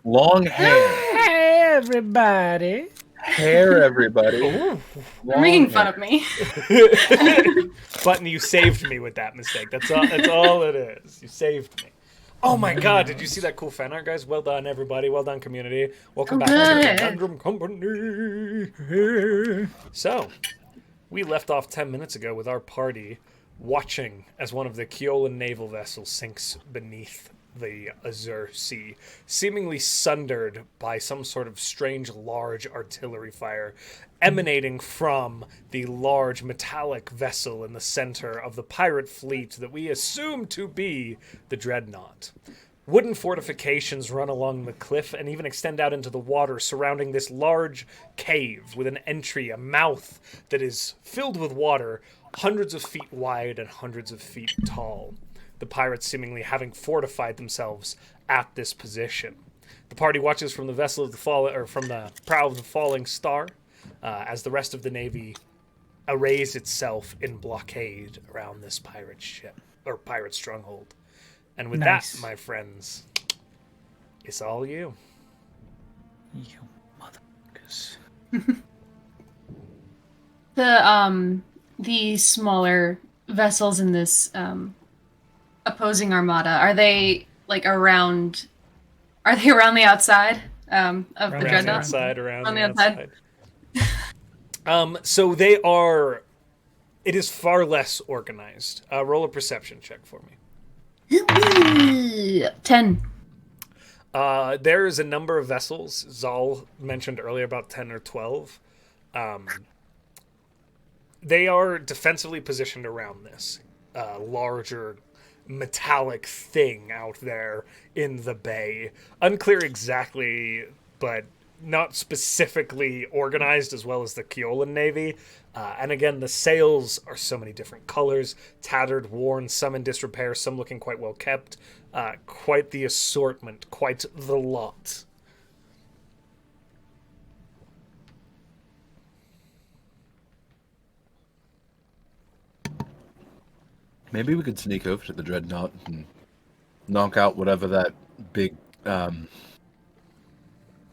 Long hair. Hey, everybody. Hair, everybody. Ooh. You're making fun of me. Button, you saved me with that mistake. That's all it is. You saved me. Oh my god, did you see that cool fan art, guys? Well done, everybody. Well done, community. Welcome back to the Conundrum Company. So, we left off 10 minutes ago with our party watching as one of the Keolan naval vessels sinks beneath the Azure Sea, seemingly sundered by some sort of strange large artillery fire emanating from the large metallic vessel in the center of the pirate fleet that we assume to be the Dreadnought. Wooden fortifications run along the cliff and even extend out into the water surrounding this large cave with an entry, a mouth that is filled with water, hundreds of feet wide and hundreds of feet tall. The pirates seemingly having fortified themselves at this position. The party watches from the vessel of the from the prow of the falling star, as the rest of the navy arrays itself in blockade around this pirate ship or pirate stronghold. And with that, my friends, it's all you. You motherfuckers. The smaller vessels in this opposing armada, are they like around? Are they around the outside of the Dreadnought? Around the outside. So they are. It is far less organized. Roll a perception check for me. 10. There is a number of vessels. Zal mentioned earlier about 10 or 12. They are defensively positioned around this larger metallic thing out there in the bay. Unclear exactly, but not specifically organized as well as the Keolan Navy. And again, the sails are so many different colors, tattered, worn, some in disrepair, some looking quite well kept. Quite the assortment, quite the lot. Maybe we could sneak over to the Dreadnought and knock out whatever that big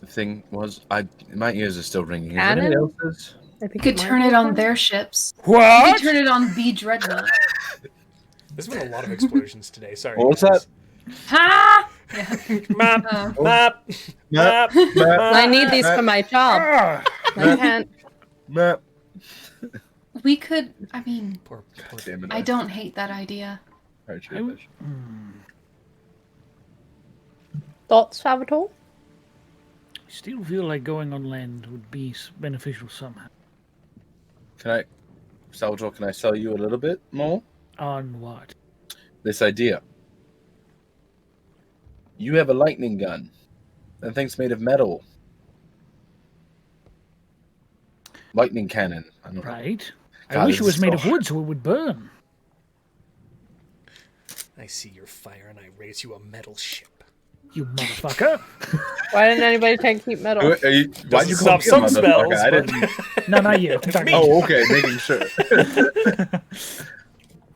thing was. My ears are still ringing. Is anybody else's? We could turn it on their ships. What? We could turn it on the Dreadnought. There's been a lot of explosions today. Sorry. What was that? Ha! Map. I need these for my job. I can't. Map. We could. I mean, Poor Damn it. I don't hate that idea. Thoughts, Salvatore? I still feel like going on land would be beneficial somehow. Salvatore, can I sell you a little bit more? On what? This idea. You have a lightning gun. That thing's made of metal. Lightning cannon. I don't know. Right. God, I wish it was made of so wood so it would burn. I see your fire and I raise you a metal ship. You motherfucker. Why didn't anybody try and keep metal? Why'd you call Stop me a some motherfucker? spells. I but- didn't. No, not you. Oh, okay, making sure.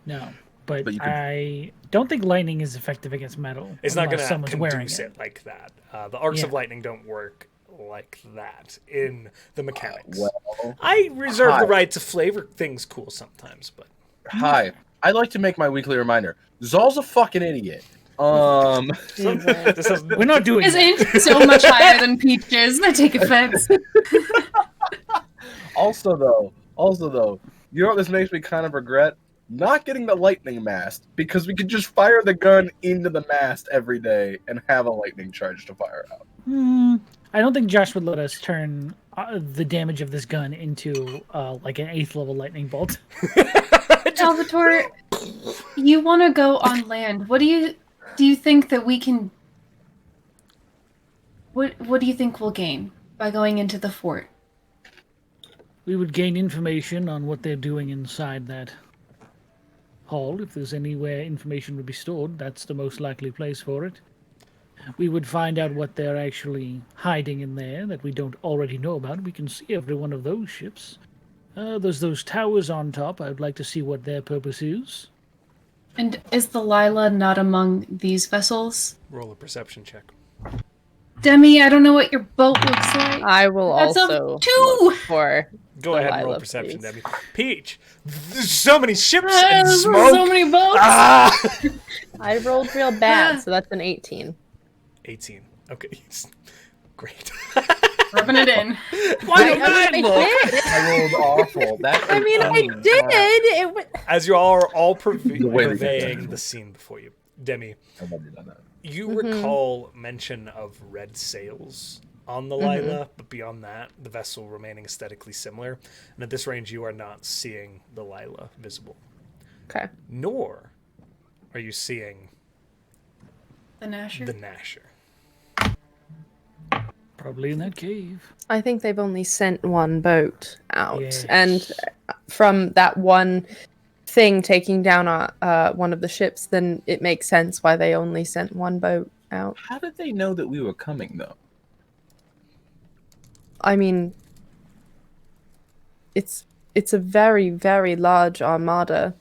No, but But you could- I don't think lightning is effective against metal. It's not going unless to someone's wearing conduce it. it like that. The arcs of Yeah. lightning don't work like that in the mechanics. Well, I reserve hi. the right to flavor things cool sometimes, but hi. I like to make my weekly reminder. Zal's a fucking idiot. this is We're not doing His that. int so much higher than Peach's. I take offense. Also though, you know what this makes me kind of regret? Not getting the lightning mast, because we could just fire the gun into the mast every day and have a lightning charge to fire out. I don't think Josh would let us turn the damage of this gun into like an 8th level lightning bolt. Salvatore, you want to go on land. What do you think that we can... What do you think we'll gain by going into the fort? We would gain information on what they're doing inside that hall. If there's anywhere information would be stored, that's the most likely place for it. We would find out what they're actually hiding in there that we don't already know about. We can see every one of those ships. There's those towers on top. I'd like to see what their purpose is. And is the Lila not among these vessels? roll a perception check. Demi, I don't know what your boat looks like. I will That's also a 2! look for Go ahead and roll Delilah, perception, please. Debbie. Peach, there's so many ships Ah, and there's smoke. so many boats! Ah! I rolled real bad, so that's an 18. 18. Okay. Great. Rubbing it in. I did. I rolled awful. I mean, I did. It was... As you all are all way we get purveying there. the scene before you, Demi, I've already done that. you recall mention of red sails on the Lila, but beyond that, the vessel remaining aesthetically similar. And at this range, you are not seeing the Lila visible. Okay. Nor are you seeing The Nasher? the Nasher. Probably in that cave. I think they've only sent one boat out, Yes. and from that one thing taking down one of the ships, then it makes sense why they only sent one boat out. How did they know that we were coming, though? I mean, it's a very, very large armada.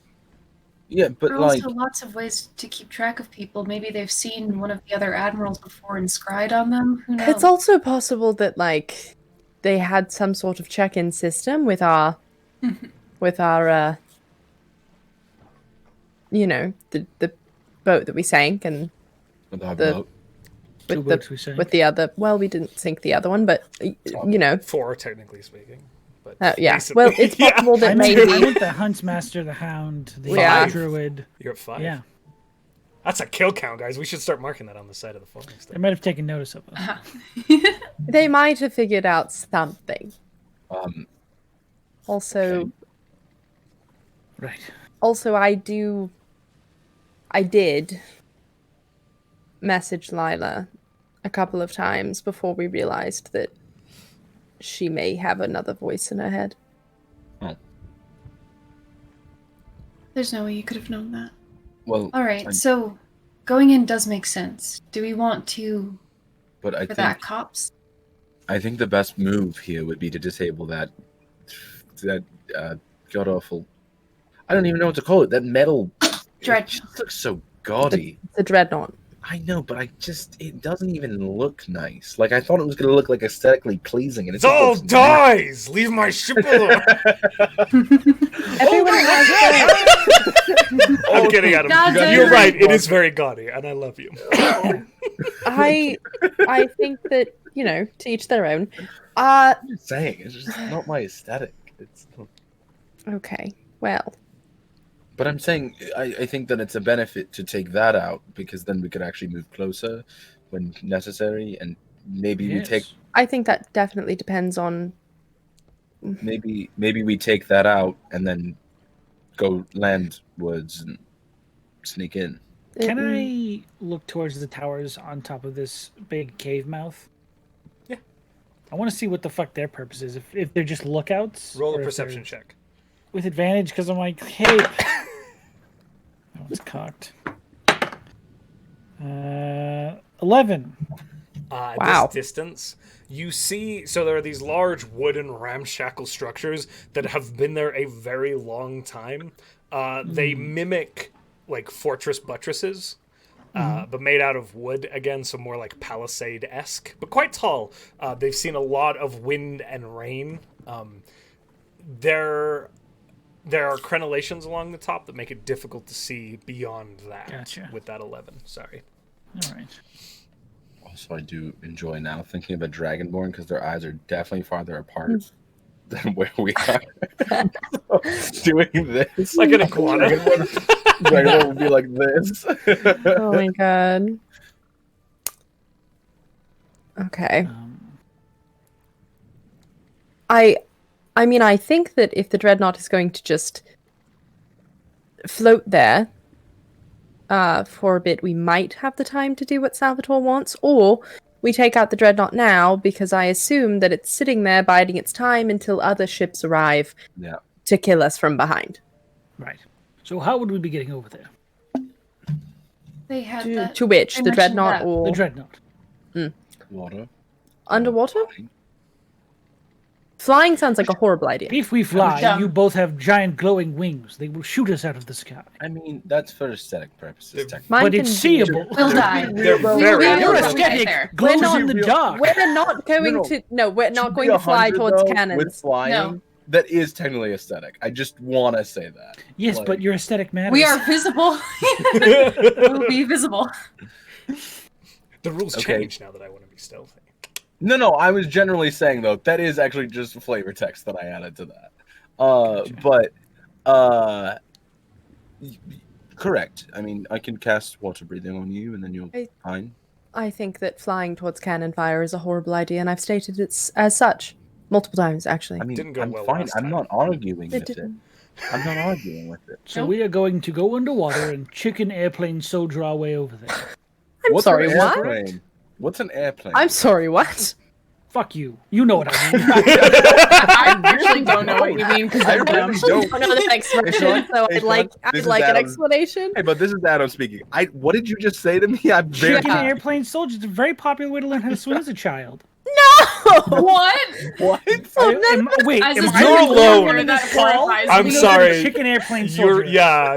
Yeah, but There are like, also lots of ways to keep track of people. Maybe they've seen one of the other admirals before and scryed on them. Who knows? It's also possible that like they had some sort of check-in system with our you know, the boat that we sank, and with our the- boat. Two with boats we sank. with the other. Well, we didn't sink the other one, but you know, 4, technically speaking. But yeah. basically- Well, it's Yeah. possible I that meant maybe. the Huntsmaster, the Hound, the Yeah. Druid. You're at 5. Yeah, That's a kill count, guys. We should start marking that on the side of the phone. they might have taken notice of us. They might have figured out something. Um, Also, Okay. Right. I did message Lila a couple of times before we realized that she may have another voice in her head. There's no way you could have known that. well, Alright, I- so going in does make sense. Do we want to but I for that think cops? I think the best move here would be to disable that god awful. I don't even know what to call it. That metal. Dread. It just looks so gaudy. The dreadnought. I know, but it doesn't even look nice. Like I thought it was gonna look like aesthetically pleasing, and it just All looks dies! Leave my ship alone! Everyone has I'm kidding, Adam. Goddamn. You're right. It is very gaudy, and I love you. I think that, you know, to each their own. I'm just saying, it's just not my aesthetic. It's. Okay. Well, But I'm saying, I think that it's a benefit to take that out because then we could actually move closer when necessary, and maybe we take I think that definitely depends on. maybe we take that out and then go landwards and sneak in. Can I look towards the towers on top of this big cave mouth? Yeah. I want to see what the fuck their purpose is. If they're just lookouts. Roll or a if perception they're check. with advantage, because I'm like, hey. Oh, it's cocked. 11. At Wow. this distance, you see, so there are these large wooden ramshackle structures that have been there a very long time. They mimic like fortress buttresses, but made out of wood again, so more like palisade-esque, but quite tall. They've seen a lot of wind and rain. There are crenellations along the top that make it difficult to see beyond that. Gotcha. With that 11, sorry. All right. Also, I do enjoy now thinking about Dragonborn because their eyes are definitely farther apart than where we are. Doing this, Like an iguana. Dragonborn would be like this. Oh my god. Okay. I mean, I think that if the dreadnought is going to just float there for a bit, we might have the time to do what Salvatore wants, or we take out the dreadnought now because I assume that it's sitting there biding its time until other ships arrive Yeah. to kill us from behind. Right. So how would we be getting over there? They had To, that. to which? I The mentioned dreadnought that. The or dreadnought. Water. underwater? Flying sounds like a horrible idea. If we fly, dumb. you both have giant glowing wings. They will shoot us out of the sky. I mean, that's for aesthetic purposes. Technically. Mine But can it's be- seeable. We'll die. They're We very. will Your get aesthetic there. glows not- in the dark. We're not going No. to. No, we're not To going be to fly 100, towards though, cannons. with flying. No. That is technically aesthetic. I just want to say that. Yes, Like- but your aesthetic matters. We are visible. We'll be visible. The rules Okay. change now that I want to be stealthy. No, I was generally saying though that is actually just flavor text that I added to that. But correct. I mean, I can cast water breathing on you, and then you're fine. I think that flying towards cannon fire is a horrible idea, and I've stated it as such multiple times, actually. I mean, Didn't go I'm well fine. last I'm time. not arguing It with it. didn't. I'm not arguing with it. So we are going to go underwater and chicken airplane soldier our way over there. I'm What's sorry, an what? airplane? What's an airplane? I'm sorry, what? Fuck you. You know what I mean. I actually don't know what you mean because I I'm dumb. really don't. I don't know the expression, so Hey, I'd like Sean, I'd this is like an Adam. explanation. Hey, but this is Adam speaking. What did you just say to me? I'm very. Chicken airplane soldier is a very popular way to learn how to swim as a child. No! What? What? Wait, As am a I You're the student alone. learner, that horrifies I'm me. sorry. Chicken airplane soldier.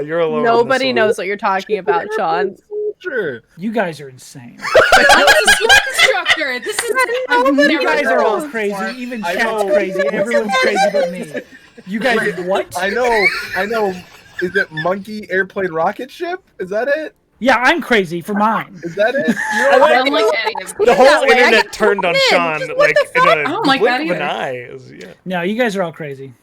You're alone. Nobody on this knows what you're talking about, Sean. Sure. You guys are insane. I'm a swim instructor. This is. I've never You guys heard are all of this crazy. before. Even I chat's know. crazy. Everyone's crazy but me. You guys are what? I know. Is it monkey airplane rocket ship? Is that it? Yeah, I'm crazy for mine. Is that it? I don't like any of The That whole way, I internet can turned on in. Sean Just what like the in fuck? a I don't like blink that of an either. eye. It was- yeah. No, you guys are all crazy.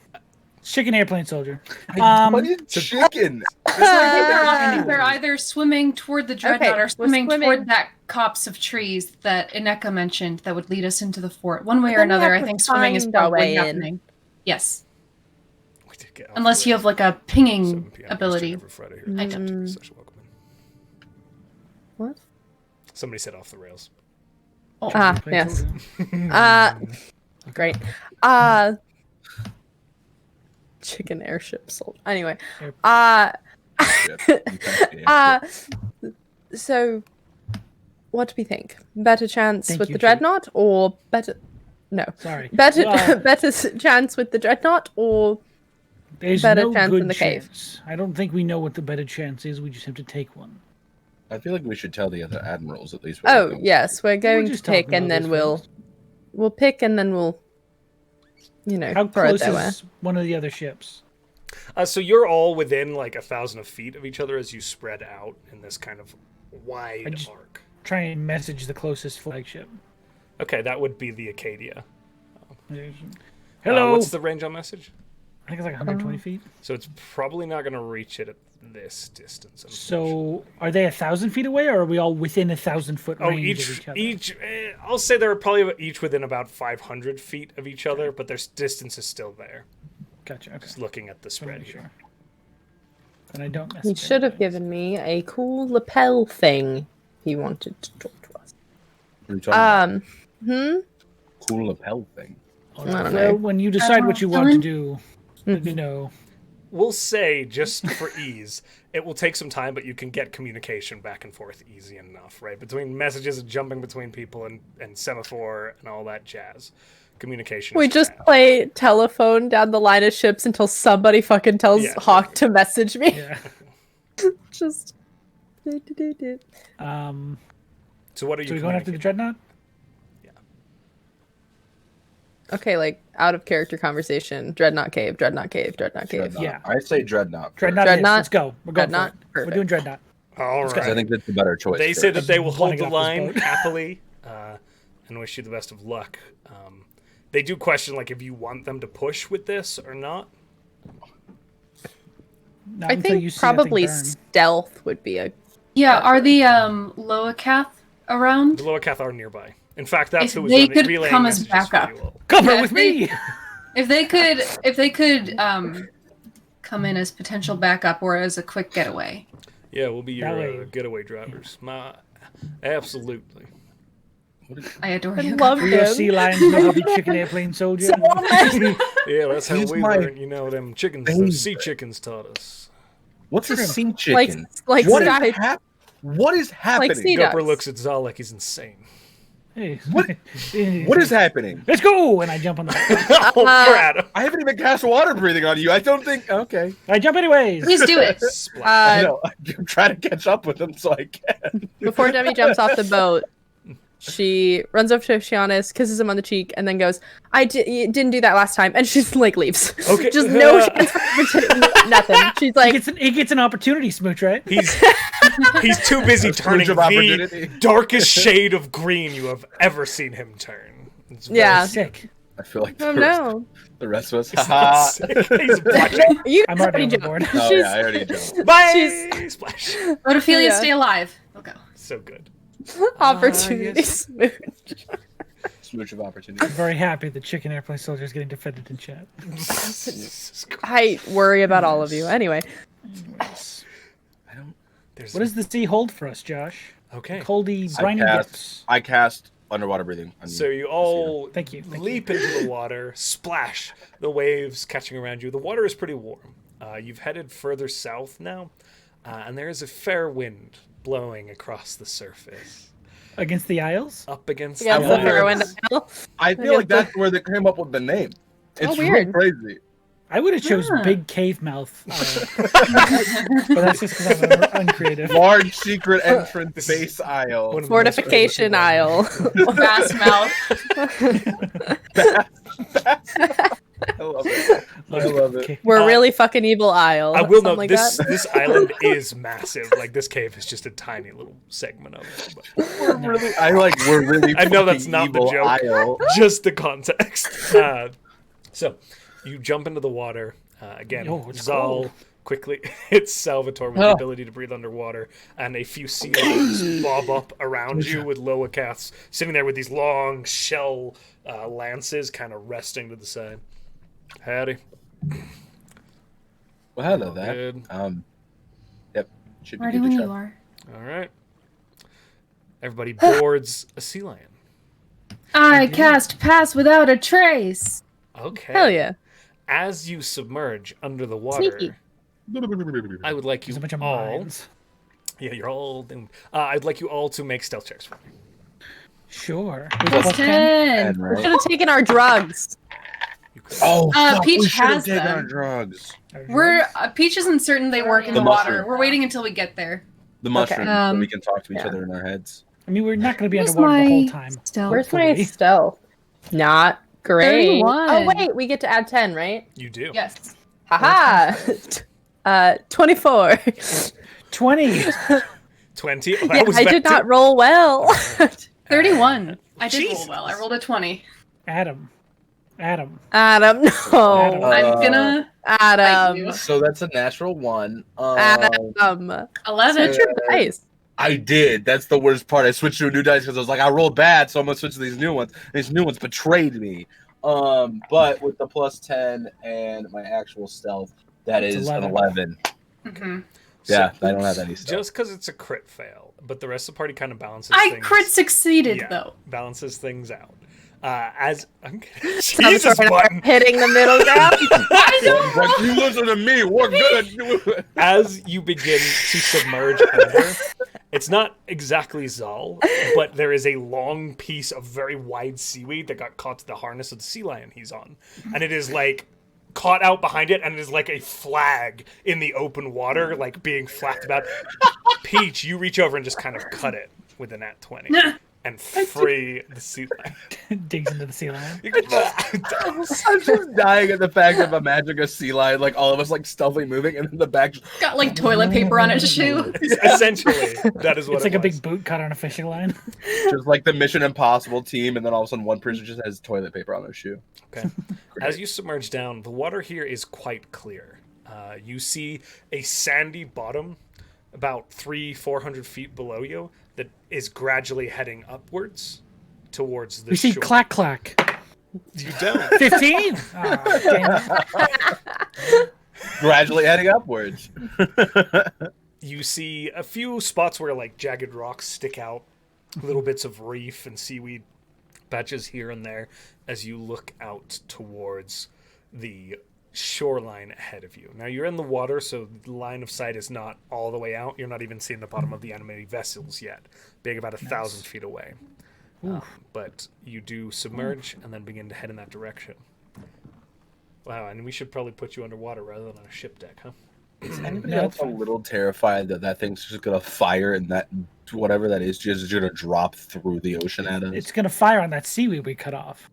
Chicken airplane soldier. What is chicken? They're either swimming toward the dreadnought Okay, or we're swimming swimming. toward that copse of trees that Ineka mentioned that would lead us into the fort. One way or Then we another, have I to think swimming is find our probably way in. happening. Yes. We did get off Unless the you have rails. like a 7 pinging p.m. ability. Every Friday here. I don't. Mm. Such a welcome in. What? Somebody said off the rails. Oh, Ah, yes. Great. Chicken airship sold. Anyway. So what do we think? Better chance Thank with you, the Chief. dreadnought or better no. Sorry. Better Well, better chance with the dreadnought or there's better no chance good in the cave. chance. I don't think we know what the better chance is. We just have to take one. I feel like we should tell the other admirals at least. what we're Oh going yes, we're going to just pick talking and about then this we'll first. pick and then we'll How throw it close their way. is one of the other ships? So you're all within like 1,000 feet of each other as you spread out in this kind of wide just- arc. Try and message the closest flagship. Okay, that would be the Acadia. Hello. What's the range on message? I think it's like 120 feet. So it's probably not going to reach it at this distance. So are they 1,000 feet away, or are we all within 1,000-foot Oh, range of each other? I'll say they're probably each within about 500 feet of each other, but their distance is still there. Gotcha. Okay. Just looking at the spread Sure. here. And I don't. He should have given me a cool lapel thing he wanted to talk to us. What are you talking about? Hmm? Cool lapel thing. I don't know. Well, when you decide what you want to do, let me know. We'll say, just for ease, it will take some time, but you can get communication back and forth easy enough, right? Between messages and jumping between people and semaphore and all that jazz. Communication. We is just fast. play telephone down the line of ships until somebody fucking tells Yeah. Hawk to message me. Yeah. Just. So what are you So we going after the dreadnought? Okay, like out of character conversation. Dreadnought cave, Dreadnought cave, Dreadnought cave. Dreadnought. Yeah. I say dreadnought. first, Dreadnought. Dreadnought? Let's go. We're going Dreadnought? for it. We're Perfect. doing dreadnought. All Let's go. I right. think that's the better choice. They say that they will hold Wanna the get off this line boat. happily and wish you the best of luck. They do question like if you want them to push with this or not. Not I until you think see that thing probably burn. stealth would be a. Yeah, are the Loacath around? The Loacath are nearby. In fact, that's If who was they on could relaying come as messages for backup. you all. Cover Yeah, with if they- me. If they could come in as potential backup or as a quick getaway. Yeah, we'll be That your way- getaway drivers. Absolutely. I adore I you. love We are him. sea lions, know how to be chicken airplane soldier. Yeah, that's how He's we my learned. You know, them chickens, favorite. those sea chickens taught us. What's a sea Like, chicken? like What is Sky- what is happening? sea ducks. Gupper looks at Zal like he's insane. Hey, What is happening? Let's go! And I jump on the. Oh, crap. I haven't even cast water breathing on you. I don't think. Okay. I jump anyways. Please do it. I know. I'm trying to catch up with him so I can. Before Demi jumps off the boat, she runs up to Shianis, kisses him on the cheek, and then goes, you didn't do that last time. And she's like, leaves. Okay. Just no chance for nothing. She's like, He gets an opportunity smooch, right? He's too busy turning of the opportunity. darkest shade of green you have ever seen him turn. It's very Yeah. Sick. I feel like oh no. the rest of us. sick. Haha. He's blushing. You I'm guys already already on board. jumped. Oh She's- yeah, I already jumped. Bye! Splash. Ophelia, Yeah. stay alive. We'll go. So good. Opportunity yes. smooth. Smooch of opportunity. I'm very happy the chicken airplane soldier is getting defended in chat. I worry about all of you. Anyway, Anyways. I don't. There's What does the sea hold for us, Josh? Okay. Coldy, briny depths. I cast underwater breathing. On So you all Thank you. leap into the water, splash, the waves catching around you. The water is pretty warm. You've headed further south now, and there is a fair wind blowing across the surface. Against the Isles? Up against yeah, the the wonder- Fairwind Isle. I feel like that's where they came up with the name. It's real weird. crazy. I would have chose Huh. Big Cave Mouth. But that's just because I'm uncreative. Large secret entrance base aisle. One of the most Fortification Isle. Fast mouth. I love it. I love it. Okay. We're Uh, really fucking evil Isle. I will Something note like this that. this island is massive. Like this cave is just a tiny little segment of it. But We're really. I know that's fucking not the evil joke. Aisle. just the context. So you jump into the water again. Yo, it's Zal cold. quickly hits Salvatore with the ability to breathe underwater, and a few sea lions bob up around you with Loacaths sitting there with these long shell lances, kind of resting to the side. Howdy. Well, hello there. Good. Yep. Should be Ready good when to you try. are. All right. Everybody boards a sea lion. I cast pass without a trace. Okay. Hell yeah. As you submerge under the water, Sneaky. I would like There's you a bunch of all. mines. Yeah, you're all doomed. I'd like you all to make stealth checks for me. Sure. Plus 10. And, right? Should have taken our drugs. You could. Oh, fuck, Peach we should have has taken them. our drugs. We're Peach isn't certain they work in the The water. mushroom. We're waiting until we get there. The mushroom, so Um, we can talk to each yeah. other in our heads. I mean, we're not going to be Where's underwater the whole my time. stealth? Where's my Hopefully. stealth? Not great. 31. Oh wait, we get to add 10, right? You do. Yes. Haha. 24. 20. 20. Oh, Yeah, I did not roll well. 31. I did roll Jesus. well. I rolled a 20. Adam. Adam, no. Adam. I'm gonna Adam. you. So that's a natural one. Adam. 11. Switch your dice. I did. That's the worst part. I switched to a new dice because I was like, I rolled bad, so I'm gonna switch to these new ones. These new ones betrayed me. But with the plus 10 and my actual stealth, that It's is 11. an 11. Mhm. Yeah, I don't have any stealth. Just because it's a crit fail, but the rest of the party kind of balances I things. crit succeeded Yeah, though. balances things out. As I'm kidding. Some Jesus sort of button. hitting the middle ground. Like, you listen to me. We're good. As you begin to submerge under, it's not exactly Zal, but there is a long piece of very wide seaweed that got caught to the harness of the sea lion he's on. And it is like caught out behind it, and it is like a flag in the open water, like being flapped about. Peach, you reach over and just kind of cut it with a nat 20 and free the sea lion. Digs into the sea lion. You can- I'm just dying at the fact of imagining a sea lion, like all of us, like stealthily moving, and then the back. Got like toilet paper on its shoe. Essentially, that is what It's like a was. big boot cut on a fishing line. Just like the Mission Impossible team, and then all of a sudden one person just has toilet paper on their shoe. Okay. As you submerge down, the water here is quite clear. You see a sandy bottom about 400 feet below you that is gradually heading upwards towards the We see shore. clack clack. You don't. 15. Damn it. Gradually heading upwards. You see a few spots where like jagged rocks stick out, little bits of reef and seaweed patches here and there as you look out towards the shoreline ahead of you. Now you're in the water, so the line of sight is not all the way out. You're not even seeing the bottom of the enemy vessels yet, being about 1,000 feet away. But you do submerge and then begin to head in that direction. Wow, and we should probably put you underwater rather than on a ship deck, huh? Is anybody else a little terrified that thing's just gonna fire and that whatever that is just gonna drop through the ocean at us? It's gonna fire on that seaweed we cut off.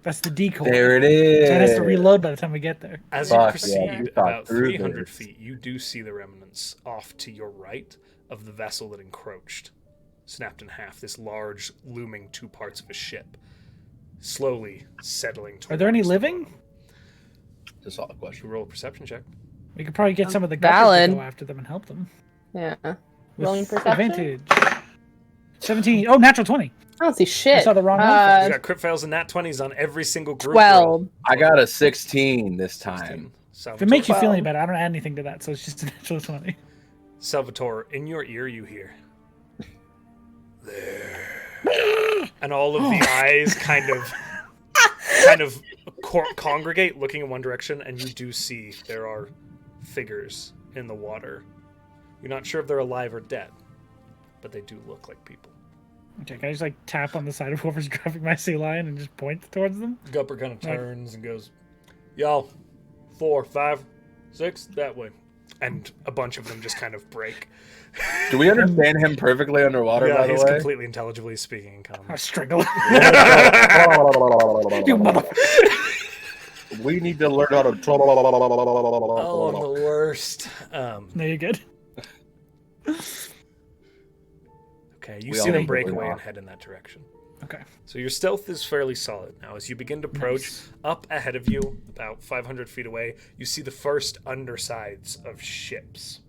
That's the decoy. There it is. So it has to reload by the time we get there. As you Fuck, proceed yeah, you thought about through 300 this. feet, you do see the remnants off to your right of the vessel that encroached, snapped in half. This large, looming two parts of a ship, slowly settling. Are there any towards the living? bottom. That's a solid You question. roll a perception check. We could probably get some of the Valid. guppers to go after them and help them. Yeah. With Rolling perception? advantage. 17. Oh, natural 20. I don't see shit. I saw the wrong one. You got crit fails and nat 20s on every single group. 12. I got a 16 this time. If it makes you feel any 12. better, I don't add anything to that, so it's just a natural 20. Salvatore, in your ear you hear there, and all of the eyes kind of congregate, looking in one direction, and you do see there are figures in the water. You're not sure if they're alive or dead, but they do look like people. Okay, can I just like tap on the side of whoever's grabbing my sea lion and just point towards them? Gupper kind of turns and goes, "Y'all, 4, 5, 6, that way," and a bunch of them just kind of break. Do we understand him perfectly underwater, by the he's way? completely intelligibly speaking in common. I struggle. Oh, You mother. We need to learn how to. Oh, I'm the worst. No, you're good. Okay, you We see all them need break to away learn and head in that direction. Okay. So your stealth is fairly solid. Now, as you begin to approach, Nice. up ahead of you, about 500 feet away, you see the first undersides of ships.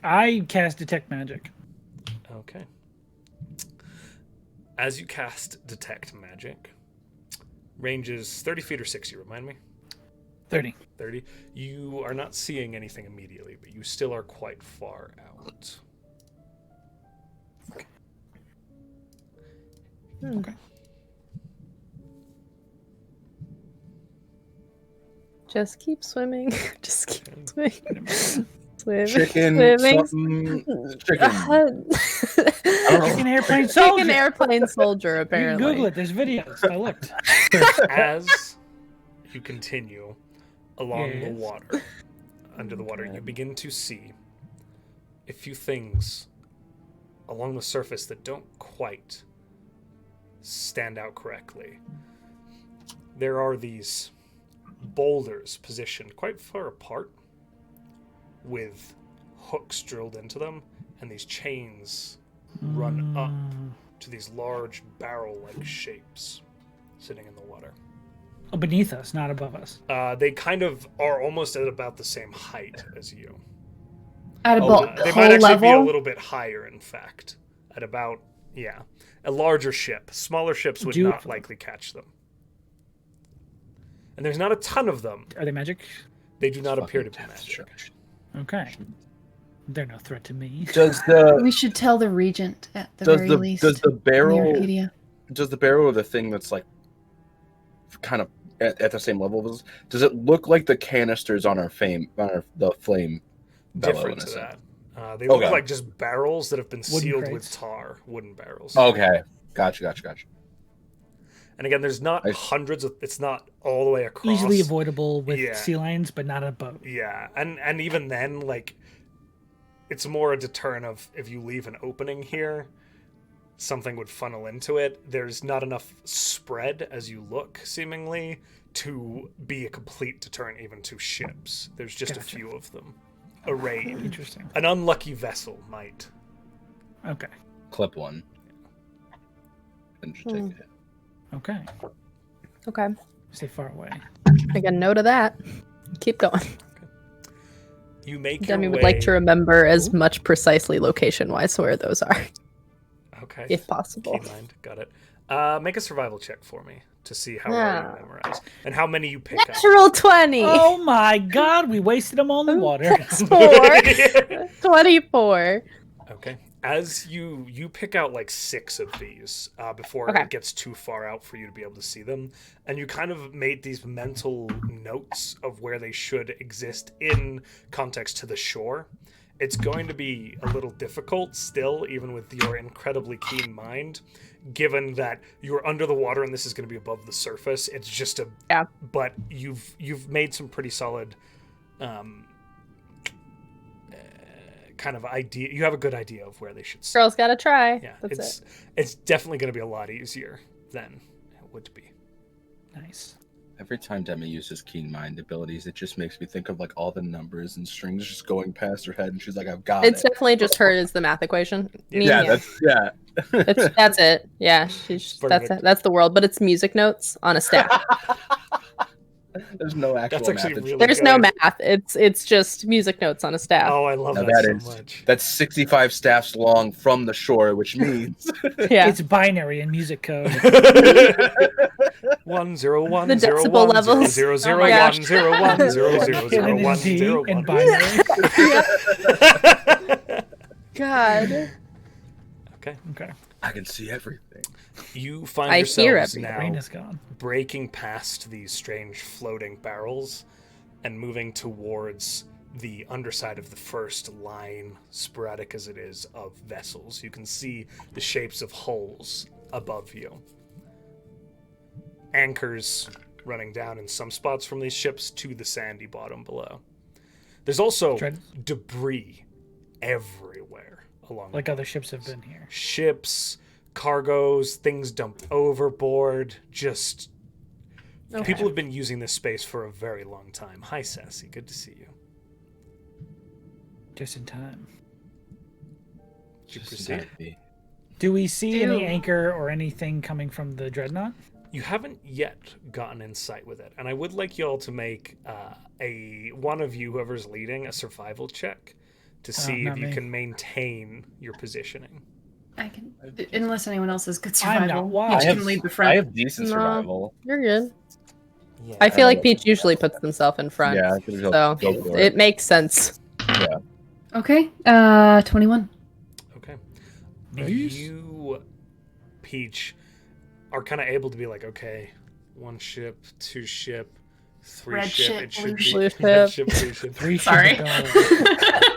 I cast Detect Magic. Okay. As you cast Detect Magic, range is 30 feet or 60, remind me? 30. 30. You are not seeing anything immediately, but you still are quite far out. Okay. Just keep swimming. Just keep swimming. Swim. Chicken, Swimming. something, chicken. Chicken airplane soldier. Chicken airplane soldier, You can apparently. Google it. There's videos. I looked. As you continue along the Yes. water, under the water, you begin to see a few things along the surface that don't quite stand out correctly. There are these boulders positioned quite far apart with hooks drilled into them, and these chains run up to these large barrel-like shapes sitting in the water. Oh, beneath us, not above us. They kind of are almost at about the same height as you. At Oh, about They whole might actually be a level. little bit higher, in fact. At about, a larger ship. Smaller ships would not Beautiful. likely catch them. And there's not a ton of them. Are they magic? They do not appear to be Fucking magic. destruction. Okay. They're no threat to me. Does the We should tell the regent at the does very the least. does the barrel Wikipedia. does the barrel of the thing that's like kind of at the same level as, does it look like the canisters on the flame bellow Different in a to sense? that. They look Okay. like just barrels that have been Wooden sealed with crates. tar. Wooden barrels. Okay, gotcha. And again, there's not I- hundreds of... It's not all the way across. Easily avoidable with Yeah. sea lions, but not a boat. Yeah, and even then, like, it's more a deterrent of if you leave an opening here, something would funnel into it. There's not enough spread as you look, seemingly, to be a complete deterrent even to ships. There's just a Gotcha. few of them arrayed. Interesting. An unlucky vessel might. Okay. Clip one. And just take a hit. Okay. Okay. Stay far away. I got a note of that. Keep going. You make your Demi way... would like to remember as much precisely location-wise where those are, Okay. if possible. Key mind. Got it. Make a survival check for me to see how well you memorize. And how many you pick up. Natural 20! Oh my god, we wasted them all in the water. Plus 4. 24. Okay. As you pick out like 6 of these before Okay. it gets too far out for you to be able to see them, and you kind of made these mental notes of where they should exist in context to the shore, it's going to be a little difficult still, even with your incredibly keen mind, given that you're under the water and this is going to be above the surface. It's just a but you've made some pretty solid kind of idea. You have a good idea of where they should start. Girls gotta try. Yeah, That's it's definitely going to be a lot easier than it would be. Nice. Every time Demi uses keen mind abilities, it just makes me think of like all the numbers and strings just going past her head, and she's like, "I've got It's it." definitely just her as the math equation. That's it. Yeah, that's the world. But it's music notes on a stack. There's no actual That's actually math. really There's good. no math. It's just music notes on a staff. Oh, I love Now that that so is- much. That's 65 staffs long from the shore, which means Yeah. It's binary in music code. 101 The decibel levels. 0 Oh my gosh. 101 0 Canon in D in 1 binary. God. Okay. Okay. I can see everything. You find I hear yourselves everything. Brain now is gone. breaking past these strange floating barrels and moving towards the underside of the first line, sporadic as it is, of vessels. You can see the shapes of hulls above you. Anchors running down in some spots from these ships to the sandy bottom below. There's also debris everywhere along the Like other ships have been here. ships, cargoes, things dumped overboard. Just people have been using this space for a very long time. Hi, Sassy. Good to see you. Just in time. Did you Just proceed? happy. Do we see Ew. any anchor or anything coming from the dreadnought? You haven't yet gotten in sight with it, and I would like you all to make one of you, whoever's leading, a survival check to see if not you me. can maintain your positioning. I can, unless anyone else has good I'm not survival. wise. Each I can have, lead the I front. have decent No. survival. You're good. Yeah. I feel like Peach usually puts himself in front. Yeah, I think he'll So go for it makes sense. Okay, 21. Okay. Nice. You, Peach, are kind of able to be like, okay, one ship, two ship, three Red ship. ship, It should blue be ship. red ship, blue ship. 3 Sorry. ships.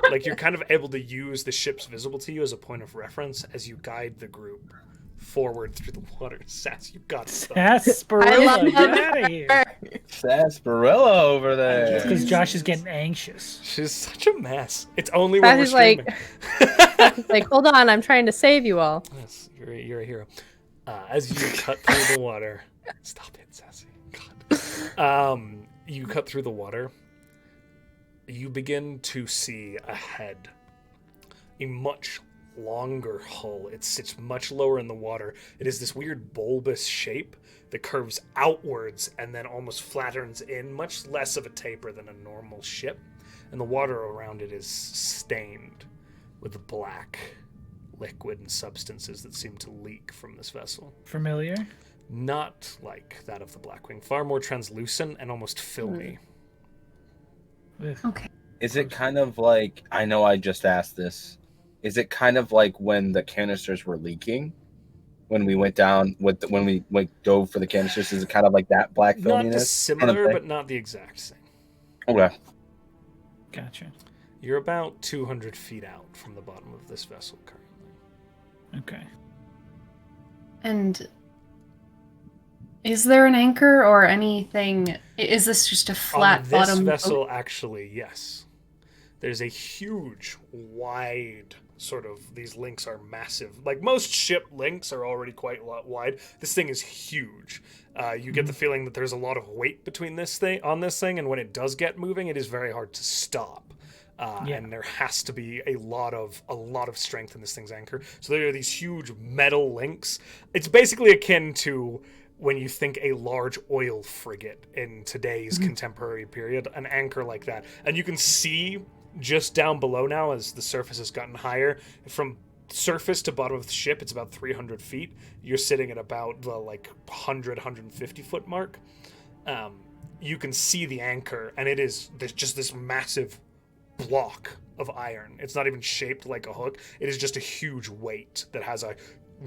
Like you're kind of able to use the ships visible to you as a point of reference as you guide the group forward through the water. Sass, you got stuff. I Sarsaparilla, love get out of here. Sarsaparilla over there. Because Josh is getting anxious. She's such a mess. It's only when we're Sassy's like, streaming. Sassy's like, hold on, I'm trying to save you all. Yes, you're a hero. As you cut through the water, stop it, Sassy. God. You cut through the water. You begin to see ahead a much longer hull. It sits much lower in the water. It is this weird bulbous shape that curves outwards and then almost flattens in, much less of a taper than a normal ship. And the water around it is stained with black liquid and substances that seem to leak from this vessel. Familiar? Not like that of the Blackwing, far more translucent and almost filmy. Ugh. Okay. Is it kind of like, I know I just asked this, is it kind of like when the canisters were leaking? When we went down, when we dove for the canisters, is it kind of like that black Not filminess? dissimilar, but not the exact same. Okay. Gotcha. You're about 200 feet out from the bottom of this vessel currently. Okay. And is there an anchor or anything? Is this just a flat On this bottom vessel, boat? actually, yes. There's a huge, wide sort of. These links are massive. Like most ship links are already quite wide. This thing is huge. You get the feeling that there's a lot of weight between this thing on this thing, and when it does get moving, it is very hard to stop. And there has to be a lot of strength in this thing's anchor. So there are these huge metal links. It's basically akin to when you think a large oil frigate in today's contemporary period, an anchor like that. And you can see just down below now, as the surface has gotten higher, from surface to bottom of the ship, it's about 300 feet. You're sitting at about the 100, 150 foot mark. You can see the anchor, and there's just this massive block of iron. It's not even shaped like a hook. It is just a huge weight that has a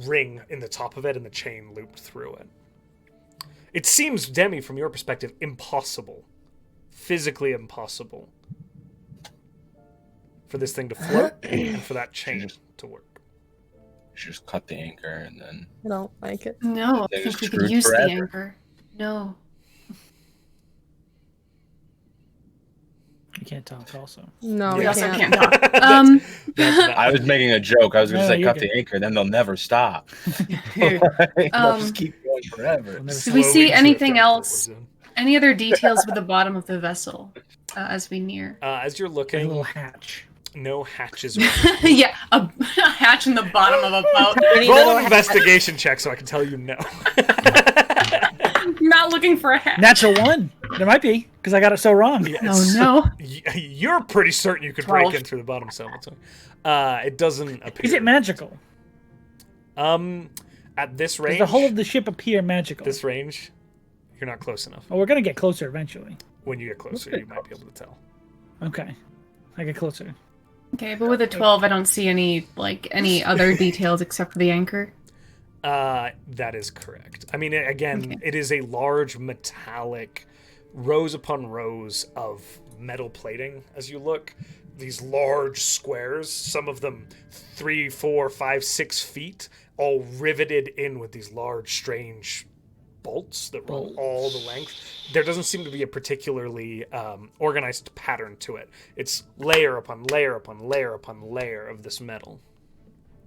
ring in the top of it and the chain looped through it. It seems, Demi, from your perspective, impossible. Physically impossible for this thing to float and for that chain to work. Just cut the anchor and then. I don't like it. No, I They're think we screwed could use forever. the anchor. No. You can't talk also. No, Yeah. we We also can't. can't talk. I was making a joke. I was going to No, say you're cut good. the anchor, then they'll never stop. They'll just keep going forever. We'll never Do we stop. see Slowly anything drift out of the else? war zone. Any other details with the bottom of the vessel as we near? As you're A looking, little hatch. no hatches. Yeah, a hatch in the bottom of a boat. Roll an investigation check so I can tell you no. Not looking for a hatch. Natural 1. There might be, because I got it so wrong. Oh no. You're pretty certain you could break 12. in through the bottom salvatory. It doesn't appear. Is it magical? At this Does range, the whole of the ship appear magical? this range, you're not close enough. Oh, we're going to get closer eventually. When you get closer, you might be able to tell. Okay. I get closer. Okay, but with a 12, I don't see any other details except for the anchor. That is correct. I mean, again, It is a large metallic, rows upon rows of metal plating. As you look, these large squares, some of them 3, 4, 5, 6 feet, all riveted in with these large, strange bolts that run all the length. There doesn't seem to be a particularly organized pattern to it. It's layer upon layer upon layer upon layer of this metal.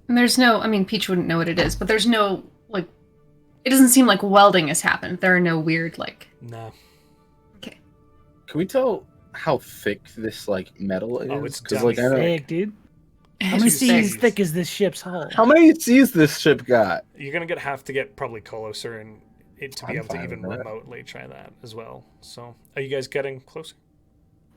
And there's no, I mean, Peach wouldn't know what it is, but there's no, like, it doesn't seem like welding has happened. There are no weird, like... No. Okay. Can we tell how thick this metal is? Oh, it's 'Cause, dummy I don't- Thick, dude. How many It's seas thick. thick is this ship's hull? How many seas this ship got? You're gonna have to get probably closer and to be I'm able to fine even with that. remotely try that as well. So, are you guys getting closer?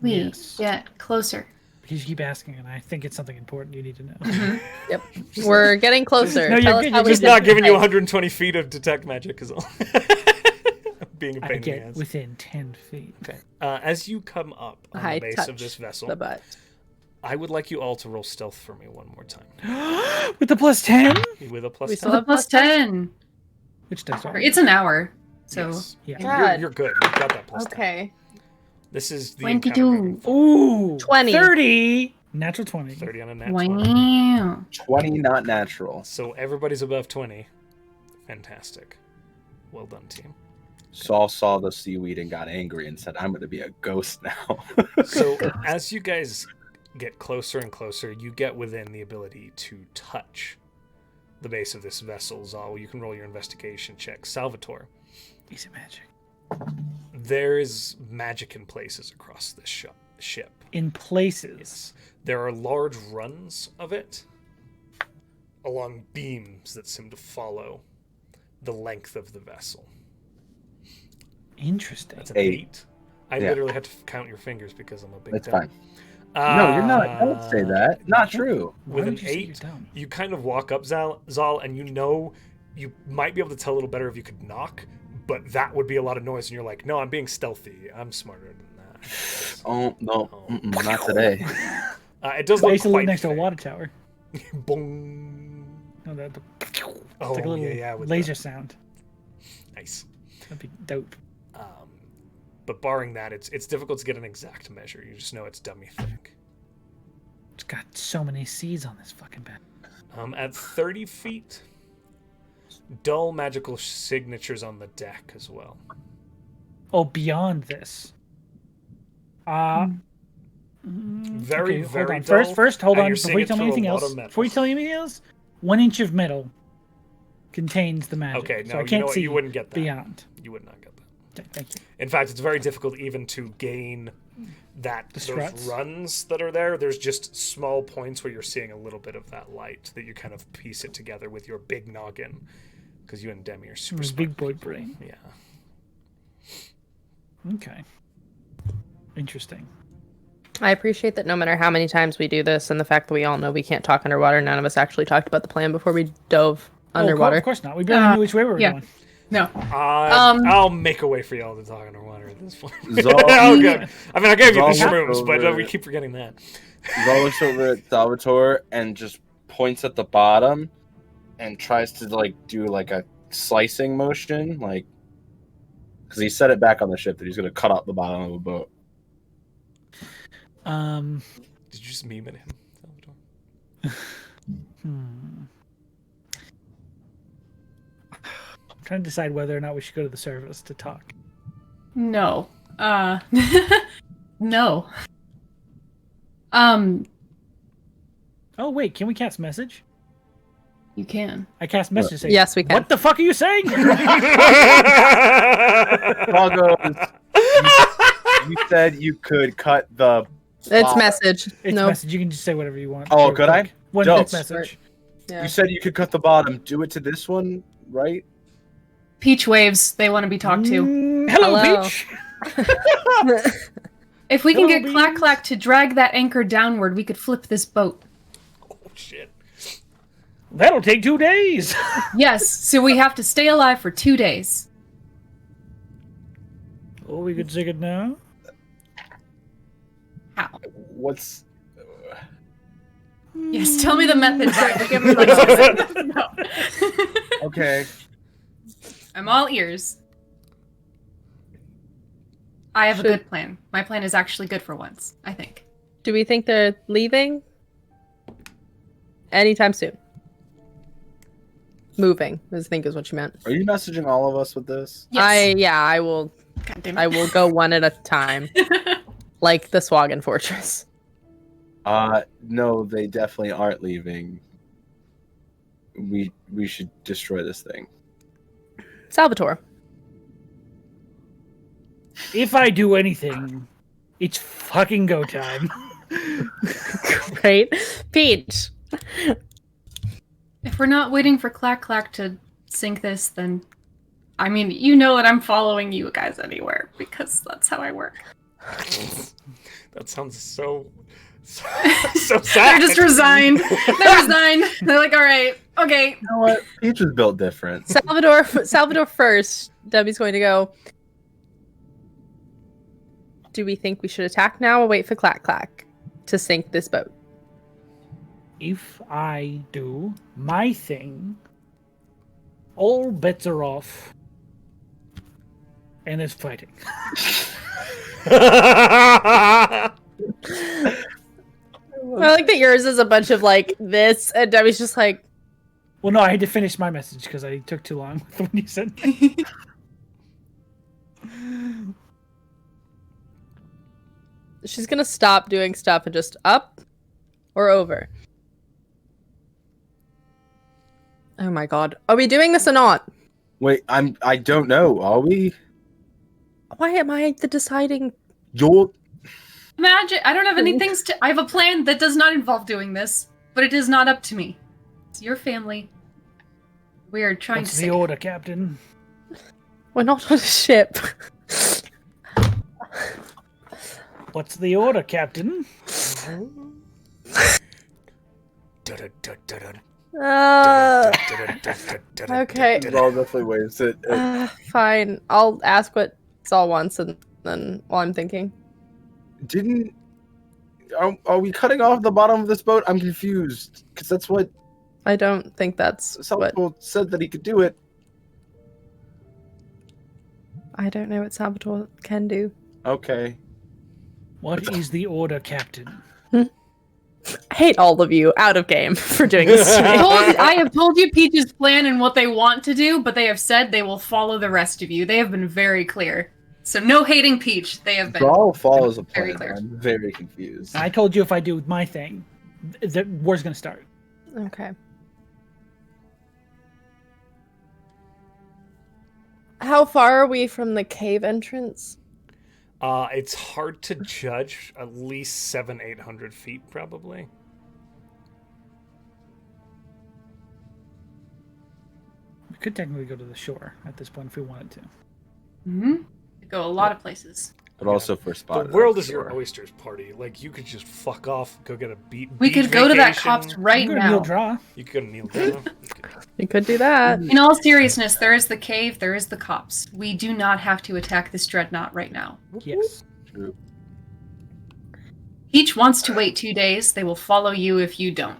We Yes. get closer. Because you keep asking, and I think it's something important you need to know. Yep. We're getting closer. No, you're Tell us good, how you're we Just did not giving you tonight. 120 feet of detect magic is all. Being a I pain in the get ass. within 10 feet. Okay. As you come up on I the base of touch this vessel, the butt. I would like you all to roll stealth for me one more time With the plus 10? with a plus We 10. still have Plus 10. Which does all. It's an hour, so... Yes. Yeah. God. You're good. You've got that plus 10. Okay. This is the 22. encounter moving forward. Ooh! 20. 30! Natural 20. 30 on a nat 20. Wow. 20 not natural. So everybody's above 20. Fantastic. Well done, team. Saul saw the seaweed and got angry and said, I'm going to be a ghost now. So as you guys get closer and closer, you get within the ability to touch the base of this vessel. Zal, you can roll your investigation check. Salvatore, Is it magic? there is magic in places across this ship. In places. Yes. There are large runs of it along beams that seem to follow the length of the vessel. Interesting. That's an 8. 8. I Yeah. literally had to count your fingers because I'm a big That's dummy. fine. No, you're not. Don't say that. Not true. Why With an would you say you're 8, dumb? you kind of walk up, Zal, and you might be able to tell a little better if you could knock, but that would be a lot of noise, and you're like, no, I'm being stealthy. I'm smarter than that. Oh, no. Not today. It does I look used to live quite next to a fair. water tower. Boom. No, the it's Oh, like a little yeah, with laser the- sound. Nice. That'd be dope. But barring that, it's difficult to get an exact measure. You just know it's dummy thick. It's got so many C's on this fucking bed. At 30 feet, dull magical signatures on the deck as well. Oh, beyond this. Very, hold very on. dull. First, hold and on. you're seeing Before you it tell me through a anything lot else, of metal. before you tell me anything else, 1 inch of metal contains the magic. Okay, so no, I you can't know what? see You wouldn't get that. beyond. You would not get that. Okay, thank you. In fact, it's very difficult even to gain those struts? runs that are there. There's just small points where you're seeing a little bit of that light that you kind of piece it together with your big noggin, because you and Demi are super My smart big boy people. brain. Yeah. Okay. Interesting. I appreciate that no matter how many times we do this and the fact that we all know we can't talk underwater, none of us actually talked about the plan before we dove underwater. Oh, of course not. We barely knew which way we were yeah. going. No. I'll make a way for y'all to talk underwater at this point. Zal- Oh, good. I mean, I gave you the Zal- shrooms, but over- we keep forgetting that. Zal looks over at Salvatore and just points at the bottom and tries to do a slicing motion, because he set it back on the ship that he's going to cut out the bottom of a boat. Did you just meme at him, Salvatore? I'm trying to decide whether or not we should go to the service to talk. No. No. Oh wait, can we cast message? You can. I cast message saying, Yes, we can. what the fuck are you saying? Brothos, you said you could cut the. It's message. It's No. message. You can just say whatever you want. Oh, Real could I? quick. One Dope. quick message. Yeah. You said you could cut the bottom. Do it to this one, right? Peach waves. They want to be talked to. Hello, Hello. Peach. If we can Hello, get Clack Clack to drag that anchor downward, we could flip this boat. Oh shit. That'll take 2 days. Yes, so we have to stay alive for 2 days. Oh, we could sing it now. How? What's. Yes, tell me the method. Right, give me like no. Okay. I'm all ears. I have a good plan. My plan is actually good for once, I think. Do we think they're leaving? Anytime soon. Moving, I think is what you meant. Are you messaging all of us with this? Yes. I will God damn it. I will go one at a time. Like the Swagan Fortress. No, they definitely aren't leaving. We should destroy this thing. Salvatore. If I do anything, it's fucking go time. Great. Peach. If we're not waiting for Clack Clack to sink this, then I mean, you know that I'm following you guys anywhere because that's how I work. That sounds so sad. They're just resigned. They're resigned. They're like, all right, okay. You know what? Peach was built different. Salvatore first. Debbie's going to go. Do we think we should attack now or wait for Clack Clack to sink this boat? If I do my thing, all bets are off. And there's fighting. I like that yours is a bunch of like this, and Debbie's just like, Well, no, I had to finish my message because I took too long when you said. she's gonna stop doing stuff and just up or over. Oh my god. Are we doing this or not? Wait, I don't know. Are we? Why am I the deciding? You're. Imagine, I don't have any things to. I have a plan that does not involve doing this, but it is not up to me. It's your family. We are trying What's to the save. order, Captain? We're not on a ship. What's the order, Captain? Okay. All definitely waves it. Fine. I'll ask what Saul wants and then while I'm thinking. Didn't. Are we cutting off the bottom of this boat? I'm confused because that's what I don't think that's what Salvatore said that he could do it. I don't know what Salvatore can do. Okay. What is the order, Captain? I hate all of you out of game for doing this to me. I have told you Peach's plan and what they want to do, but they have said they will follow the rest of you. They have been very clear. So no hating Peach. They have been. Brawl follows a Very plan. clear. I'm very confused. I told you if I do my thing, the war's gonna start. Okay. How far are we from the cave entrance? It's hard to judge. At least 700-800 feet, probably. We could technically go to the shore at this point if we wanted to. Mm-hmm. Go a lot of places. But also for spot. The world is your oysters, party. Like, you could just fuck off, go get a beach We could go to that vacation. copse right We're gonna now. draw. You could go to Neil Draw. We could do that. In all seriousness, there is the cave, there is the copse. We do not have to attack this dreadnought right now. Yes. True. Peach wants to wait 2 days. They will follow you if you don't.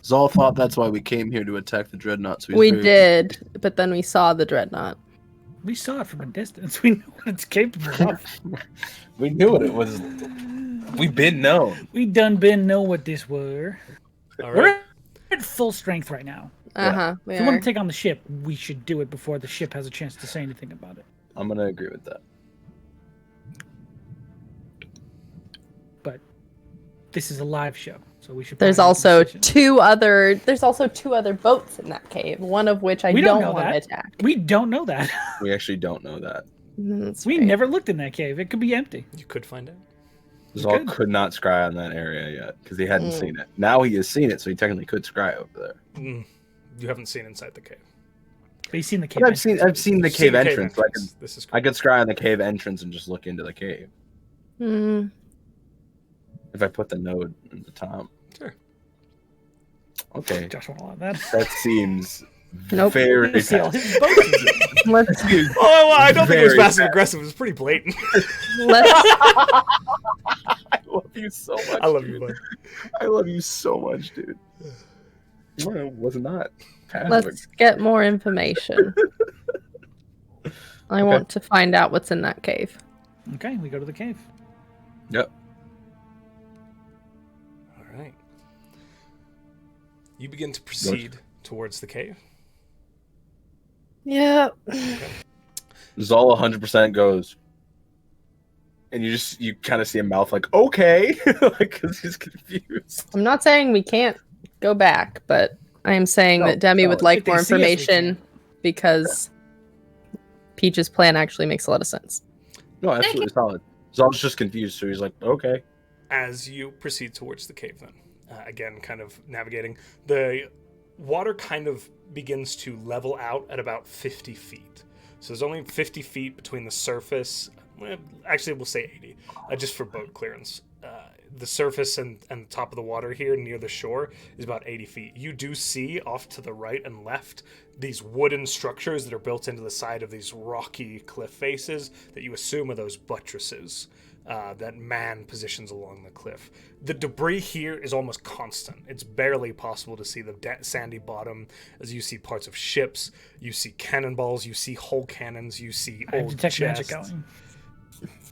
Zal thought that's why we came here to attack the dreadnought. So We did, but then we saw the dreadnought. We saw it from a distance. We know what it's capable of. We knew what it was. We've been known. We done been know what this were. All We're right. at full strength right now. We If you want are. to take on the ship, we should do it before the ship has a chance to say anything about it. I'm gonna agree with that. But this is a live show, so we should. There's probably make a also decision. two other boats in that cave. One of which I We don't don't know want to that. attack. We don't know that. We actually don't know that. That's We right. never looked in that cave. It could be empty. You could find out. Zal Good. could not scry on that area yet because he hadn't seen it. Now he has seen it, so he technically could scry over there. You haven't seen inside the cave. But you've seen the cave. But I've seen the You've seen cave the entrance. So This is I could scry on the cave entrance and just look into the cave Hmm. if I put the node in the top. Sure. Okay, Josh won't allow that. that seems Nope. very You see all passive. his boats. Let's Oh, well, I don't think it was Very passive bad. aggressive. It was pretty blatant. let's I love you so much. I love dude. you, bud. I love you so much, dude. Well, it was not passive. let's get more information. I want to find out what's in that cave. Okay, we go to the cave. Yep. All right. You begin to proceed towards the cave. Yeah. Zal 100% goes, and you kind of see a mouth like, okay, like because he's confused. I'm not saying we can't go back, but I am saying that Demi would if like they more see us, we information can. because Peach's plan actually makes a lot of sense. No, absolutely solid. Zal's just confused, so he's like, okay. As you proceed towards the cave, then, again, kind of navigating, the water kind of begins to level out at about 50 feet. So there's only 50 feet between the surface. Actually, we'll say 80, just for boat clearance. The surface and the top of the water here near the shore is about 80 feet. You do see off to the right and left these wooden structures that are built into the side of these rocky cliff faces that you assume are those buttresses that man positions along the cliff. The debris here is almost constant. It's barely possible to see the sandy bottom as you see parts of ships, you see cannonballs, you see whole cannons, you see I have old detect magic chests. going.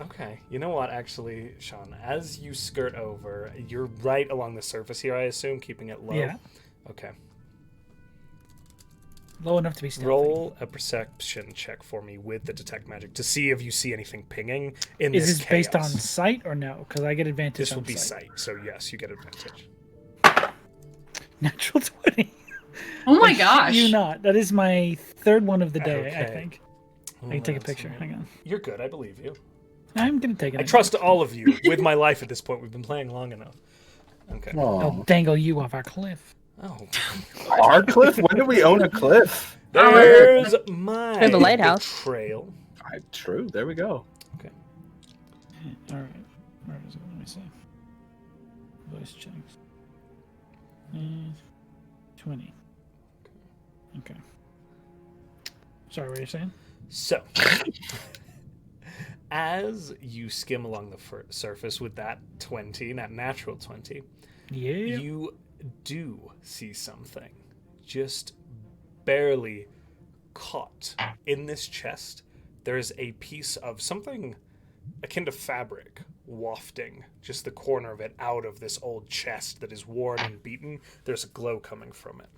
Okay, you know what, actually, Sean, as you skirt over, you're right along the surface here, I assume, keeping it low? Yeah. Okay. Low enough to be stealthy. Roll a perception check for me with the detect magic to see if you see anything pinging in Is this this based on chaos. sight or no? Because I get advantage This on will be sight. sight, so yes, you get advantage. Natural 20. Oh my I shit gosh. You not. That is my third one of the day, I Okay. think. Oh, I can take a that's picture. all right. Hang on. You're good, I believe you. I'm going to take it. I trust all of you with my life at this point. We've been playing long enough. Okay. I'll dangle you off our cliff. Oh. Our cliff? When did we own a cliff? There's my We have a lighthouse. trail. True. There we go. Okay. All right. Where is it? Let me see. Voice checks. 20. Okay. Sorry, what are you saying? So, as you skim along the surface with that 20, that natural 20, Yeah. you do see something just barely caught in this chest. There's a piece of something akin to fabric wafting just the corner of it out of this old chest that is worn and beaten. There's a glow coming from it.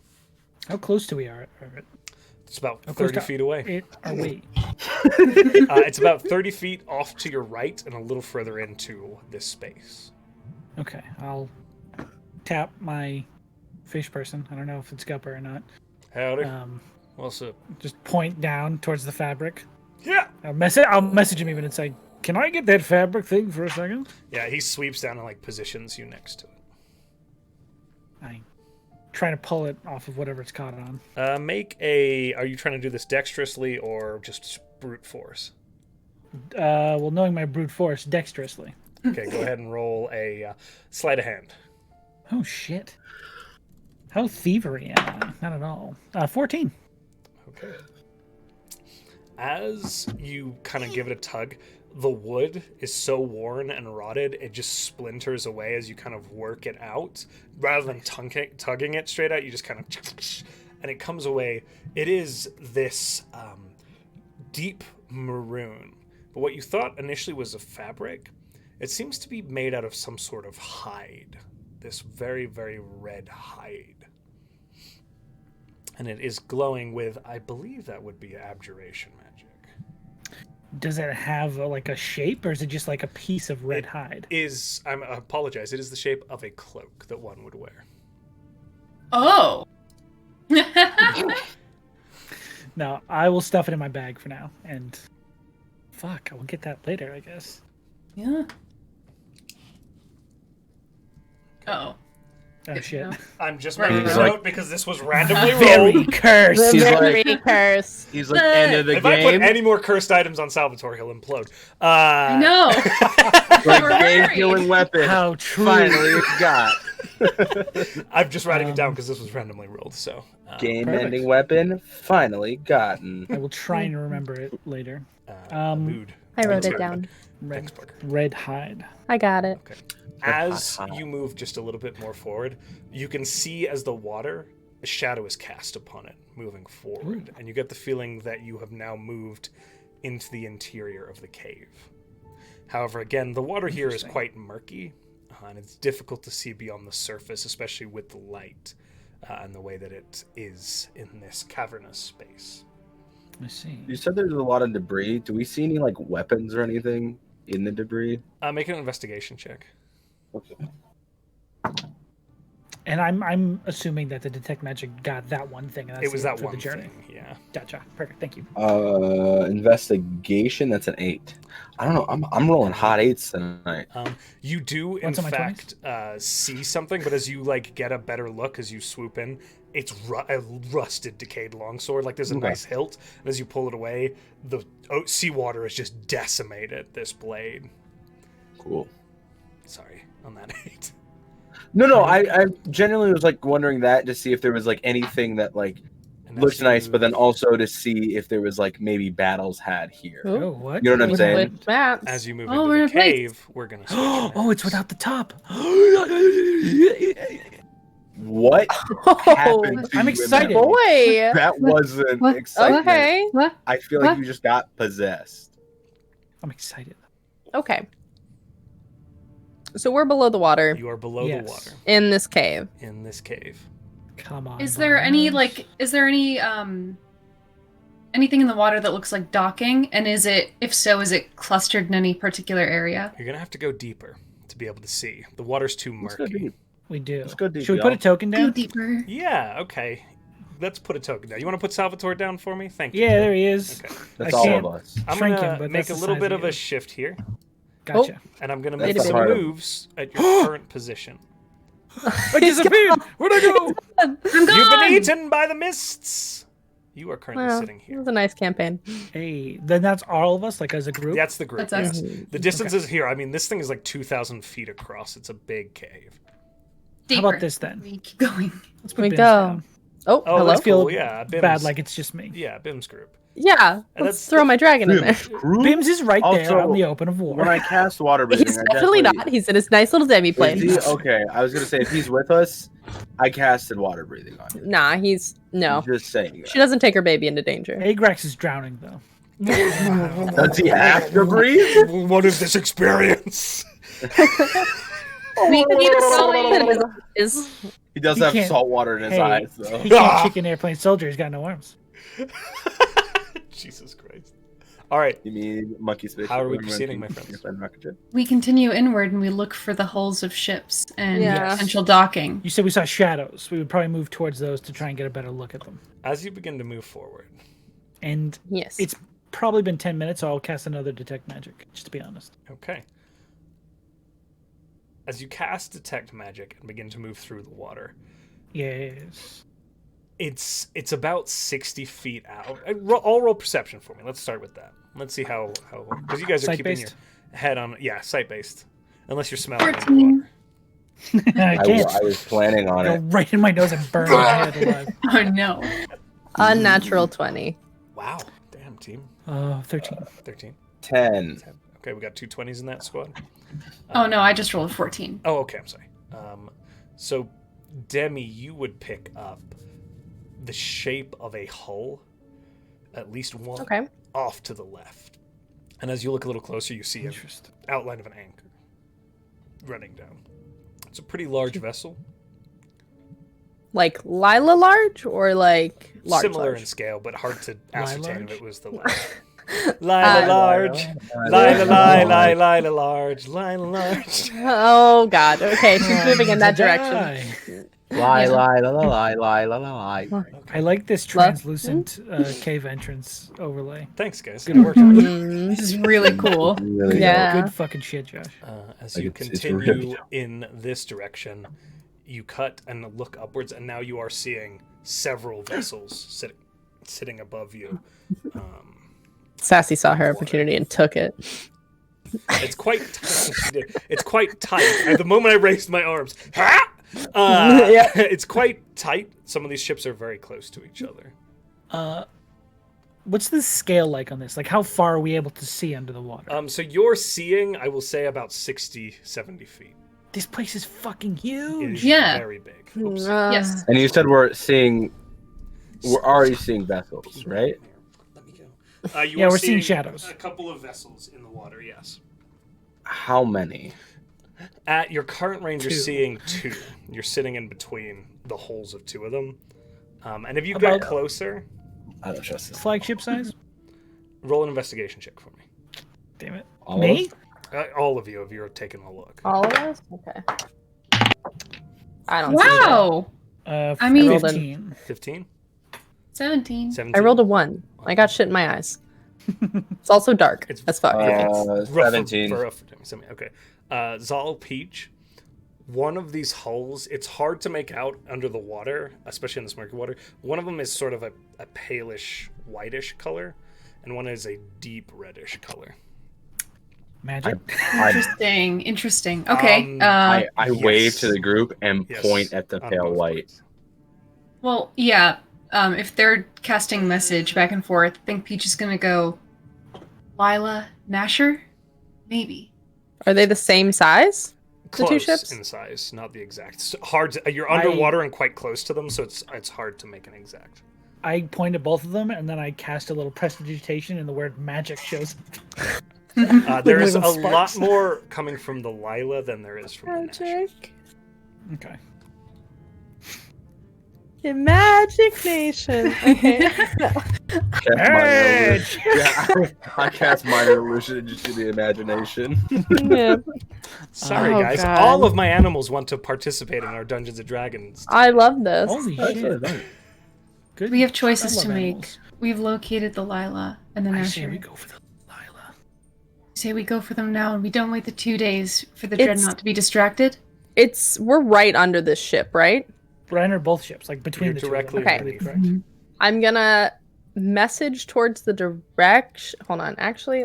How close to we are? It's about How close 30 to feet away. Are we? It's about 30 feet off to your right and a little further into this space. Okay, I'll tap my fish person. I don't know if it's Gupper or not. Howdy. What's up? Just point down towards the fabric. Yeah. I'll message him even and say, "Can I get that fabric thing for a second?" Yeah, he sweeps down and like positions you next to it. I trying to pull it off of whatever it's caught on. Are you trying to do this dexterously or just brute force? Well, knowing my brute force, dexterously. Okay, go ahead and roll a sleight of hand. Oh shit! How thievery am I? Not at all. 14. Okay. As you kind of give it a tug, the wood is so worn and rotted, it just splinters away as you kind of work it out. Rather than tugging it straight out, you just kind of... And it comes away. It is this deep maroon. But what you thought initially was a fabric It seems to be made out of some sort of hide. This very, very red hide. And it is glowing with, I believe that would be abjuration magic. Does it have like a shape, or is it just like a piece of red hide? I apologize. It is the shape of a cloak that one would wear. Oh. No, I will stuff it in my bag for now, and fuck, I will get that later, I guess. Yeah. Oh. Oh shit. No. I'm just Right. making a He's note like- because this was randomly Very rolled. cursed. He's Very like- cursed. He's like, end of the If I put game. any more cursed items on Salvatore, he'll implode. I know. Like, We're game worried. killing weapon. How true. Finally got. I'm just writing it down because this was randomly rolled. So Game Perfect. ending weapon. Finally gotten. I will try and remember it later. mood. I wrote Sorry, it down. bud. Thanks, Parker. Red hide. I got it. Okay. As you move just a little bit more forward, you can see as the water, a shadow is cast upon it, moving forward, and you get the feeling that you have now moved into the interior of the cave. However, again, the water here is quite murky, and it's difficult to see beyond the surface, especially with the light and the way that it is in this cavernous space. Let me see. You said there's a lot of debris. Do we see any like weapons or anything in the debris? Make an investigation check. Okay. And I'm assuming that the detect magic got that one thing. And that's It was that for one the journey. thing, yeah. Gotcha. Perfect. Thank you. Investigation. That's an 8. I don't know. I'm rolling hot 8s tonight. You do, in What's on my fact, see something, but as you like get a better look, as you swoop in, it's a rusted, decayed longsword. Like there's a Okay. nice hilt, and as you pull it away, the seawater has just decimated this blade. Cool. Sorry on that 8. No. I genuinely was like wondering that to see if there was like anything that like And looks as nice, you- but then also to see if there was like maybe battles had here. Ooh. Oh, what? You know what I'm With saying? maps. as you move Oh, into we're the in place. cave, we're gonna. switch Oh, it's maps. without the top. What Oh, happened to I'm you in excited. That, boy. that wasn't What? excitement. Okay. What? I feel like What? you just got possessed. I'm excited. Okay. So we're below the water You are below Yes. the water in this cave. in this cave. Come on. Is there any Barnabas. anything in the water that looks like docking? And if so, is it clustered in any particular area? You're gonna have to go deeper to be able to see. The water's too Let's go murky. deep. We do. Let's go deep, Should we put y'all. a token Go down? deeper. Yeah. Okay. Let's put a token down. You want to put Salvatore down for me? Thank you. Yeah, there he is. Okay. That's I all can't- of us. I'm Shrink gonna him, but make that's a the little size bit of of a you. shift here, Gotcha. and I'm gonna That's make the some heart of- moves at your current position. I disappeared. Where'd I go? I'm You've gone. been eaten by the mists. You are currently Well, sitting it here. was a nice campaign. Hey, then that's all of us, like as a group. That's the group. That's us. Yes. The distance is here. I mean, this thing is like 2,000 feet across. It's a big cave. How about Deeper. this then? We keep going. Let's put We Bim's go. down. Oh, Oh, hello. that's feel cool. Yeah, Bim's, Bad, like it's just me. yeah, Bim's group. Yeah, And let's that's- throw my dragon in there. Bims is right there Also, out in the open of war. When I cast water breathing, He's I definitely not. He's in his nice little demi plane. Is he? Okay, I was gonna say if he's with us, I casted water breathing on him. Nah, he's no. I'm just saying. She doesn't take her baby into danger. Agrax is drowning though. That. Does he have to breathe? What is this experience? We keep going. Is He does He have can't- salt water in his Hey. eyes, though. He can't kick an airplane soldier. He's got no arms. Jesus Christ. All right. You mean monkey space? How are we Remember proceeding, when my friends? you rocket ship? We continue inward and we look for the hulls of ships and Yeah. potential docking. You said we saw shadows. We would probably move towards those to try and get a better look at them. As you begin to move forward, And yes. it's probably been 10 minutes, so I'll cast another detect magic, just to be honest. okay. As you cast Detect Magic and begin to move through the water, Yes. it's about 60 feet out. All roll perception for me. Let's start with that. Let's see how because you guys are keeping your Sight-based? head on sight based, unless you're smelling the 14. water. I can't. I was planning on Go it. right in my nose and burn my head alive. Oh no. Unnatural 20. Wow, damn team. 13. 13. 10. 10. Okay, we got 2 20s in that squad. Oh no, I just rolled a 14. Oh, okay, I'm sorry. So, Demi, you would pick up the shape of a hull, at least one, Okay. off to the left. And as you look a little closer, you see an Interesting. outline of an anchor. running down. It's a pretty large vessel. Like Lila large or like large? Similar large? in scale, but hard to ascertain if it was the large. Uh, Lila large. Lila large. Lila large. Oh God. Okay, she's moving in that direction. Lie, lie, la, la, lie, lie, la, la, lie. I like this translucent cave entrance overlay. Thanks, guys. Good work. This is really cool. Really Yeah. Good fucking shit, Josh. As Like, you it's continue really dope. in this direction, you cut and look upwards, and now you are seeing several vessels sitting above you. Sassy saw her opportunity and took it. It's quite tight. It's quite tight. At the moment I raised my arms, Yeah. it's quite tight. Some of these ships are very close to each other. What's the scale like on this? Like, how far are we able to see under the water? So you're seeing, I will say, about 60, 70 feet. This place is fucking It huge. is Yeah. very big. Oops. Yes. And you said we're already seeing vessels, right? Let me go. You Yeah, are we're seeing shadows. A couple of vessels in the water, yes. How many? At your current range, you're Two. seeing 2. You're sitting in between the holes of 2 of them. And if you got About- closer, I don't trust this. Flagship size? roll an investigation check for me. Damn it. All Me? All of you, if you're taking a look. All of us? Okay. I don't see Wow. I mean- 15. 15? 17. 17? I rolled a 1. I got shit in my eyes. It's also dark It's- as fuck. Rough 17. Okay. Zal Peach, one of these hulls, it's hard to make out under the water, especially in this murky water. One of them is sort of a palish, whitish color, and one is a deep reddish color. Magic. Interesting. Okay. I Yes. wave to the group and Yes, point at the on pale both white. parts. Well, yeah. If they're casting message back and forth, I think Peach is gonna go Lila Nasher? Maybe. Are they the same size? The Close two ships? in size, not the exact. It's hard. You're underwater and quite close to them, so it's hard to make an exact. I point at both of them, and then I cast a little prestidigitation, and the word magic shows up. There is a Little lot sparks. more coming from the Lila than there is from the Nash. Magic. Okay. Magic Nation. Okay. Cast minor illusion. Yeah, I cast minor illusion just to the imagination. Yeah. Sorry, Oh, guys. God. All of my animals want to participate in our Dungeons and Dragons. I love this. Holy shit. Good. We have choices I to love make. animals. We've located the Lila and the I say Nasher. we go for the Lila. Say we go for them now and we don't wait the 2 days for the It's- dreadnought to be distracted. We're right under this ship, right? We're under both ships, like between You're the two. directly of them. Okay. Correct. I'm gonna message towards the direction. Hold on. Actually,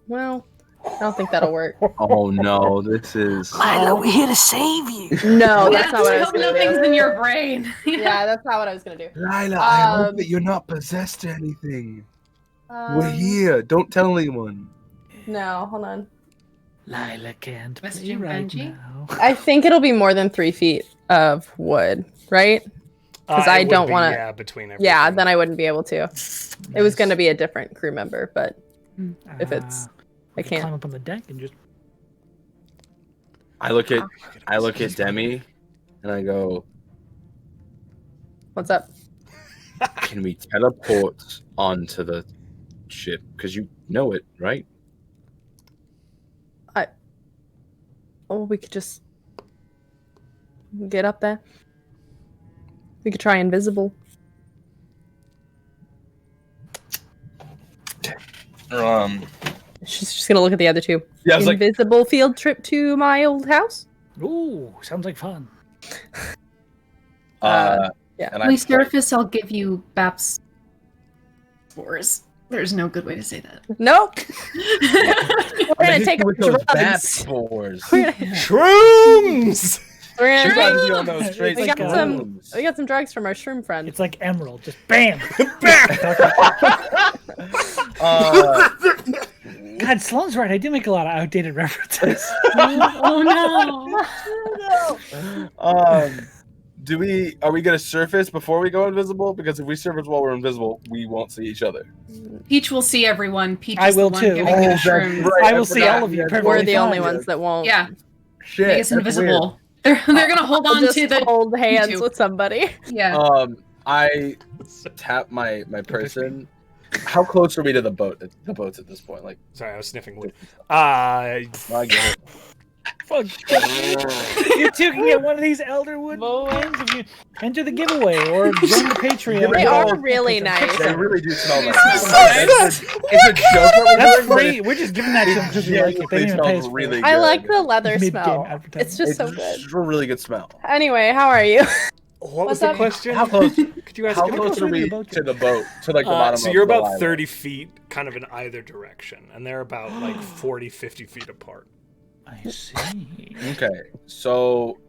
well, I don't think that'll work. Oh no, this is. Lila, we're here to save you. No, that's not what I I was hope gonna nothing's do. in your brain. Yeah, that's not what I was gonna do. Lila, I hope hope that you're not possessed to anything. Um, here. Don't tell anyone. No, hold on. Lila can't play Messaging right Benji? now. I think it'll be more than 3 feet of wood, right? 'Cause I It would don't be, wanna- Yeah, between everything. Yeah, then I wouldn't be able to. It was going to be a different crew member, but if it's, I we can climb can't. up on the deck and just. I look at Demi, and I go, What's up? "Can we teleport onto the ship? Because you know it, right?" Oh, we could just get up there. We could try invisible. She's just going to look at the other two. Yeah, I was like, Invisible field trip to my old house? Ooh, sounds like fun. Yeah. and When we surface, I'll give you BAPS spores. There's no good way to say that. Nope. We're going to take with those bat drugs. spores. We're gonna, Shrooms. we're She's gonna gonna take, be on those straight we got shrooms. we got some drugs from our shroom friend. It's like Emerald, just bam! God, Sloan's right. I did make a lot of outdated references. Oh no! Are we gonna surface before we go invisible? Because if we surface while we're invisible, we won't see each other. Peach will see everyone. Peach I is will the one too. giving you Oh, the that's shrooms. right. I will see all of you. We're perfectly the only fine. ones that won't. Yeah. Shit. Make us that's invisible. They're gonna hold on Just to the. hold hands two. with somebody. Yeah. weird. I tap my person. How close are we to the boat? The boats at this point, like. Sorry, I was sniffing wood. I get it. Fuck. You two can get one of these Elderwood wings if you enter the giveaway or join the Patreon. They are really nice. They really do smell like. Nice. It's a joke that That's we're doing. free. We're just giving that to them because we like it. They didn't even pay us for really it. I good. like the leather Mid-game smell. advertising. It's just so good. It's a really good smell. Anyway, how are you? What was What's the up? question? How close? Could you ask How again? close are we boat? to the boat? To like the bottom. So of you're the about island? 30 feet, kind of in either direction, and they're about like 40, 50 feet apart. I see. Okay, so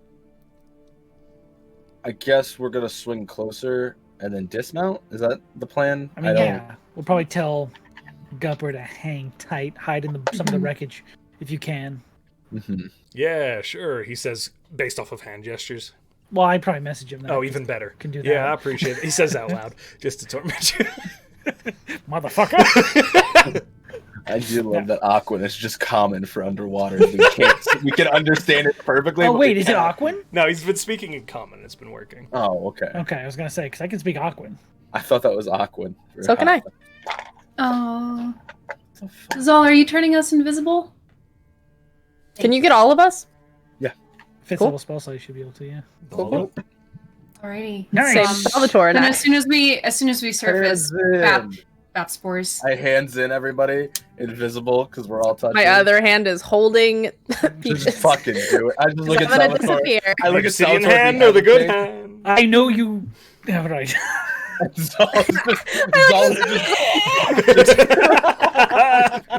I guess we're gonna swing closer and then dismount. Is that the plan? I mean, yeah. We'll probably tell Gupper to hang tight, hide in some of the wreckage if you can. Mm-hmm. Yeah, sure, he says, based off of hand gestures. Well, I'd probably message him. That Oh, even better. Can do that. Yeah, I appreciate it. He says out loud, just to torment you. Motherfucker. I do love that Aquan is just common for underwater. We can understand it perfectly. Oh, but wait, we is it can't. Aquan? No, he's been speaking in common. It's been working. Oh, okay. Okay, I was going to say, because I can speak Aquan. I thought that was Aquan. So can I. Oh. Zal, are you turning us invisible? Can you get all of us? Fifth Cool. level spell slot, you should be able to, yeah. Cool. Alrighty. Nice. Same Salvatore and Then I. as soon as we surface, Bap spores. I hands in everybody invisible because we're all touching. My other hand is holding Peaches. Just fucking do it. I just look I'm at gonna Salvatore. disappear. I look The at Obsidian Salvatore hand or the good hand? I know you have it right.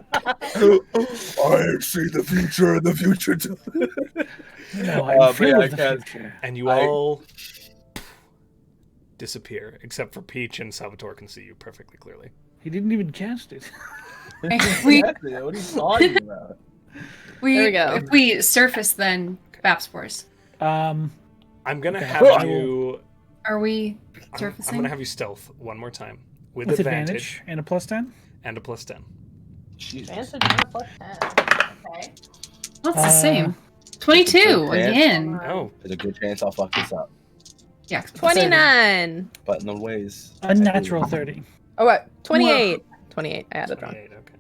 I see the future, and the future too. No, I feel yeah, the I can't- future. And you all disappear, except for Peach, and Salvatore can see you perfectly clearly. He didn't even cast it. we What are you talking about? we There we go. if we surface, then Bap spores. I'm gonna Okay. have Well, you. Are we I'm surfacing? gonna have you stealth one more time with, With advantage, advantage and a +10. and a +10. Jesus. Okay. What's the same? 22 Yeah. again. Oh, There's a good chance I'll fuck this up. Yeah. 29. But in the ways. Unnatural 30. Oh, what? 28. 28. I added wrong. 28, okay.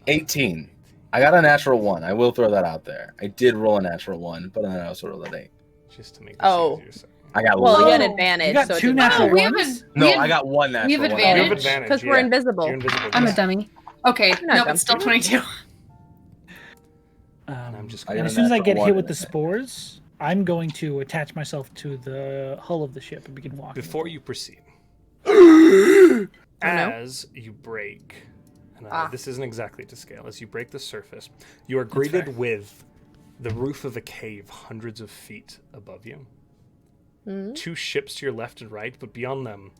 18. I got a natural 1. I will throw that out there. I did roll a natural 1, but then I also rolled an 8. Just to make this Oh. easier. Sorry. I got Well, you one. had advantage. You got so it two didn't natural matter. we have ones? No, we have- I got one natural have one. You have advantage. advantage. Because we're yeah. invisible. You're invisible. I'm yeah. a dummy. Okay, You're not no, dumb. but still 22. I'm just I And got as a soon as I natural get one hit with in the it. spores, I'm going to attach myself to the hull of the ship and begin walking. Before you proceed, no. as you break, and this isn't exactly to scale, as you break the surface, you are greeted fair. with the roof of a cave hundreds of feet above you. Mhm. 2 ships to your left and right, but beyond them,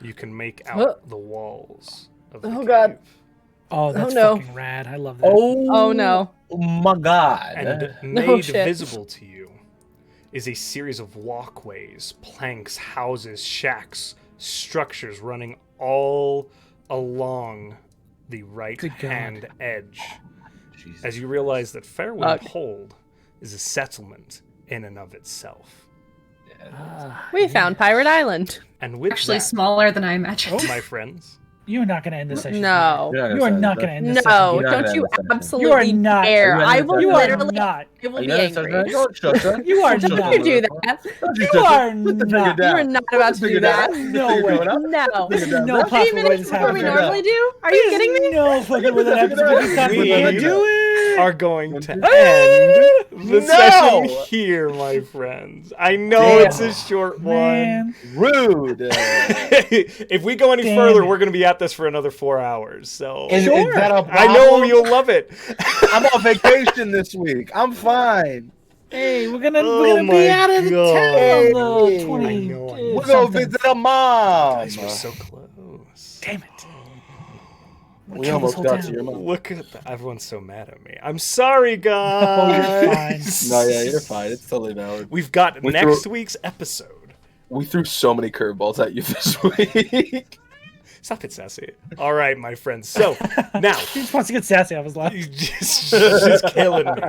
you can make out Oh. the walls of the Oh, cave. God. Oh, that's no. fucking rad. I love that. Oh, no. my god. And No made shit. visible to you is a series of walkways, planks, houses, shacks, structures running all along the right Good God. hand edge. Jesus. As you realize that Fairwind Fuck. Hold is a settlement in and of itself. Ah, We found Pirate Island. And with Actually, that, smaller than I imagined. my friends, you're not going to end this session. No. You are not going to end this session. No, You're not don't gonna you understand. absolutely You are not- dare. Are you I will You are literally not. I will be angry. You are Don't not. you do that. You are not. You are not about to do that. No way. No. There's no 3 possible way minutes this before we happens. normally do? Are you kidding me? No fucking way that happens. We We're gonna do it. are going to No! end the No! session here, my friends. I know Damn. it's a short one. Man. Rude. If we go any Damn further, it. we're going to be at this for another 4 hours. So Is Sure. that a I know problem? you'll love it. I'm on vacation this week. I'm fine. Hey, we're gonna Oh be my out of the God. town Hey. on the I 20. know. We're gonna something. visit a mom. Guys, we're so close. Damn it. We almost got to your mom. Look at that. Everyone's so mad at me. I'm sorry, Oh, you're guys. fine. No, yeah, you're fine. It's totally valid. We've got We next threw- week's episode. We threw so many curveballs at you this week. Stop it, Sassy. All right, my friends. So now He just wants to get sassy off his life. just killing me.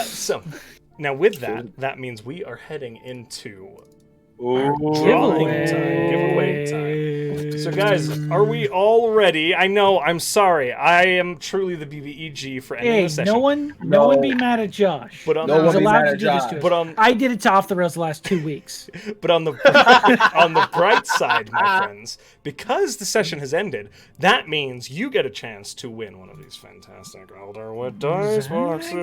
So now with that means we are heading into giveaway time. So guys, are we all ready? I know, I'm sorry. I am truly the BBEG for ending the session. No one be mad at Josh. But on No one He's be allowed mad to at do this Josh. to us. But on I did it to Off the Rails the last 2 weeks. But on the bright side, my friends, because the session has ended, that means you get a chance to win one of these fantastic Elderwood dice boxes.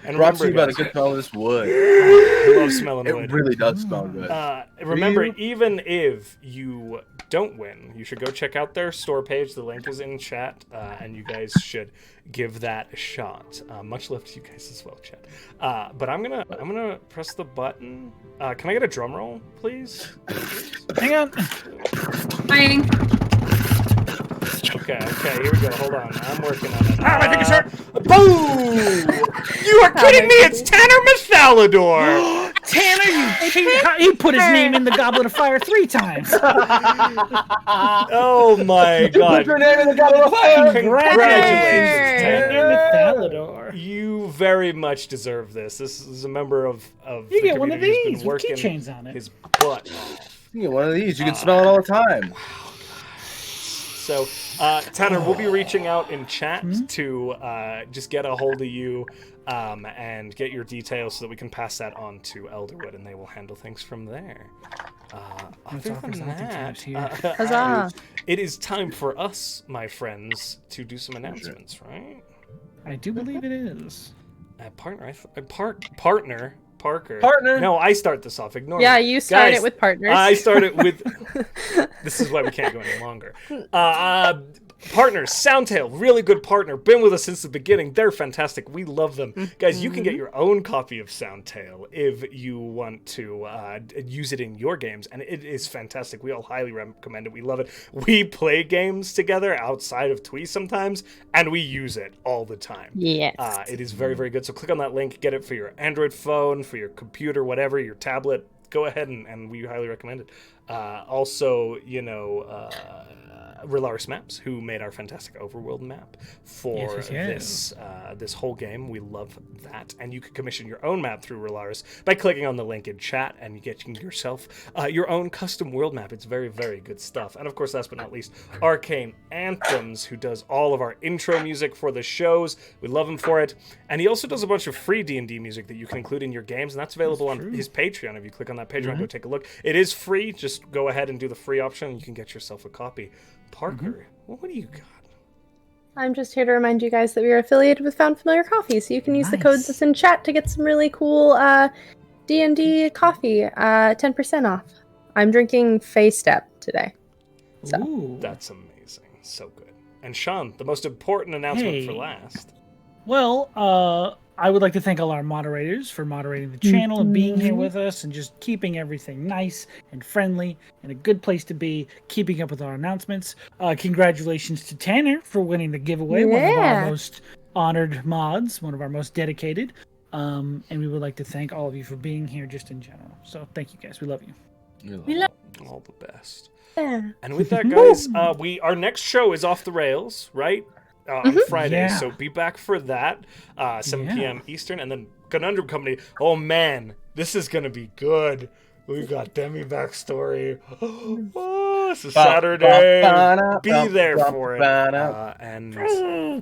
And Brought to you by guys, the good smell of this wood. I love smelling wood. It really does smell good. Remember, even if you don't win, you should go check out their store page. The link is in chat, and you guys should give that a shot. Much love to you guys as well, chat. But I'm gonna press the button. Can I get a drum roll, please? Hang on. Playing. Okay, here we go. Hold on, I'm working on it. My fingers hurt. Boom! You are kidding me! It's Tanner Mathalador! Tanner, you cheat! He put his name in the Goblet of Fire 3 times. Oh my god! Your name in the Goblet of Fire. Congratulations, Tanner. Mathalador. You very much deserve this. This is a member of You the get one of community who's these been with working keychains on it. his butt off. You get one of these. You can smell it all the time. So, Tanner, we'll be reaching out in chat to just get a hold of you and get your details so that we can pass that on to Elderwood, and they will handle things from there. Other than that, Huzzah. it is time for us, my friends, to do some announcements, right? I do believe it is. Partner. Partner. No, I start this off. Ignore Yeah, me. you start Guys, it with partners. I started with. This is why we can't go any longer. Partners, Soundtail, really good partner. Been with us since the beginning. They're fantastic. We love them. Guys, you can get your own copy of Soundtail if you want to use it in your games, and it is fantastic. We all highly recommend it. We love it. We play games together outside of Twee sometimes, and we use it all the time. Yes. It is very, very good. So click on that link. Get it for your Android phone, for your computer, whatever, your tablet. Go ahead and we highly recommend it. Also, Rilaris Maps, who made our fantastic overworld map for this whole game. We love that. And you can commission your own map through Rilaris by clicking on the link in chat and getting yourself your own custom world map. It's very, very good stuff. And of course, last but not least, Arcane Anthems, who does all of our intro music for the shows. We love him for it. And he also does a bunch of free D&D music that you can include in your games, and that's available on his Patreon. If you click on that Patreon, go take a look. It is free. Just go ahead and do the free option, and you can get yourself a copy. Parker, what do you got? I'm just here to remind you guys that we are affiliated with Found Familiar Coffee, so you can use the codes that's in chat to get some really cool D&D coffee, 10% off. I'm drinking Fey Step today. So. Ooh. That's amazing. So good. And Sean, the most important announcement for last. Well, I would like to thank all our moderators for moderating the channel and being here with us and just keeping everything nice and friendly and a good place to be, keeping up with our announcements. Congratulations to Tanner for winning the giveaway, one of our most honored mods, one of our most dedicated. And we would like to thank all of you for being here just in general. So thank you guys. We love you. We love all the best. Yeah. And with that, guys, our next show is Off the Rails, right? On Friday, so be back for that, 7 p.m. Eastern, and then Conundrum Company. Oh man, this is gonna be good. We've got Demi backstory. Oh, this is Saturday. Be there for it. And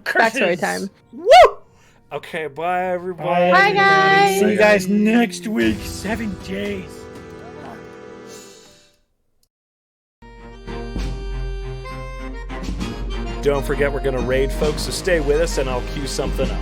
backstory time. Woo! Okay, bye everybody. Bye guys. See you guys next week. 7 days. Don't forget, we're going to raid, folks, so stay with us and I'll cue something up.